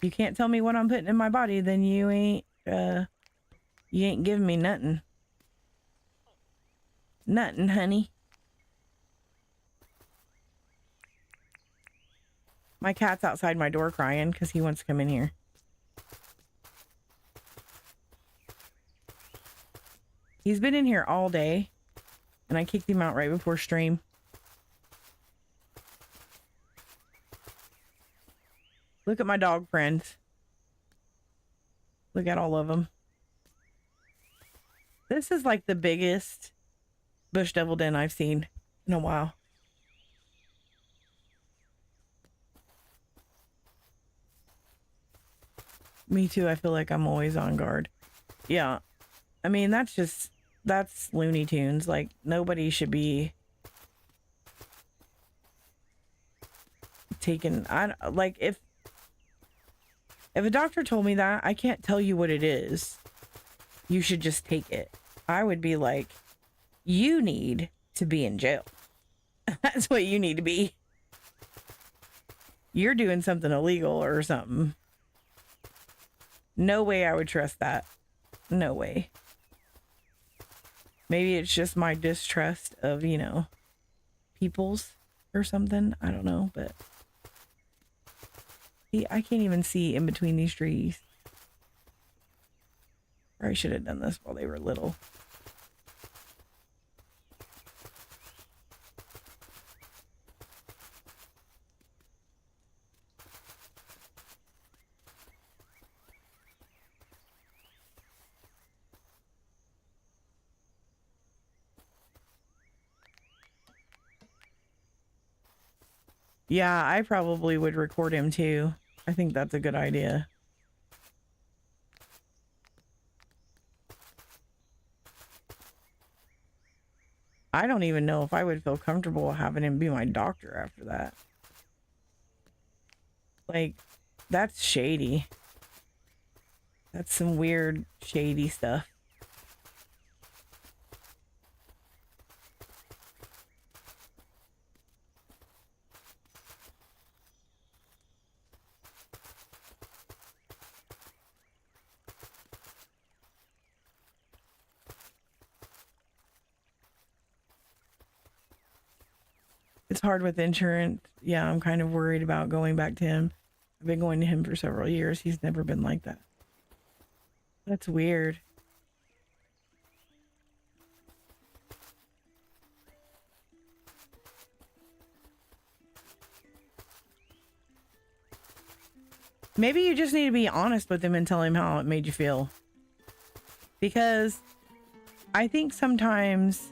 You can't tell me what I'm putting in my body, then you ain't giving me nothing. Nothing, honey. My cat's outside my door crying because he wants to come in here. He's been in here all day, and I kicked him out right before stream. Look at my dog friends. Look at all of them. This is like the biggest bush devil den I've seen in a while. Me too. I feel like I'm always on guard. Yeah. I mean, that's Looney Tunes. Like, nobody should be taken. Like, if a doctor told me that, I can't tell you what it is. You should just take it. I would be like, you need to be in jail. That's what you need to be. You're doing something illegal or something. No way I would trust that. No way. Maybe it's just my distrust of, peoples or something. I don't know, but I can't even see in between these trees. Or I should have done this while they were little. Yeah, I probably would record him too. I think that's a good idea. I don't even know if I would feel comfortable having him be my doctor after that. Like, that's shady. That's some weird, shady stuff. It's hard with insurance. Yeah, I'm kind of worried about going back to him. I've been going to him for several years. He's never been like that. That's weird. Maybe you just need to be honest with him and tell him how it made you feel. Because I think sometimes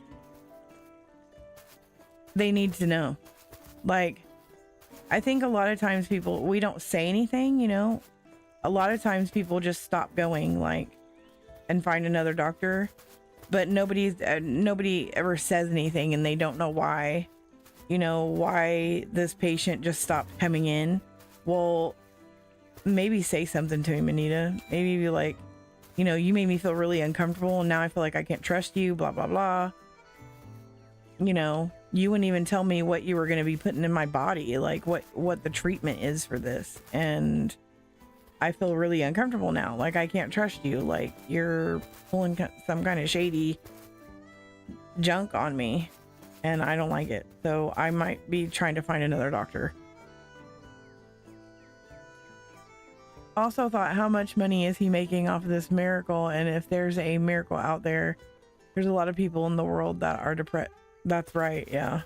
they need to know. Like, I think a lot of times we don't say anything, a lot of times people just stop going, like, and find another doctor, but nobody ever says anything and they don't know why. why this patient just stopped coming in. Well, maybe say something to him, Anita. Maybe be like, you made me feel really uncomfortable and now I feel like I can't trust you, blah, blah, blah. You wouldn't even tell me what you were going to be putting in my body, like what the treatment is for this. And I feel really uncomfortable now. Like, I can't trust you. Like, you're pulling some kind of shady junk on me and I don't like it. So I might be trying to find another doctor. Also thought, how much money is he making off of this miracle? And if there's a miracle out there, there's a lot of people in the world that are depressed. That's right. Yeah.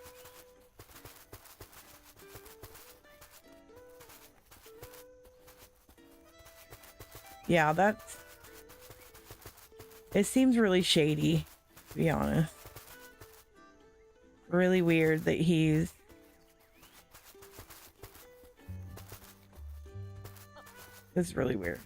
Yeah, it seems really shady, to be honest. Really weird that it's really weird.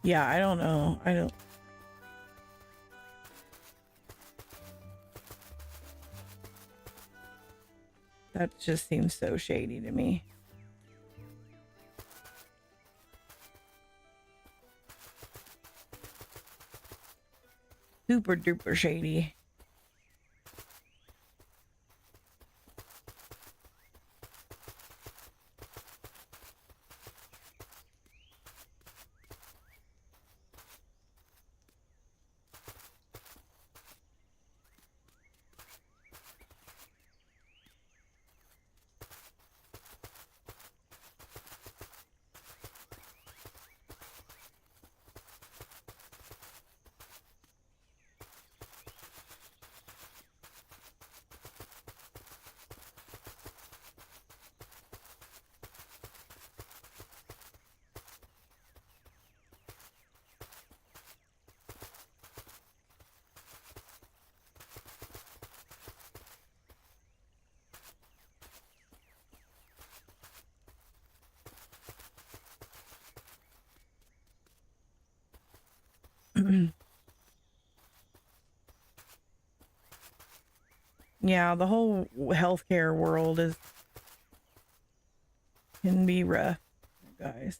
Yeah, I don't know. That just seems so shady to me. Super duper shady. Yeah, the whole healthcare world can be rough, guys.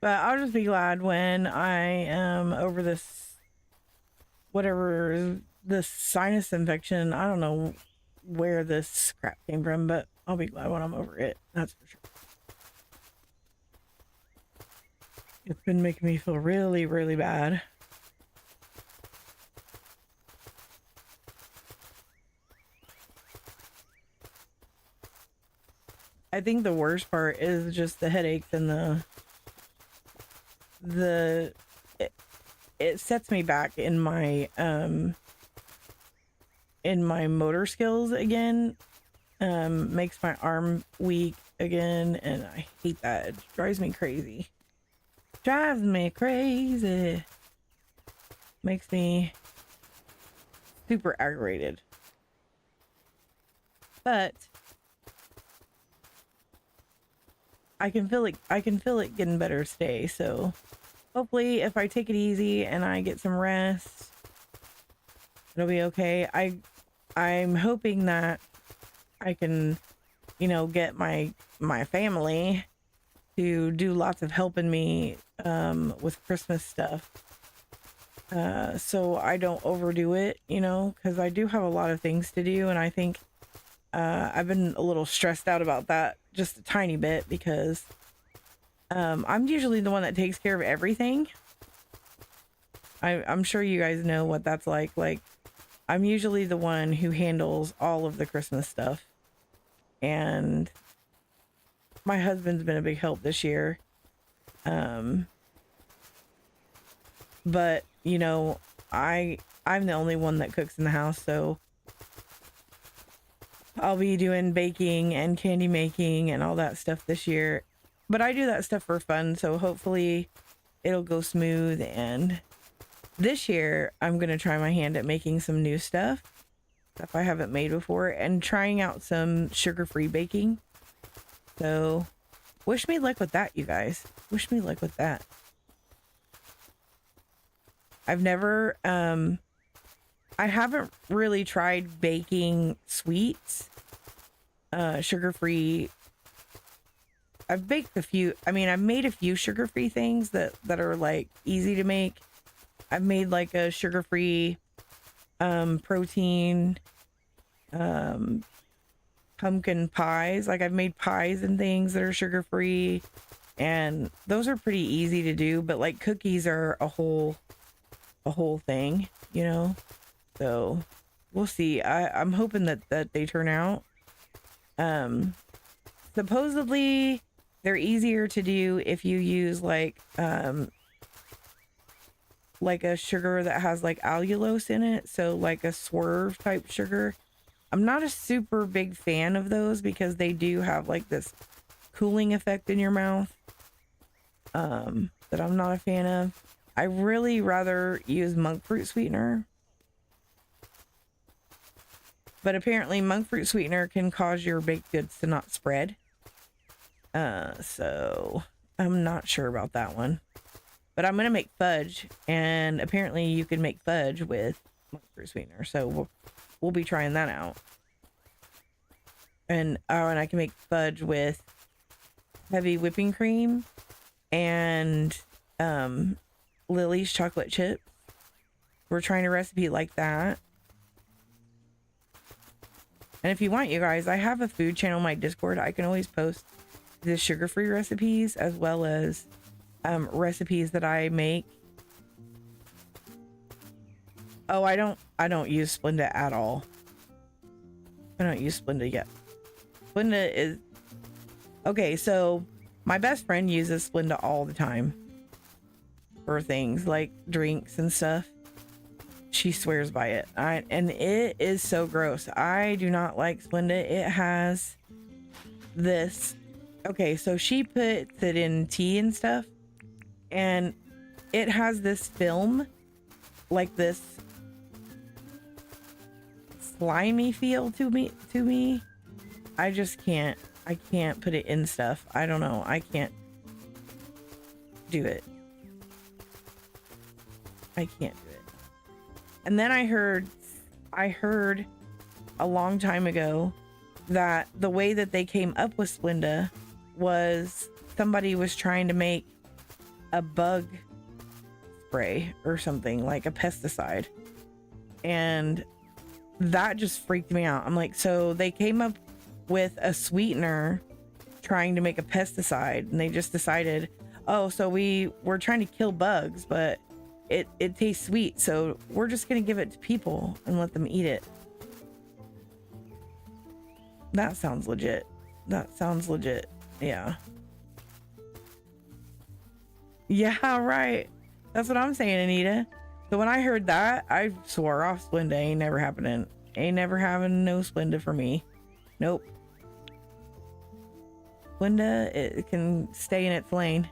But I'll just be glad when I am over this, whatever, this sinus infection. I don't know where this crap came from, but I'll be glad when I'm over it. That's for sure. It's been making me feel really, really bad. I think the worst part is just the headaches and it sets me back in my motor skills again. Makes my arm weak again, and I hate that. It drives me crazy. Drives me crazy. Makes me super aggravated. But I can feel it getting better today, so hopefully if I take it easy and I get some rest, it'll be okay. I'm hoping that I can, get my family to do lots of helping me with Christmas stuff, so I don't overdo it, because I do have a lot of things to do, and I think I've been a little stressed out about that just a tiny bit because I'm usually the one that takes care of everything. I'm sure you guys know what that's like. Like, I'm usually the one who handles all of the Christmas stuff. And my husband's been a big help this year. But you know, I'm the only one that cooks in the house, so I'll be doing baking and candy making and all that stuff this year. But I do that stuff for fun, so hopefully it'll go smooth. And this year I'm going to try my hand at making some new stuff I haven't made before and trying out some sugar-free baking. So wish me luck with that, you guys. Wish me luck with that. I've never, I haven't really tried baking sweets, sugar-free. I've baked a few, I mean, I've made a few sugar-free things that are like easy to make. I've made like a sugar-free, protein, pumpkin pies. Like I've made pies and things that are sugar-free, and those are pretty easy to do, but like cookies are a whole thing, you know? So we'll see. I'm hoping that they turn out. Supposedly they're easier to do if you use like a sugar that has like allulose in it. So like a swerve type sugar. I'm not a super big fan of those because they do have like this cooling effect in your mouth, that I'm not a fan of. I really rather use monk fruit sweetener. But apparently monk fruit sweetener can cause your baked goods to not spread. So I'm not sure about that one. But I'm going to make fudge, and apparently you can make fudge with monk fruit sweetener. So we'll be trying that out. And I can make fudge with heavy whipping cream and Lily's chocolate chips. We're trying a recipe like that. And if you want, you guys, I have a food channel on my Discord. I can always post the sugar-free recipes as well as recipes that I make. Oh, I don't use Splenda at all. I don't use Splenda yet. Splenda is okay. So my best friend uses Splenda all the time for things like drinks and stuff. She swears by it. And it is so gross. I do not like Splenda. It has this. Okay, so she puts it in tea and stuff, and it has this film, like this slimy feel to me. I just can't. I can't put it in stuff. I don't know. I can't do it. I can't do it. And then I heard a long time ago that the way that they came up with Splenda was somebody was trying to make a bug spray or something, like a pesticide. And that just freaked me out. I'm like, so they came up with a sweetener trying to make a pesticide, and they just decided, oh, so we're trying to kill bugs, but it tastes sweet, so we're just gonna give it to people and let them eat it. That sounds legit. Yeah, right. That's what I'm saying, Anita. So when I heard that, I swore off Splenda. Ain't never happening. Ain't never having no Splenda for me. Nope. Splenda, it can stay in its lane.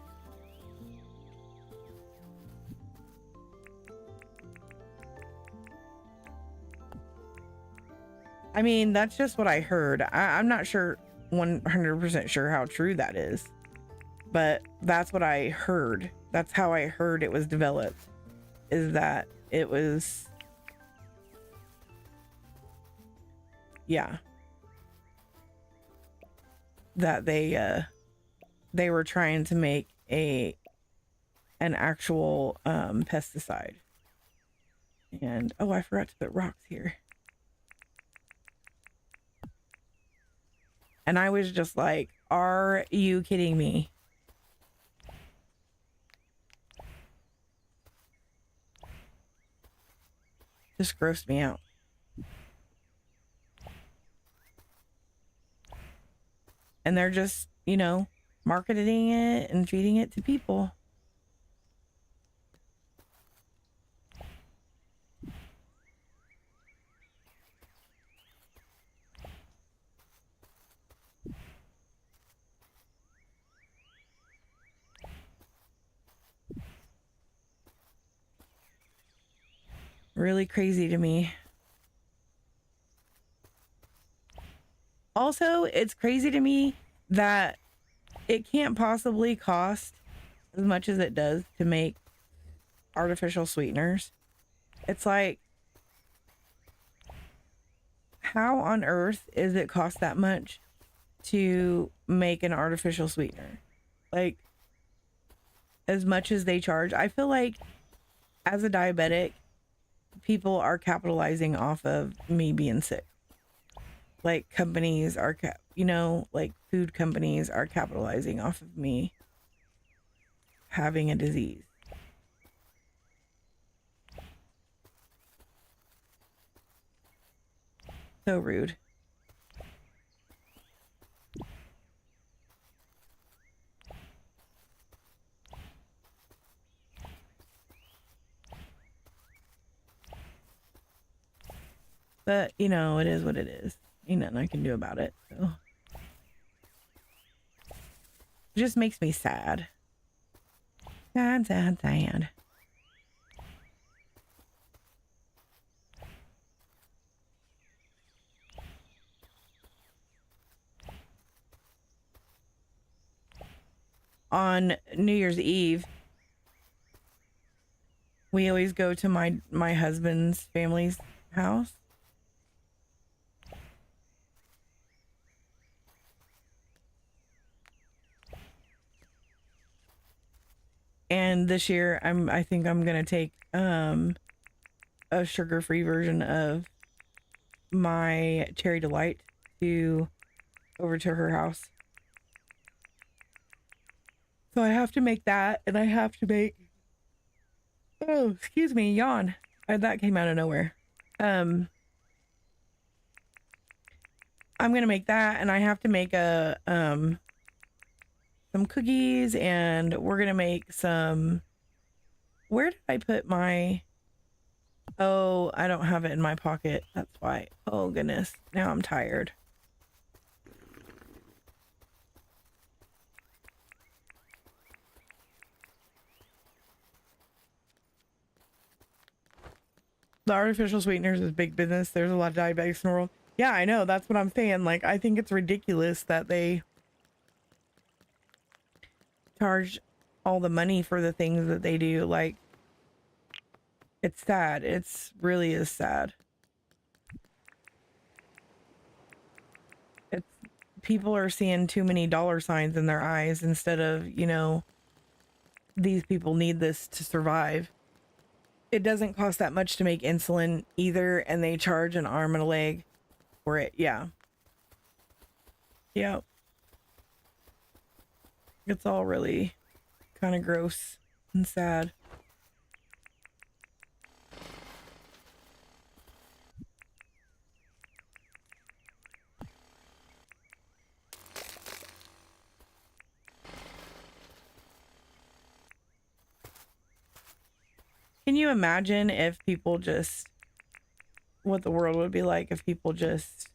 I mean, that's just what I heard. I'm not sure, 100% sure how true that is, but that's what I heard. That's how I heard it was developed, is that it was, yeah, that they were trying to make an actual pesticide. And oh, I forgot to put rocks here. And I was just like, are you kidding me? Just grossed me out. and they're just, you know, marketing it and feeding it to people. Really crazy to me. Also, it's crazy to me that it can't possibly cost as much as it does to make artificial sweeteners. It's like, how on earth is it cost that much to make an artificial sweetener? Like, as much as they charge, I feel like as a diabetic, people are capitalizing off of me being sick. Like, companies are, you know, like food companies are capitalizing off of me having a disease. So rude. But, you know, it is what it is. Ain't nothing I can do about it. So. It just makes me sad. Sad, sad, sad. On New Year's Eve, we always go to my husband's family's house. And this year I think I'm gonna take a sugar-free version of my Cherry Delight over to her house. So I have to make that, and I have to make, oh, excuse me, yawn. That came out of nowhere. I'm gonna make that, and I have to make some cookies, and we're gonna make some, where did I put my, oh, I don't have it in my pocket. That's why. Oh goodness, now I'm tired. The artificial sweeteners is big business. There's a lot of diabetics in the world. Yeah, I know. That's what I'm saying. Like, I think it's ridiculous that they charge all the money for the things that they do. Like, it's sad. It's really is sad. It's, people are seeing too many dollar signs in their eyes instead of, you know, these people need this to survive. It doesn't cost that much to make insulin either, and they charge an arm and a leg for it. Yeah. Yeah. It's all really kind of gross and sad. Can you imagine if people just, what the world would be like if people just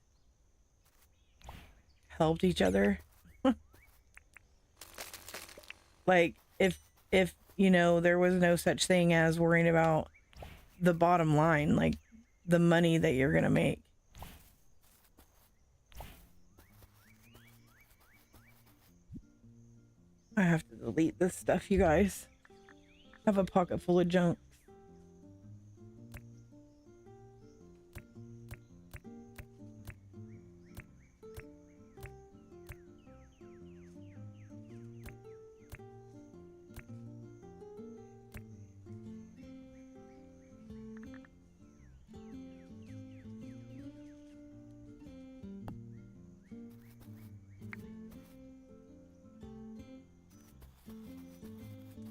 helped each other? Like, if you know, there was no such thing as worrying about the bottom line, like the money that you're gonna make. I have to delete this stuff, you guys. I have a pocket full of junk.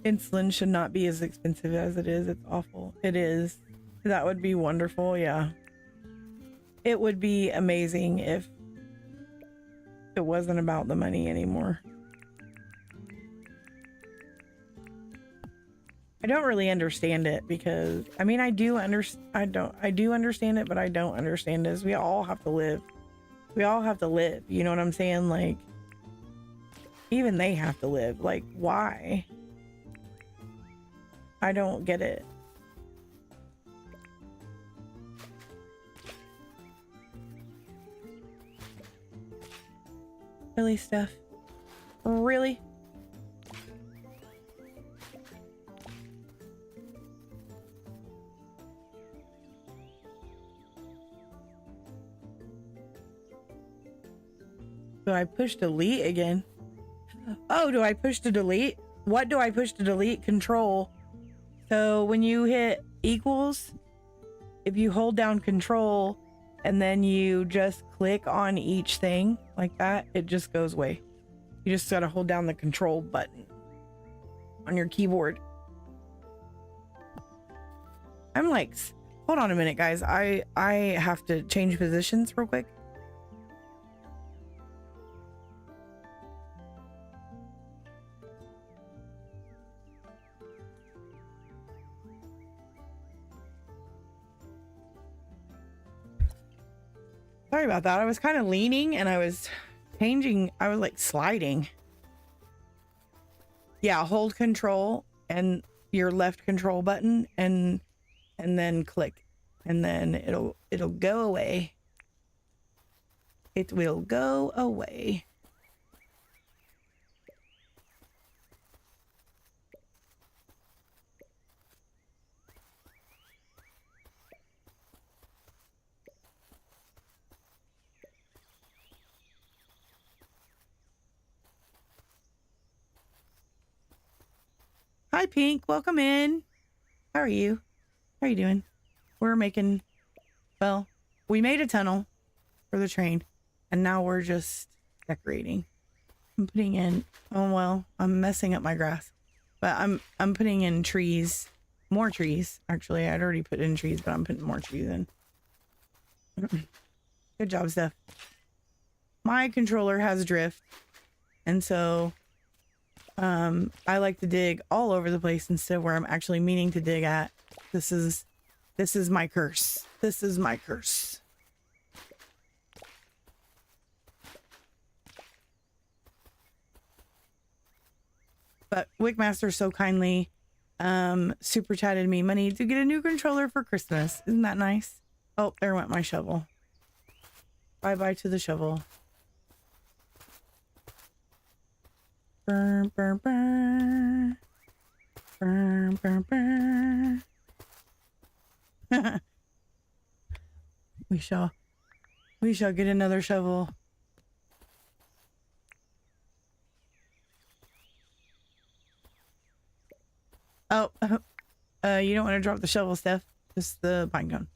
Insulin should not be as expensive as it is. It's awful. It is. That would be wonderful. Yeah. It would be amazing if it wasn't about the money anymore. I don't really understand it because I mean I do understand it, but I don't understand this. We all have to live. We all have to live. You know what I'm saying? Like even they have to live. Like why? I don't get it. Really, Steph? Really? Do I push delete again? Oh, do I push to delete? What do I push to delete? Control. So when you hit equals, if you hold down control and then you just click on each thing like that, it just goes away. You just gotta hold down the control button on your keyboard. I'm like, hold on a minute, guys. I have to change positions real quick. Sorry about that. I was kind of leaning and I was changing. I was like sliding. Yeah, hold control and your left control button and then click and then it'll go away. It will go away. Hi, Pink. Welcome in. How are you? How are you doing? We're making, well, we made a tunnel for the train, and now we're just decorating. I'm putting in, oh, well, I'm messing up my grass, but I'm putting in trees, more trees. Actually, I'd already put in trees, but I'm putting more trees in. Good job, Steph. My controller has drift, and so I like to dig all over the place instead of where I'm actually meaning to dig at. This is my curse. This is my curse. But Wickmaster so kindly super chatted me money to get a new controller for Christmas. Isn't that nice? Oh, there went my shovel. Bye bye to the shovel. Burn, burn, burn. Burn, burn, burn. We shall get another shovel. Oh, you don't want to drop the shovel, Steph. Just the pine cone.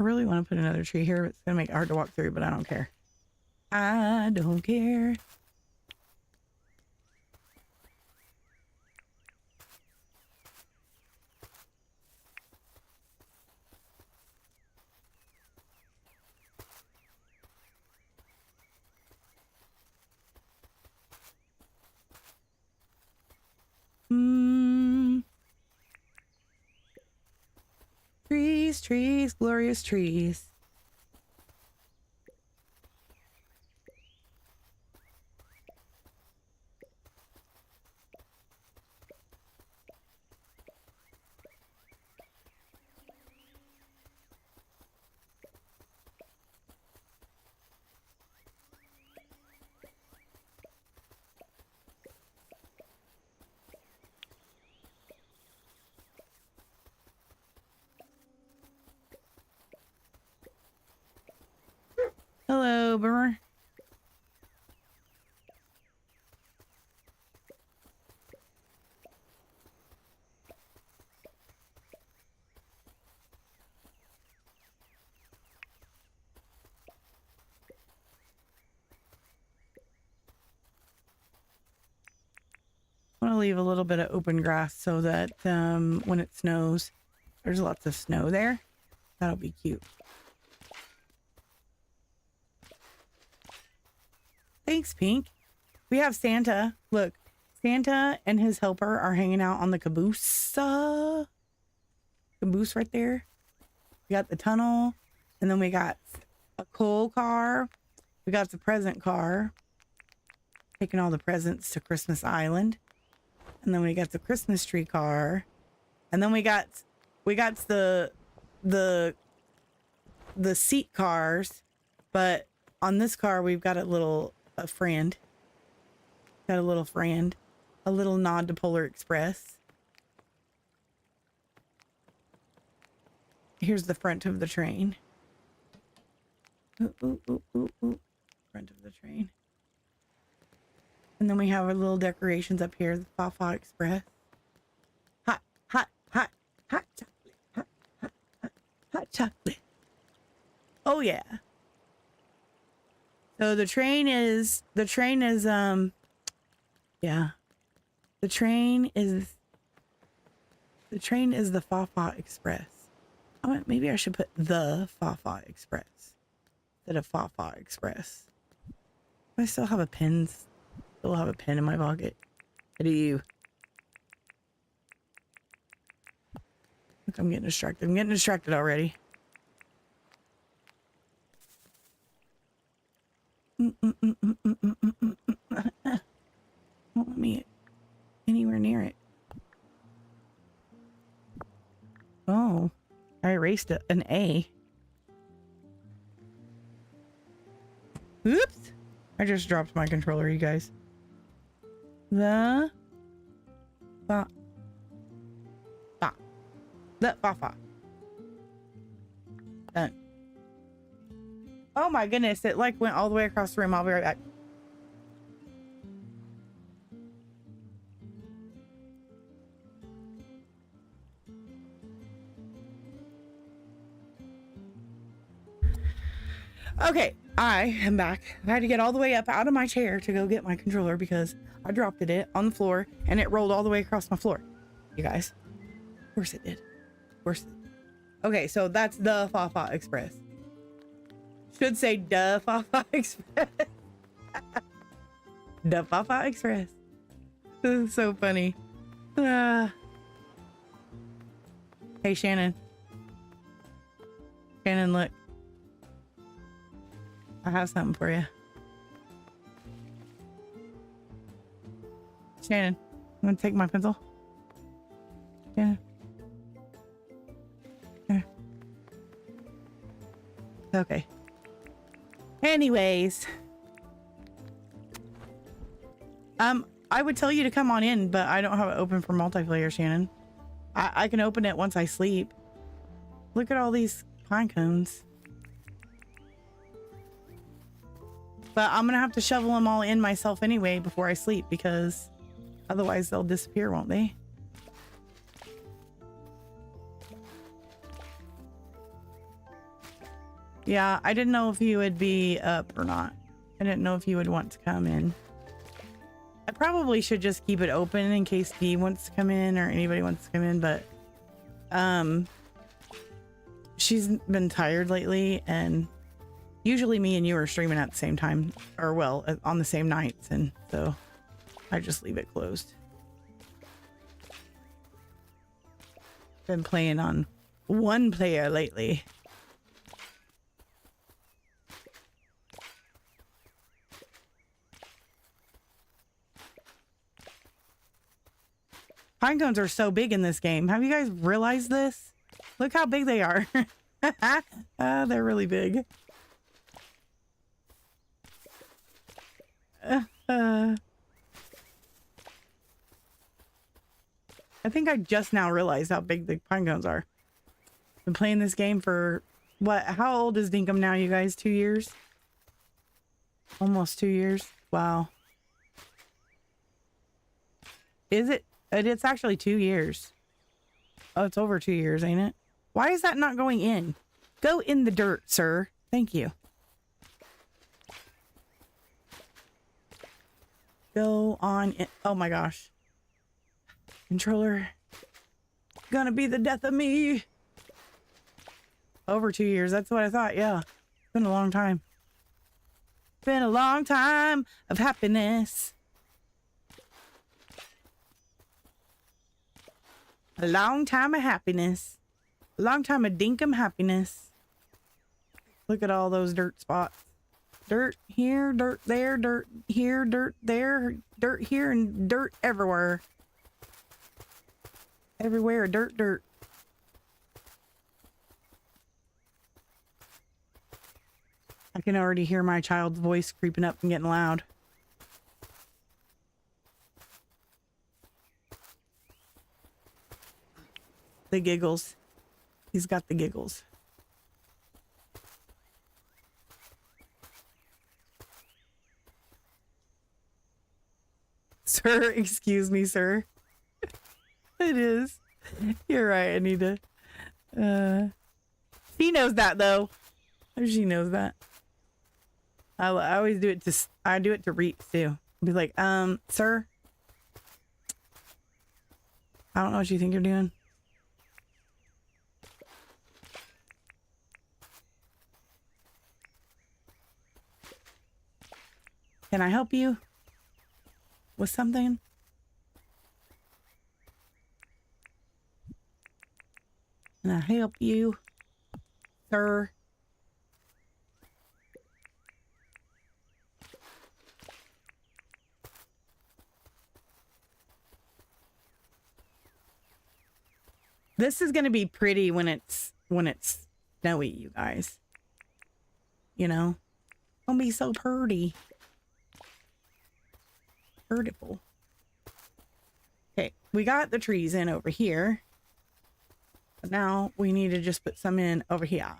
I really want to put another tree here. It's going to make it hard to walk through, but I don't care. I don't care. Trees, trees, glorious trees. Hello, Boomer. leave a little bit of open grass so that when it snows, there's lots of snow there. That'll be cute. Thanks, Pink. We have Santa. Look, Santa and his helper are hanging out on the caboose. Caboose right there. We got the tunnel, and then we got a coal car. We got the present car, taking all the presents to Christmas Island. And then we got the Christmas tree car. And then we got the seat cars, but on this car we've got a friend. Got a little friend. A little nod to Polar Express. Here's the front of the train. Ooh, ooh, ooh, ooh, ooh. Front of the train. And then we have our little decorations up here, the Fafa Express. Hot, hot, hot, hot chocolate. Hot, hot, hot, hot chocolate. Oh yeah. So the train is the Fafa Express. Maybe I should put the Fafa Express instead of Fafa Express. I still have a pen. Still have a pen in my pocket. What do you? Look, I'm getting distracted. I'm getting distracted already. Won't let me anywhere near it. Oh, I erased an A. Oops! I just dropped my controller, you guys. The fa done. Oh my goodness, it like went all the way across the room. I'll be right back. Okay, I am back. I had to get all the way up out of my chair to go get my controller because I dropped it on the floor and it rolled all the way across my floor. You guys. Of course it did. Of course it did. Okay, so that's the Fafa Express. Should say the Fafa Express. The Fafa Express. This is so funny. Hey, Shannon. Shannon, look. I have something for you. Shannon, I'm gonna take my pencil. Shannon. Here. Okay. Anyways. I would tell you to come on in, but I don't have it open for multiplayer, Shannon. I can open it once I sleep. Look at all these pine cones. But I'm gonna have to shovel them all in myself anyway before I sleep because otherwise they'll disappear, won't they? Yeah, I didn't know if you would be up or not. I didn't know if you would want to come in. I probably should just keep it open in case Dee wants to come in or anybody wants to come in, but she's been tired lately and usually me and you are streaming at the same time, or well, on the same nights, and so I just leave it closed. Been playing on one player lately. Pine cones are so big in this game. Have you guys realized this? Look how big they are. They're really big. I think I just now realized how big the pine cones are. Been playing this game for what? How old is Dinkum now, you guys? 2 years? Almost 2 years. Wow. Is it? It's actually 2 years. Oh, it's over 2 years, ain't it? Why is that not going in? Go in the dirt, sir. Thank you. Go on in. Oh my gosh. Controller. Gonna be the death of me. Over 2 years. That's what I thought. Yeah. It's been a long time. Been a long time of happiness. A long time of happiness. A long time of dinkum happiness. Look at all those dirt spots. Dirt here, dirt there, dirt here, dirt there, dirt here, and dirt everywhere. Everywhere, dirt, dirt. I can already hear my child's voice creeping up and getting loud. The giggles. He's got the giggles. Sir, excuse me, sir. It is. You're right, Anita. He knows that though. Or she knows that. I always do it to, I do it to Reese too. Be like, sir, I don't know what you think you're doing. Can I help you with something? Can I help you, sir? This is going to be pretty when it's snowy, you guys. You know, don't be so pretty. Beautiful. Okay, we got the trees in over here. But now we need to just put some in over here.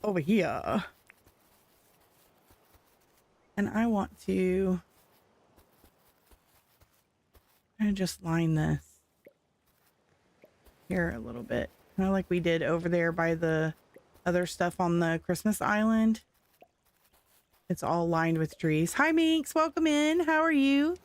Over here. And I want to just line this here a little bit. Kind of like we did over there by the other stuff on the Christmas island. It's all lined with trees. Hi, Minx. Welcome in. How are you?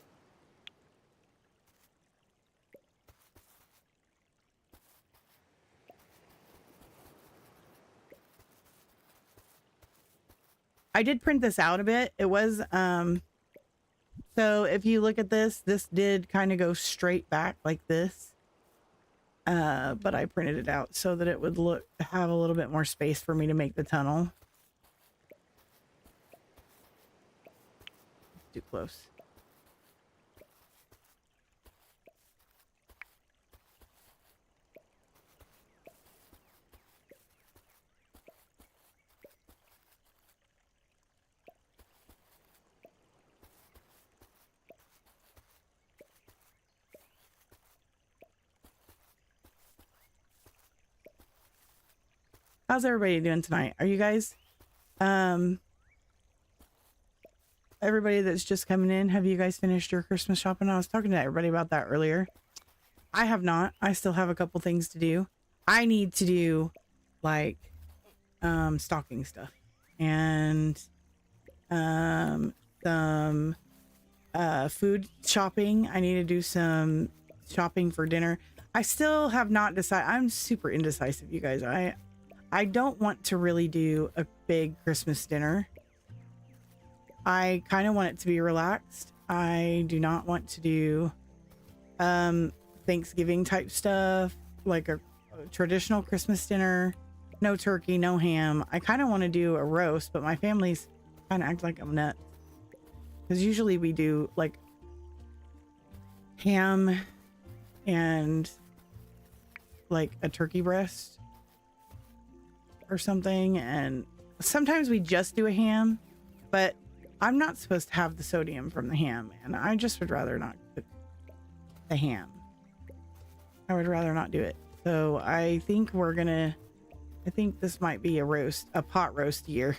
I did print this out a bit. It was, so if you look at this did kind of go straight back like this. But I printed it out so that it would have a little bit more space for me to make the tunnel. Too close. How's everybody doing tonight? Are you guys, everybody that's just coming in, have you guys finished your Christmas shopping? I was talking to everybody about that earlier. I have not. I still have a couple things to do. I need to do like stocking stuff and some food shopping. I need to do some shopping for dinner. I still have not decided. I'm super indecisive, you guys. I don't want to really do a big Christmas dinner. I kind of want it to be relaxed. I do not want to do Thanksgiving type stuff, like a traditional Christmas dinner. No turkey, no ham. I kind of want to do a roast, but my family's kind of act like I'm nuts. Because usually we do like ham and like a turkey breast or something, and sometimes we just do a ham, but I'm not supposed to have the sodium from the ham, and I just would rather not cook the ham. I would rather not do it. So I think I think this might be a pot roast year.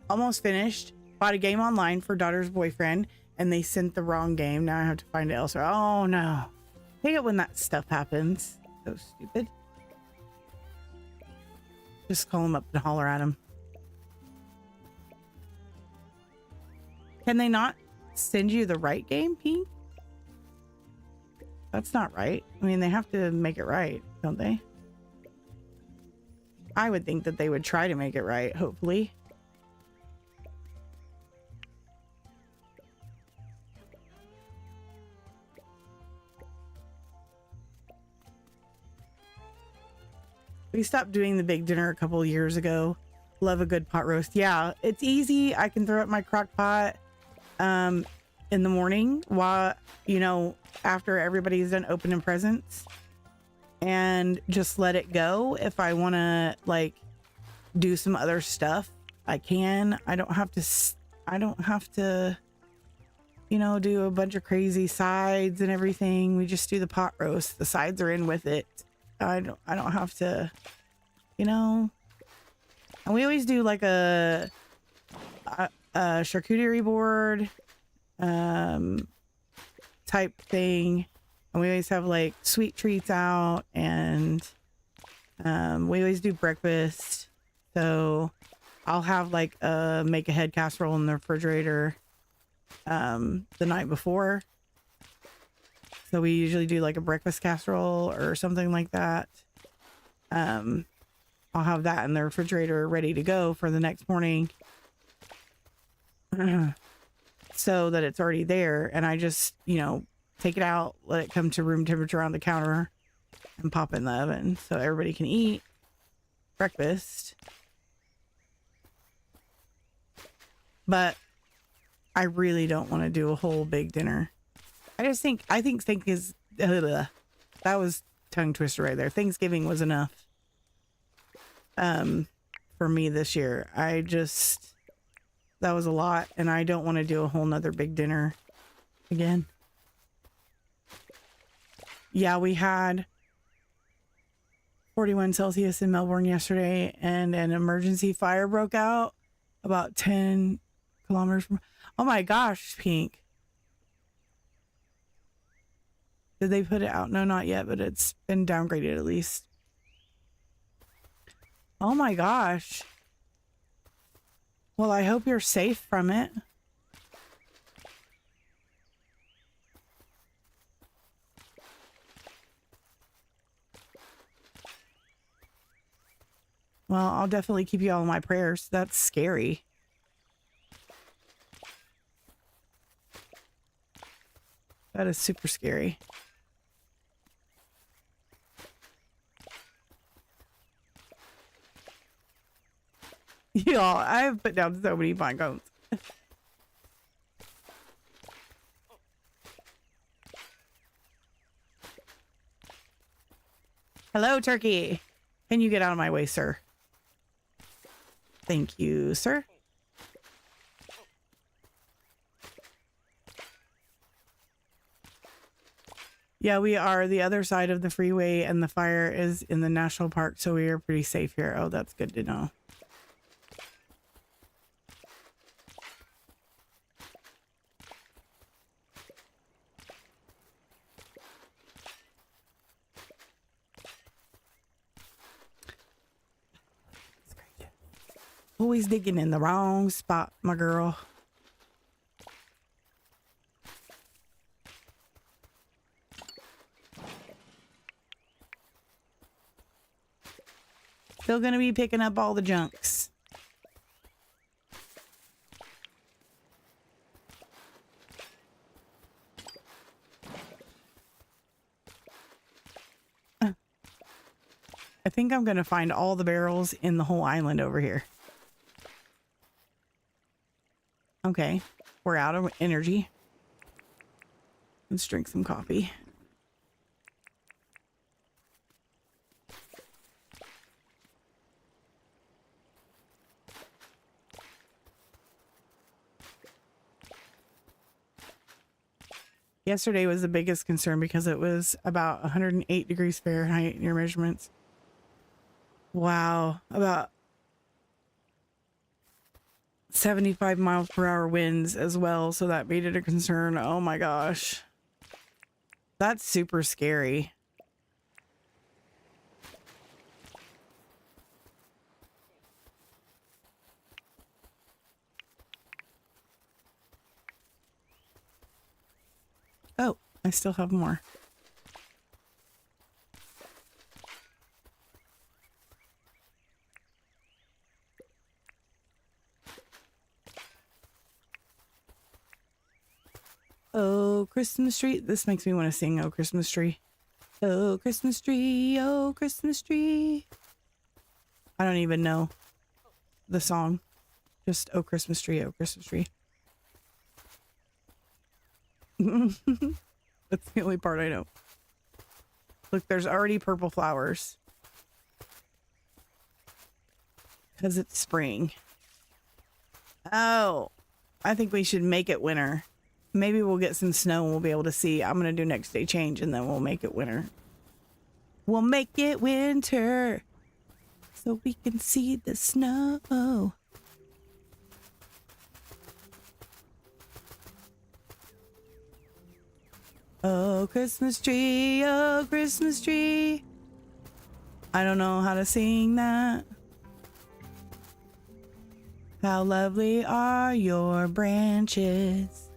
Almost finished. Bought a game online for daughter's boyfriend, and they sent the wrong game. Now I have to find it elsewhere. Oh no. I hate it when that stuff happens. So stupid. Just call him up and holler at him. Can they not send you the right game, Pink? That's not right. I mean, they have to make it right, don't they? I would think that they would try to make it right, hopefully. We stopped doing the big dinner a couple of years ago. Love a good pot roast. Yeah, it's easy. I can throw up my crock pot in the morning while, you know, after everybody's done opening presents, and just let it go. If I want to like do some other stuff, I can. I don't have to, you know, do a bunch of crazy sides and everything. We just do the pot roast. The sides are in with it. I don't have to, you know. And we always do like a charcuterie board type thing, and we always have like sweet treats out, and we always do breakfast. So I'll have like a make ahead casserole in the refrigerator the night before. So we usually do like a breakfast casserole or something like that. I'll have that in the refrigerator ready to go for the next morning, so that it's already there. And I just, you know, take it out, let it come to room temperature on the counter, and pop it in the oven so everybody can eat breakfast. But I really don't want to do a whole big dinner. I think think is that was tongue twister right there. Thanksgiving was enough for me this year. That was a lot, and I don't want to do a whole nother big dinner again. Yeah, we had 41 Celsius in Melbourne yesterday, and an emergency fire broke out about 10 kilometers from. Oh my gosh, Pink. Did they put it out? No, not yet, but it's been downgraded at least. Oh my gosh. Well, I hope you're safe from it. Well, I'll definitely keep you all in my prayers. That's scary. That is super scary. Y'all, I have put down so many pine cones. Hello, turkey. Can you get out of my way, sir? Thank you, sir. Yeah, we are the other side of the freeway, and the fire is in the national park, so we are pretty safe here. Oh, that's good to know. Always digging in the wrong spot, my girl. Still gonna be picking up all the junks. I think I'm gonna find all the barrels in the whole island over here. Okay, we're out of energy. Let's drink some coffee. Yesterday was the biggest concern because it was about 108 degrees Fahrenheit in your measurements. Wow, about 75 miles per hour winds as well, so that made it a concern. Oh my gosh. That's super scary. Oh, I still have more. Oh, Christmas tree. This makes me want to sing Oh, Christmas tree. Oh, Christmas tree. Oh, Christmas tree. I don't even know the song. Just Oh, Christmas tree. Oh, Christmas tree. That's the only part I know. Look, there's already purple flowers. Because it's spring. Oh, I think we should make it winter. Maybe we'll get some snow and we'll be able to see. I'm going to do next day change and then we'll make it winter. We'll make it winter so we can see the snow. Oh, Christmas tree, oh, Christmas tree. I don't know how to sing that. How lovely are your branches.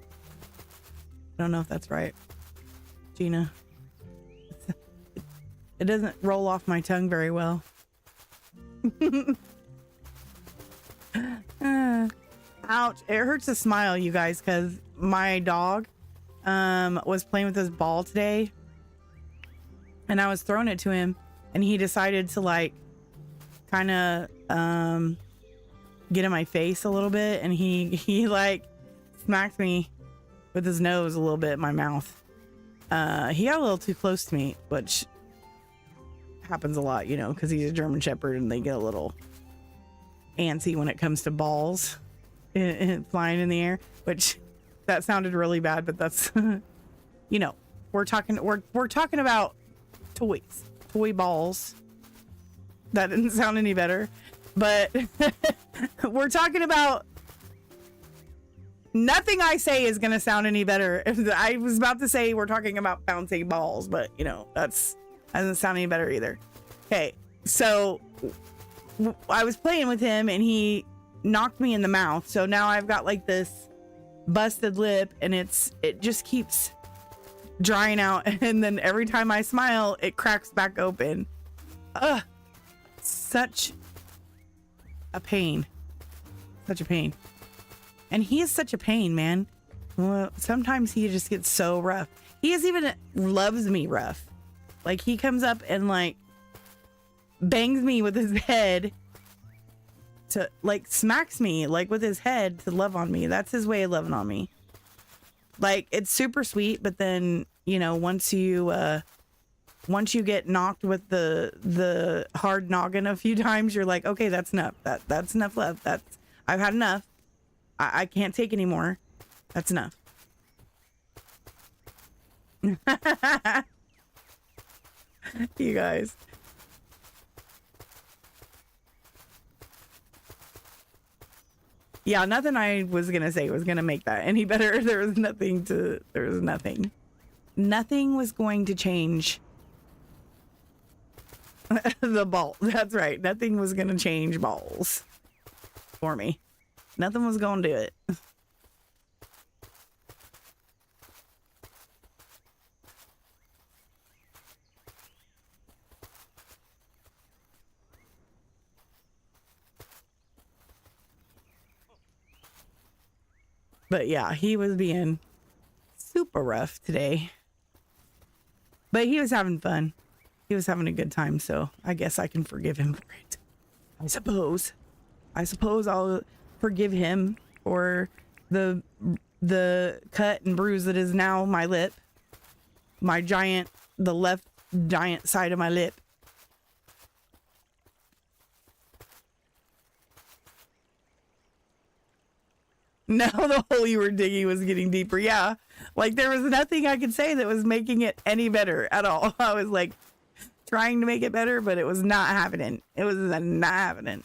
I don't know if that's right, Gina. It doesn't roll off my tongue very well. Ouch. It hurts to smile, you guys, because my dog was playing with his ball today and I was throwing it to him and he decided to like kind of get in my face a little bit and he like smacked me with his nose a little bit in my mouth. He got a little too close to me, which happens a lot, you know, because he's a German Shepherd and they get a little antsy when it comes to balls flying in the air, which that sounded really bad, but that's you know, we're talking about toy balls. That didn't sound any better, but we're talking about nothing I say is gonna sound any better. I was about to say we're talking about bouncing balls, but you know, that doesn't sound any better either. Okay, so I was playing with him and he knocked me in the mouth, so now I've got like this busted lip and it just keeps drying out, and then every time I smile it cracks back open. Ugh, such a pain, and he is such a pain, man. Well, sometimes he just gets so rough. He even loves me rough. Like he comes up and like bangs me with his head to like smacks me like with his head to love on me. That's his way of loving on me. Like it's super sweet, but then you know, once you get knocked with the hard noggin a few times, you're like, okay, that's enough. That's enough love. I've had enough. I can't take anymore. That's enough. You guys. Yeah, nothing I was gonna say was gonna make that any better. There was nothing. Nothing was going to change the ball. That's right. Nothing was gonna change balls for me. Nothing was gonna do it. But yeah, he was being super rough today. But he was having fun. He was having a good time, so I guess I can forgive him for it. I suppose I'll forgive him for the cut and bruise that is now my lip. The left giant side of my lip. Now the hole you were digging was getting deeper. Yeah. Like there was nothing I could say that was making it any better at all. I was like trying to make it better, but it was not happening. It was not happening.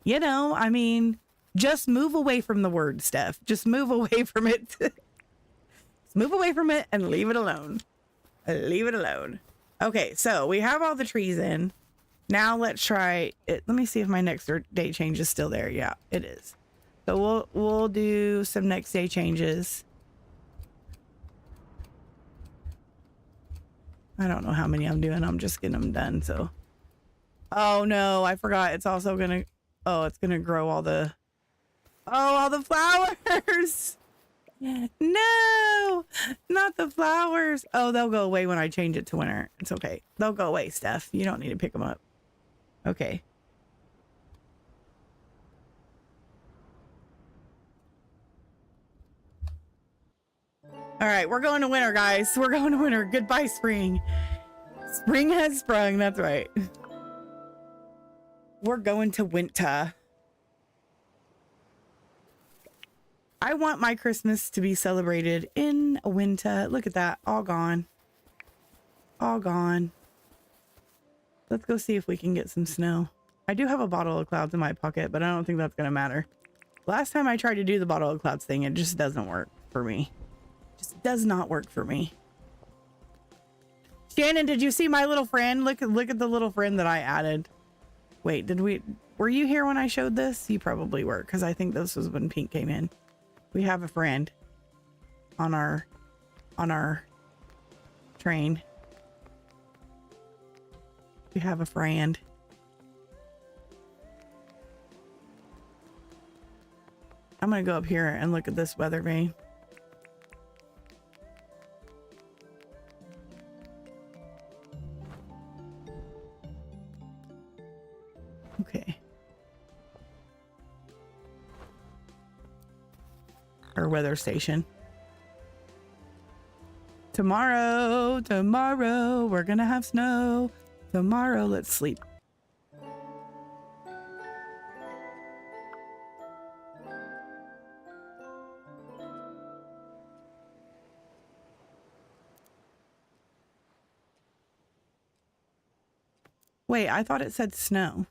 You know, I mean, just move away from the word, Steph. Just move away from it. Just move away from it and leave it alone. Leave it alone. Okay, so we have all the trees in. Now let's try it. Let me see if my next day change is still there. Yeah, it is. So we'll do some next day changes. I don't know how many I'm doing. I'm just getting them done. So, oh no, I forgot. It's also gonna. Oh, it's gonna grow all the Oh, all the flowers. No, not the flowers. Oh, they'll go away when I change it to winter. It's okay. They'll go away, Steph. You don't need to pick them up. Okay. All right, we're going to winter, guys. We're going to winter. Goodbye, spring. Spring has sprung. That's right. We're going to winter. I want my Christmas to be celebrated in winter. Look at that. All gone. All gone. Let's go see if we can get some snow. I do have a bottle of clouds in my pocket, but I don't think that's going to matter. Last time I tried to do the bottle of clouds thing, it just doesn't work for me. Just does not work for me. Shannon, did you see my little friend? Look at the little friend that I added. Wait, were you here when I showed this? You probably were, because I think this was when Pink came in. We have a friend on our train. We have a friend. I'm gonna go up here and look at this weather vane. Okay. Our weather station. Tomorrow, we're gonna have snow. Tomorrow, let's sleep. Wait, I thought it said snow.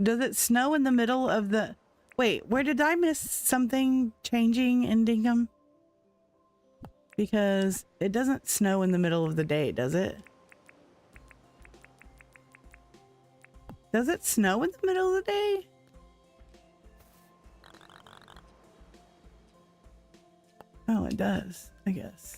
Does it snow in the middle of the... Wait, where did I miss something changing in Dinkum? Because it doesn't snow in the middle of the day, does it? Does it snow in the middle of the day? Oh, it does, I guess.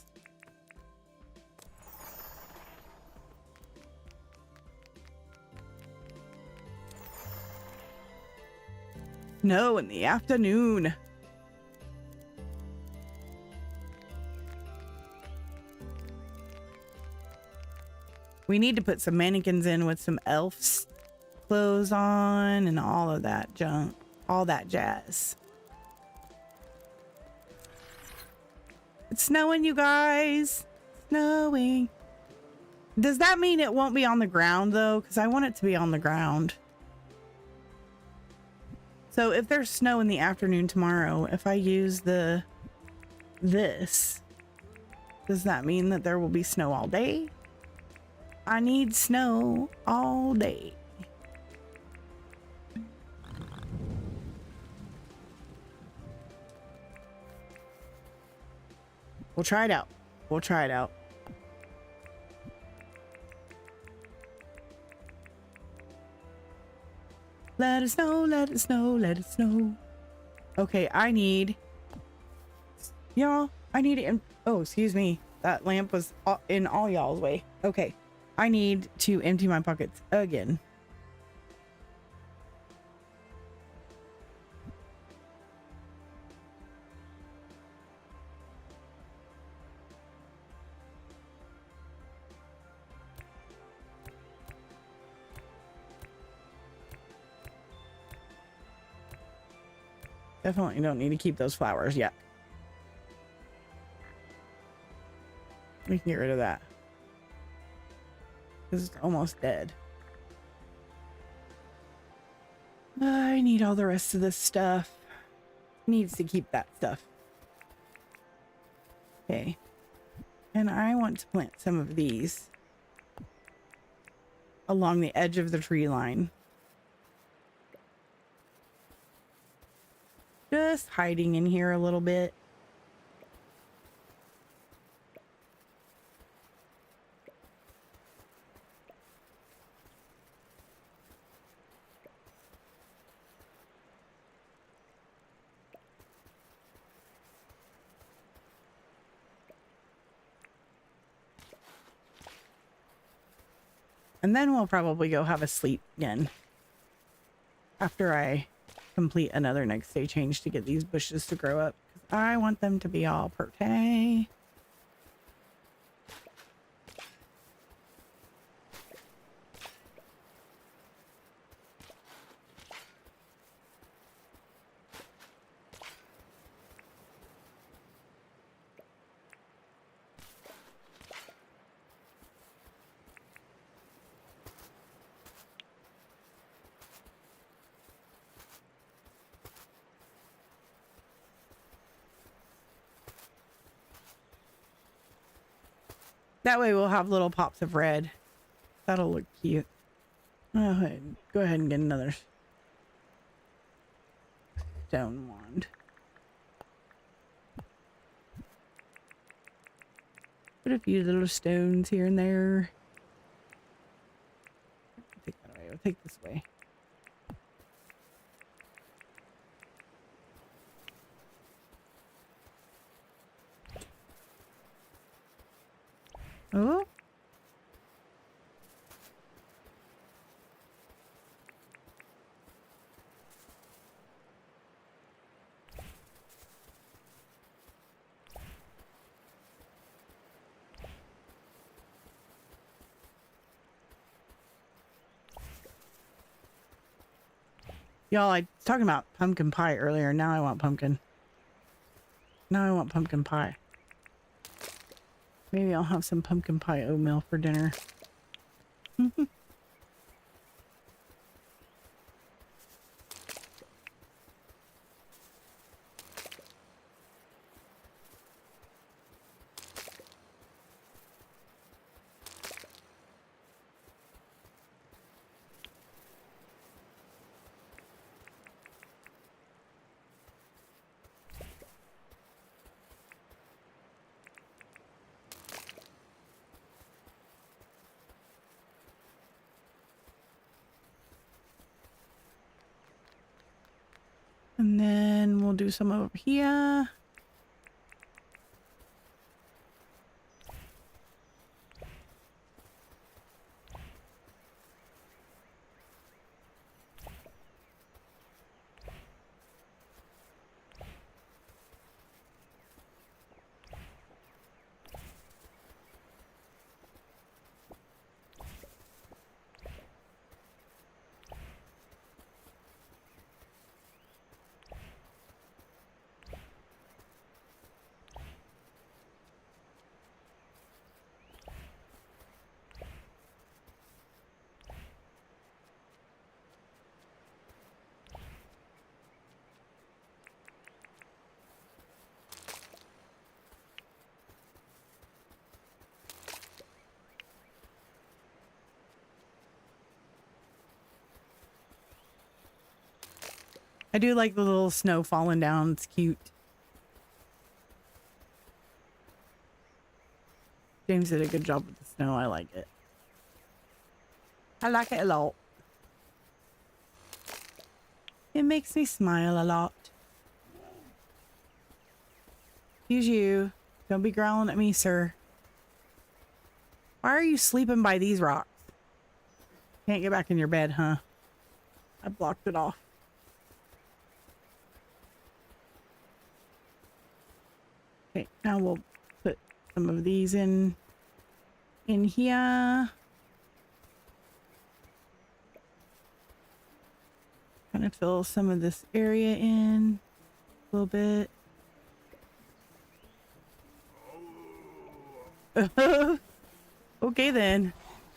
Snow in the afternoon. We need to put some mannequins in with some elves clothes on and all of that junk, all that jazz. It's snowing, you guys. Snowing. Does that mean it won't be on the ground though? Because I want it to be on the ground. So if there's snow in the afternoon tomorrow, if I use this, does that mean that there will be snow all day? I need snow all day. We'll try it out. We'll try it out. Let it snow, let it snow, let it snow. Okay, I need... Y'all, I need to... Oh, excuse me. That lamp was in all y'all's way. Okay, I need to empty my pockets again. Definitely don't need to keep those flowers yet. We can get rid of that. This is almost dead. I need all the rest of this stuff. Needs to keep that stuff. Okay. And I want to plant some of these along the edge of the tree line. Just hiding in here a little bit. And then we'll probably go have a sleep again. after I complete another next day change to get these bushes to grow up. 'Cause I want them to be all pretty. That way we'll have little pops of red. That'll look cute. Go ahead and get another stone wand. Put a few little stones here and there. Take that away. We'll take this way. Oh. Y'all, I was talking about pumpkin pie earlier. Now I want pumpkin. Now I want pumpkin pie. Maybe I'll have some pumpkin pie oatmeal for dinner. And then we'll do some over here. I do like the little snow falling down. It's cute. James did a good job with the snow. I like it. I like it a lot. It makes me smile a lot. Excuse you. Don't be growling at me, sir. Why are you sleeping by these rocks? Can't get back in your bed, huh? I blocked it off. Okay, now we'll put some of these in here. Kind of fill some of this area in a little bit. Okay then.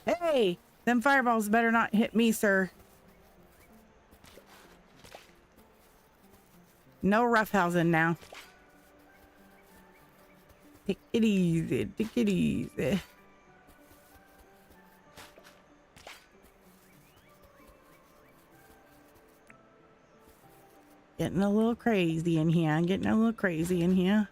Hey, them fireballs better not hit me, sir. No roughhousing now. Take it easy, take it easy. Getting a little crazy in here, getting a little crazy in here.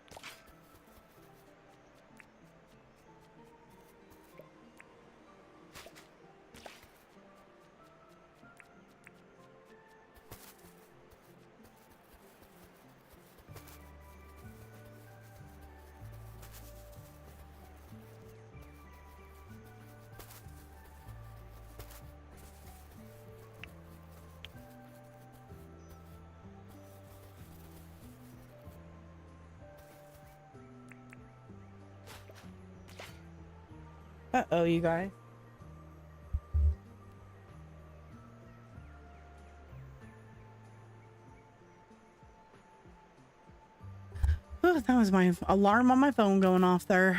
Uh-oh, you guys. Oh, that was my alarm on my phone going off there.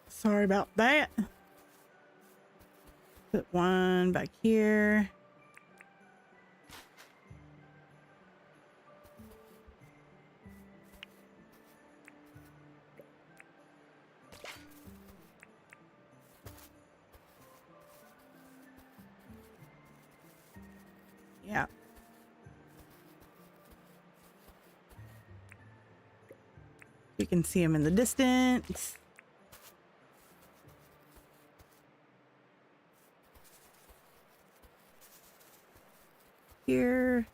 Sorry about that. Put one back here. Yeah. You can see them in the distance. Here.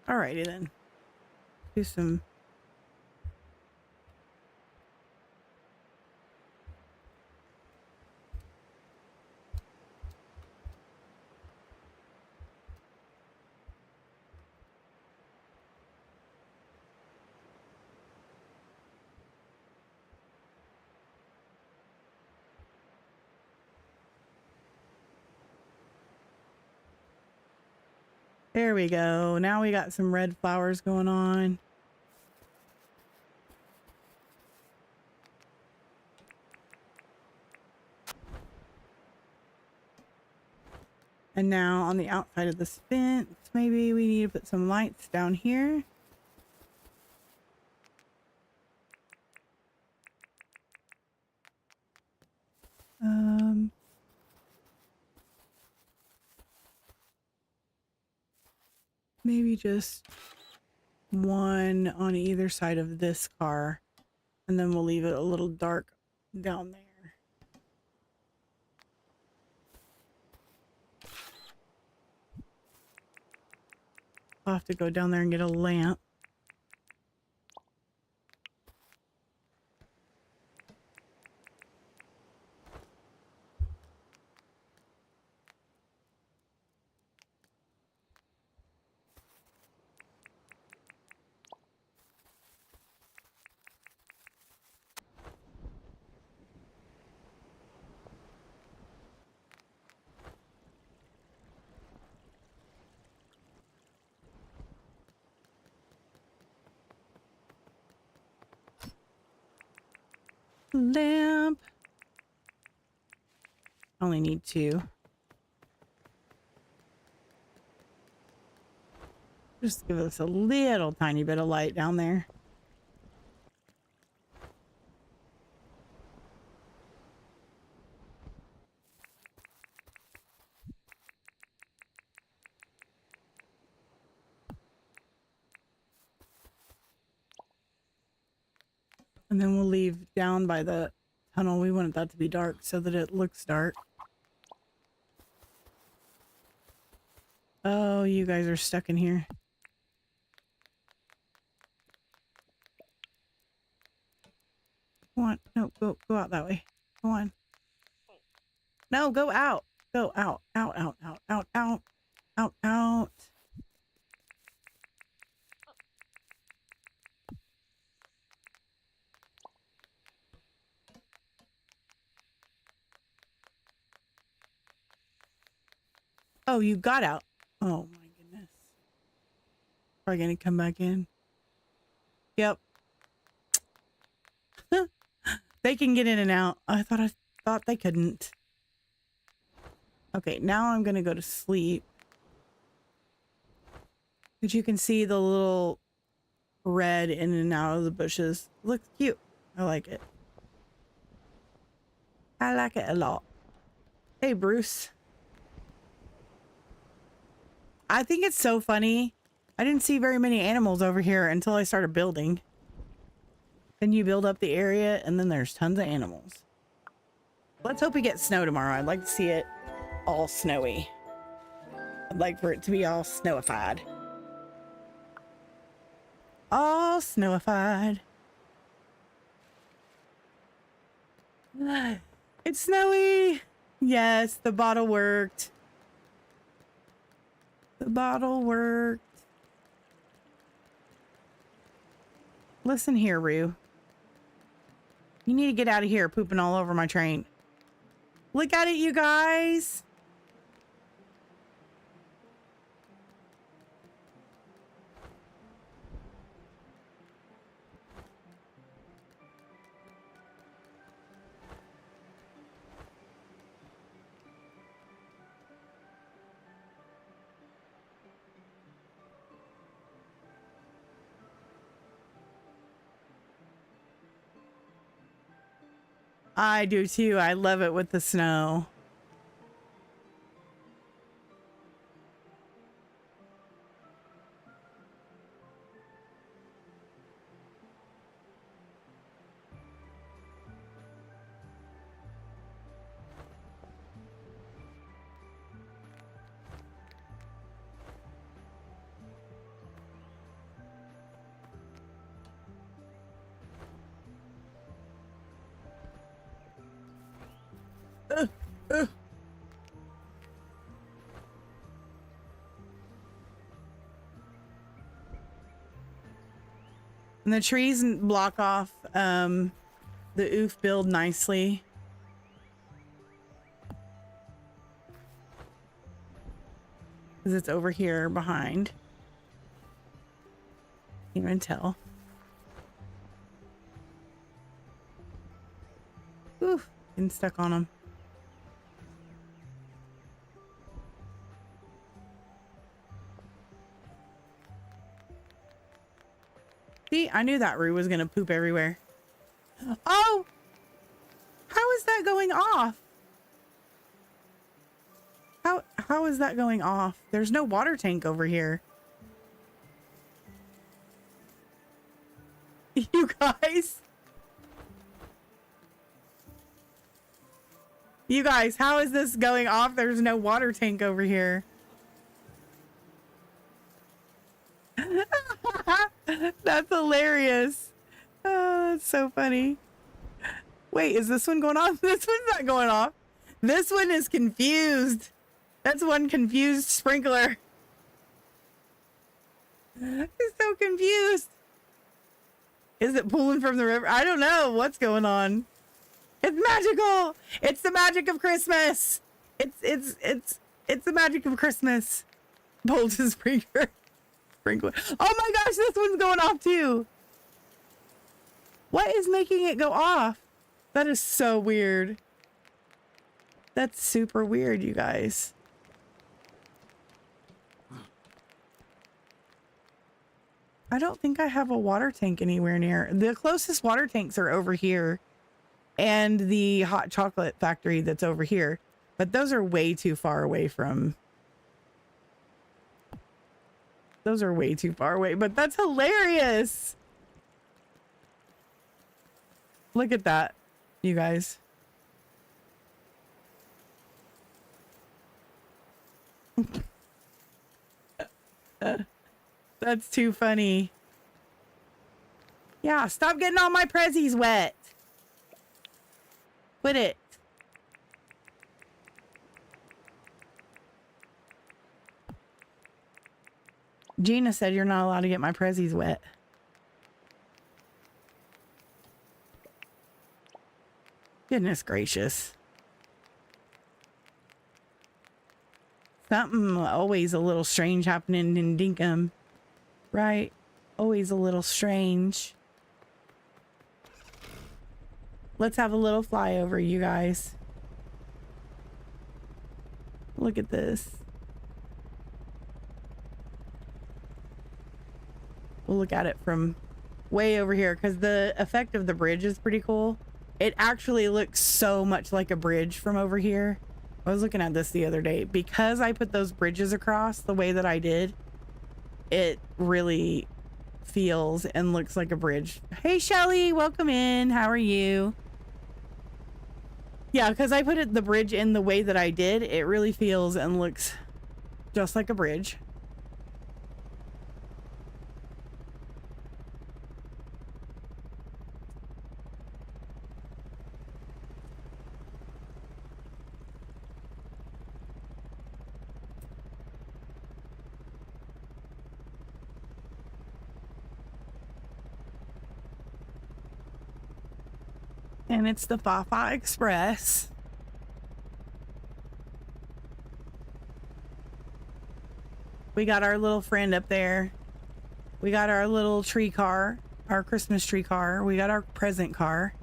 Alrighty then. Do some. There we go. Now we got some red flowers going on. And now on the outside of this fence, maybe we need to put some lights down here. Maybe just one on either side of this car, and then we'll leave it a little dark down there. I'll have to go down there and get a lamp. Lamp. Only need two. Just give us a little tiny bit of light down there. And then we'll leave down by the tunnel. We want that to be dark so that it looks dark. Oh, you guys are stuck in here. Go on. No, go out that way. Go on. No, go out. Go out. Out, out, out, out, out, out, out. Oh, you got out. Oh my goodness. Probably gonna come back in. Yep. They can get in and out. I thought they couldn't. Okay, now I'm gonna go to sleep. But you can see the little red in and out of the bushes. Looks cute. I like it. I like it a lot. Hey, Bruce. I think it's so funny. I didn't see very many animals over here until I started building. Then you build up the area and then there's tons of animals. Let's hope we get snow tomorrow. I'd like to see it all snowy. I'd like for it to be all snowified. All snowified. It's snowy. Yes, the bottle worked. The bottle worked. Listen here, Rue. You need to get out of here pooping all over my train. Look at it, you guys. I do too. I love it with the snow. And the trees block off the oof build nicely. Because it's over here behind. You can tell. Oof, getting stuck on them. See, I knew that Rue was gonna poop everywhere. Oh! How is that going off? How is that going off? There's no water tank over here. You guys. You guys, how is this going off? There's no water tank over here. That's hilarious. Oh, that's so funny. Wait, is this one going off? This one's not going off. This one is confused. That's one confused sprinkler. He's so confused. Is it pulling from the river? I don't know what's going on. It's magical. It's the magic of Christmas. It's the magic of Christmas. Bolt a sprinkler. Sprinkler. Oh my gosh, this one's going off too. What is making it go off? That is so weird. That's super weird, you guys. I don't think I have a water tank anywhere near. The closest water tanks are over here and the hot chocolate factory that's over here. But those are way too far away from... Those are way too far away, but that's hilarious. Look at that, you guys. That's too funny. Yeah, stop getting all my prezzies wet. Quit it. Gina said you're not allowed to get my prezzies wet. Goodness gracious. Something always a little strange happening in Dinkum. Right? Always a little strange. Let's have a little flyover, you guys. Look at this. We'll look at it from way over here because the effect of the bridge is pretty cool. It actually looks so much like a bridge from over here. I was looking at this the other day. Because I put those bridges across the way that I did, it really feels and looks like a bridge. Hey Shelly, welcome in. How are you? Yeah, because I put the bridge in the way that I did, it really feels and looks just like a bridge. And it's the Fafa Express. We got our little friend up there. We got our little tree car, our Christmas tree car. We got our present car.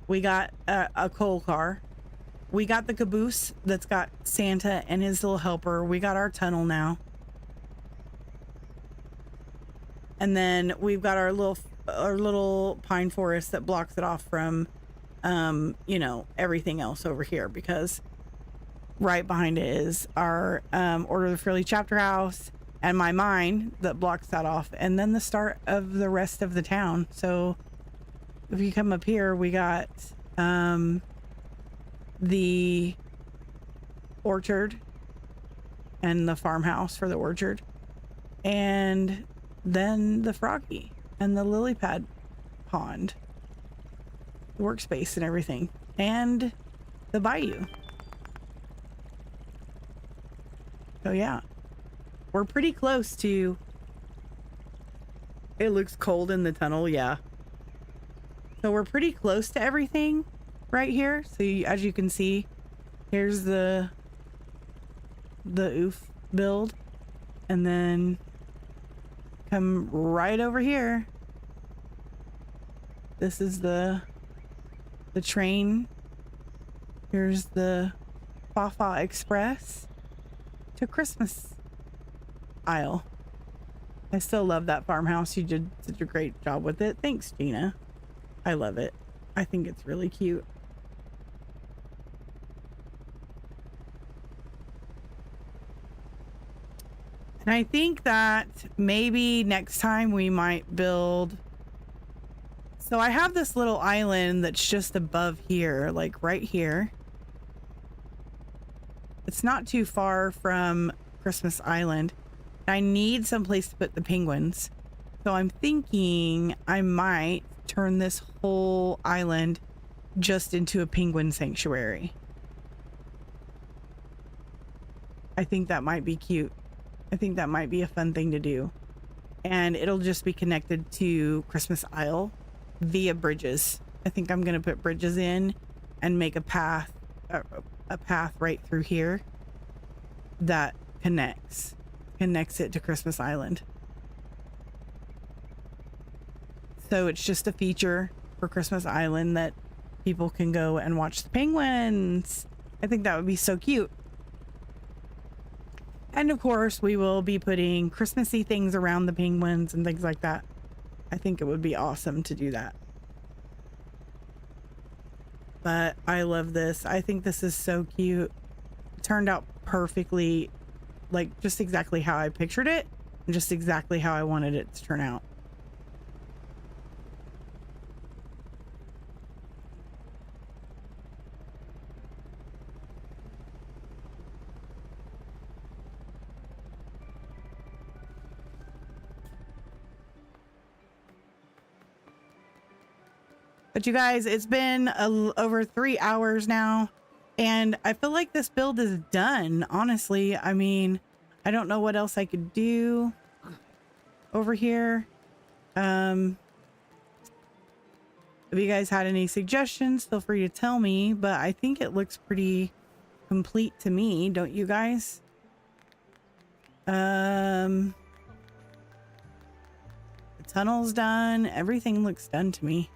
We got a coal car. We got the caboose that's got Santa and his little helper. We got our tunnel now. And then we've got our little pine forest that blocks it off from, you know, everything else over here, because right behind it is our Order of the Fairly Chapter House and my mine that blocks that off, and then the start of the rest of the town. So if you come up here, we got the orchard and the farmhouse for the orchard, and then the froggy and the lily pad pond, workspace and everything, and the bayou. So yeah, we're pretty close to. It looks cold in the tunnel, yeah. So we're pretty close to everything right here. So as you can see, here's the oof build, and then come right over here. This is the train. Here's the Fafa Express to Christmas Isle. I still love that farmhouse. You did such a great job with it. Thanks, Gina. I love it. I think it's really cute. And I think that maybe next time we might build. So I have this little island that's just above here, like right here. It's not too far from Christmas Island. I need some place to put the penguins. So I'm thinking I might turn this whole island just into a penguin sanctuary. I think that might be cute. I think that might be a fun thing to do. And it'll just be connected to Christmas Isle via bridges. I think I'm going to put bridges in and make a path right through here that connects it to Christmas Island. So it's just a feature for Christmas Island that people can go and watch the penguins. I think that would be so cute. And of course, we will be putting Christmassy things around the penguins and things like that. I think it would be awesome to do that. But I love this. I think this is so cute. It turned out perfectly, like just exactly how I pictured it, and just exactly how I wanted it to turn out. But you guys, it's been over 3 hours now, and I feel like this build is done, honestly. I mean, I don't know what else I could do over here. If you guys had any suggestions, feel free to tell me, but I think it looks pretty complete to me, don't you guys? The tunnel's done. Everything looks done to me.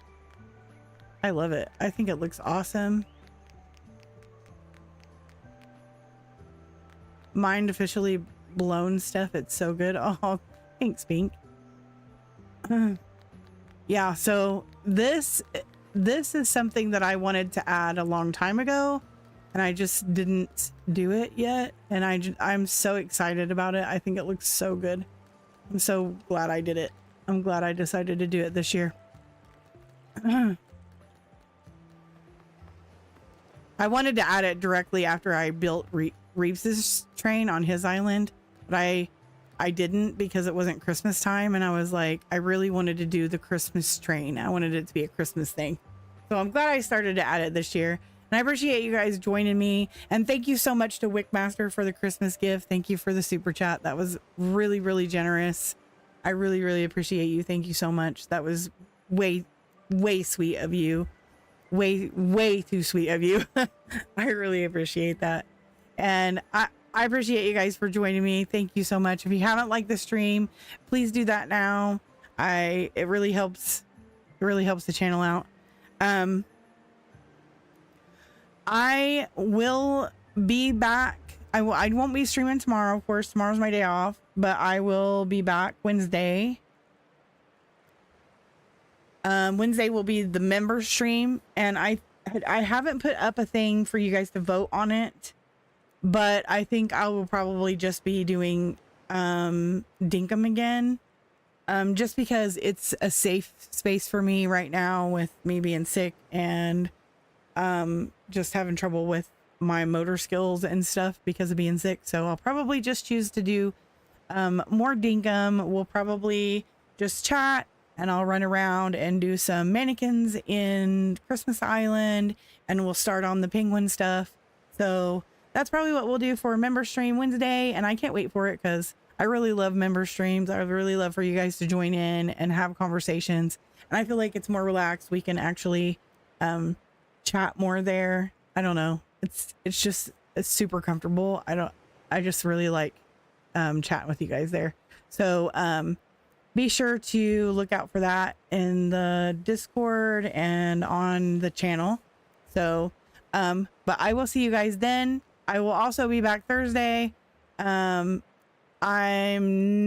I love it. I think it looks awesome. Mind officially blown, Steph. It's so good. Oh, thanks, Pink. Yeah, so this is something that I wanted to add a long time ago, and I just didn't do it yet. And I'm so excited about it. I think it looks so good. I'm so glad I did it. I'm glad I decided to do it this year. I wanted to add it directly after I built Reeves's train on his island, but I didn't because it wasn't Christmas time, and I was like, I really wanted to do the Christmas train. I wanted it to be a Christmas thing. So I'm glad I started to add it this year. And I appreciate you guys joining me. And thank you so much to Wickmaster for the Christmas gift. Thank you for the super chat. That was really, really generous. I really, really appreciate you. Thank you so much. That was way, way sweet of you. Way too sweet of you. I really appreciate that. And I appreciate you guys for joining me. Thank you so much. If you haven't liked the stream, please do that now. It really helps the channel out. I will be back. I won't be streaming tomorrow. Of course, tomorrow's my day off, but I will be back Wednesday. Wednesday will be the member stream, and I haven't put up a thing for you guys to vote on it, but I think I will probably just be doing Dinkum again, just because it's a safe space for me right now with me being sick and just having trouble with my motor skills and stuff because of being sick. So I'll probably just choose to do more Dinkum. We'll probably just chat, and I'll run around and do some mannequins in Christmas Island, and we'll start on the penguin stuff. So that's probably what we'll do for a member stream Wednesday, and I can't wait for it because I really love member streams. I would really love for you guys to join in and have conversations, and I feel like it's more relaxed. We can actually chat more there. I don't know. It's super comfortable. I just really like chatting with you guys there. So be sure to look out for that in the Discord and on the channel. So, but I will see you guys then. I will also be back Thursday. I'm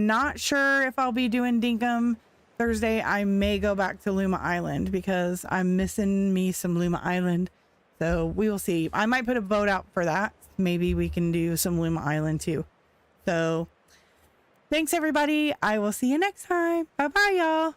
not sure if I'll be doing Dinkum Thursday. I may go back to Luma Island because I'm missing me some Luma Island. So we will see. I might put a vote out for that. Maybe we can do some Luma Island too. So thanks everybody. I will see you next time. Bye bye y'all.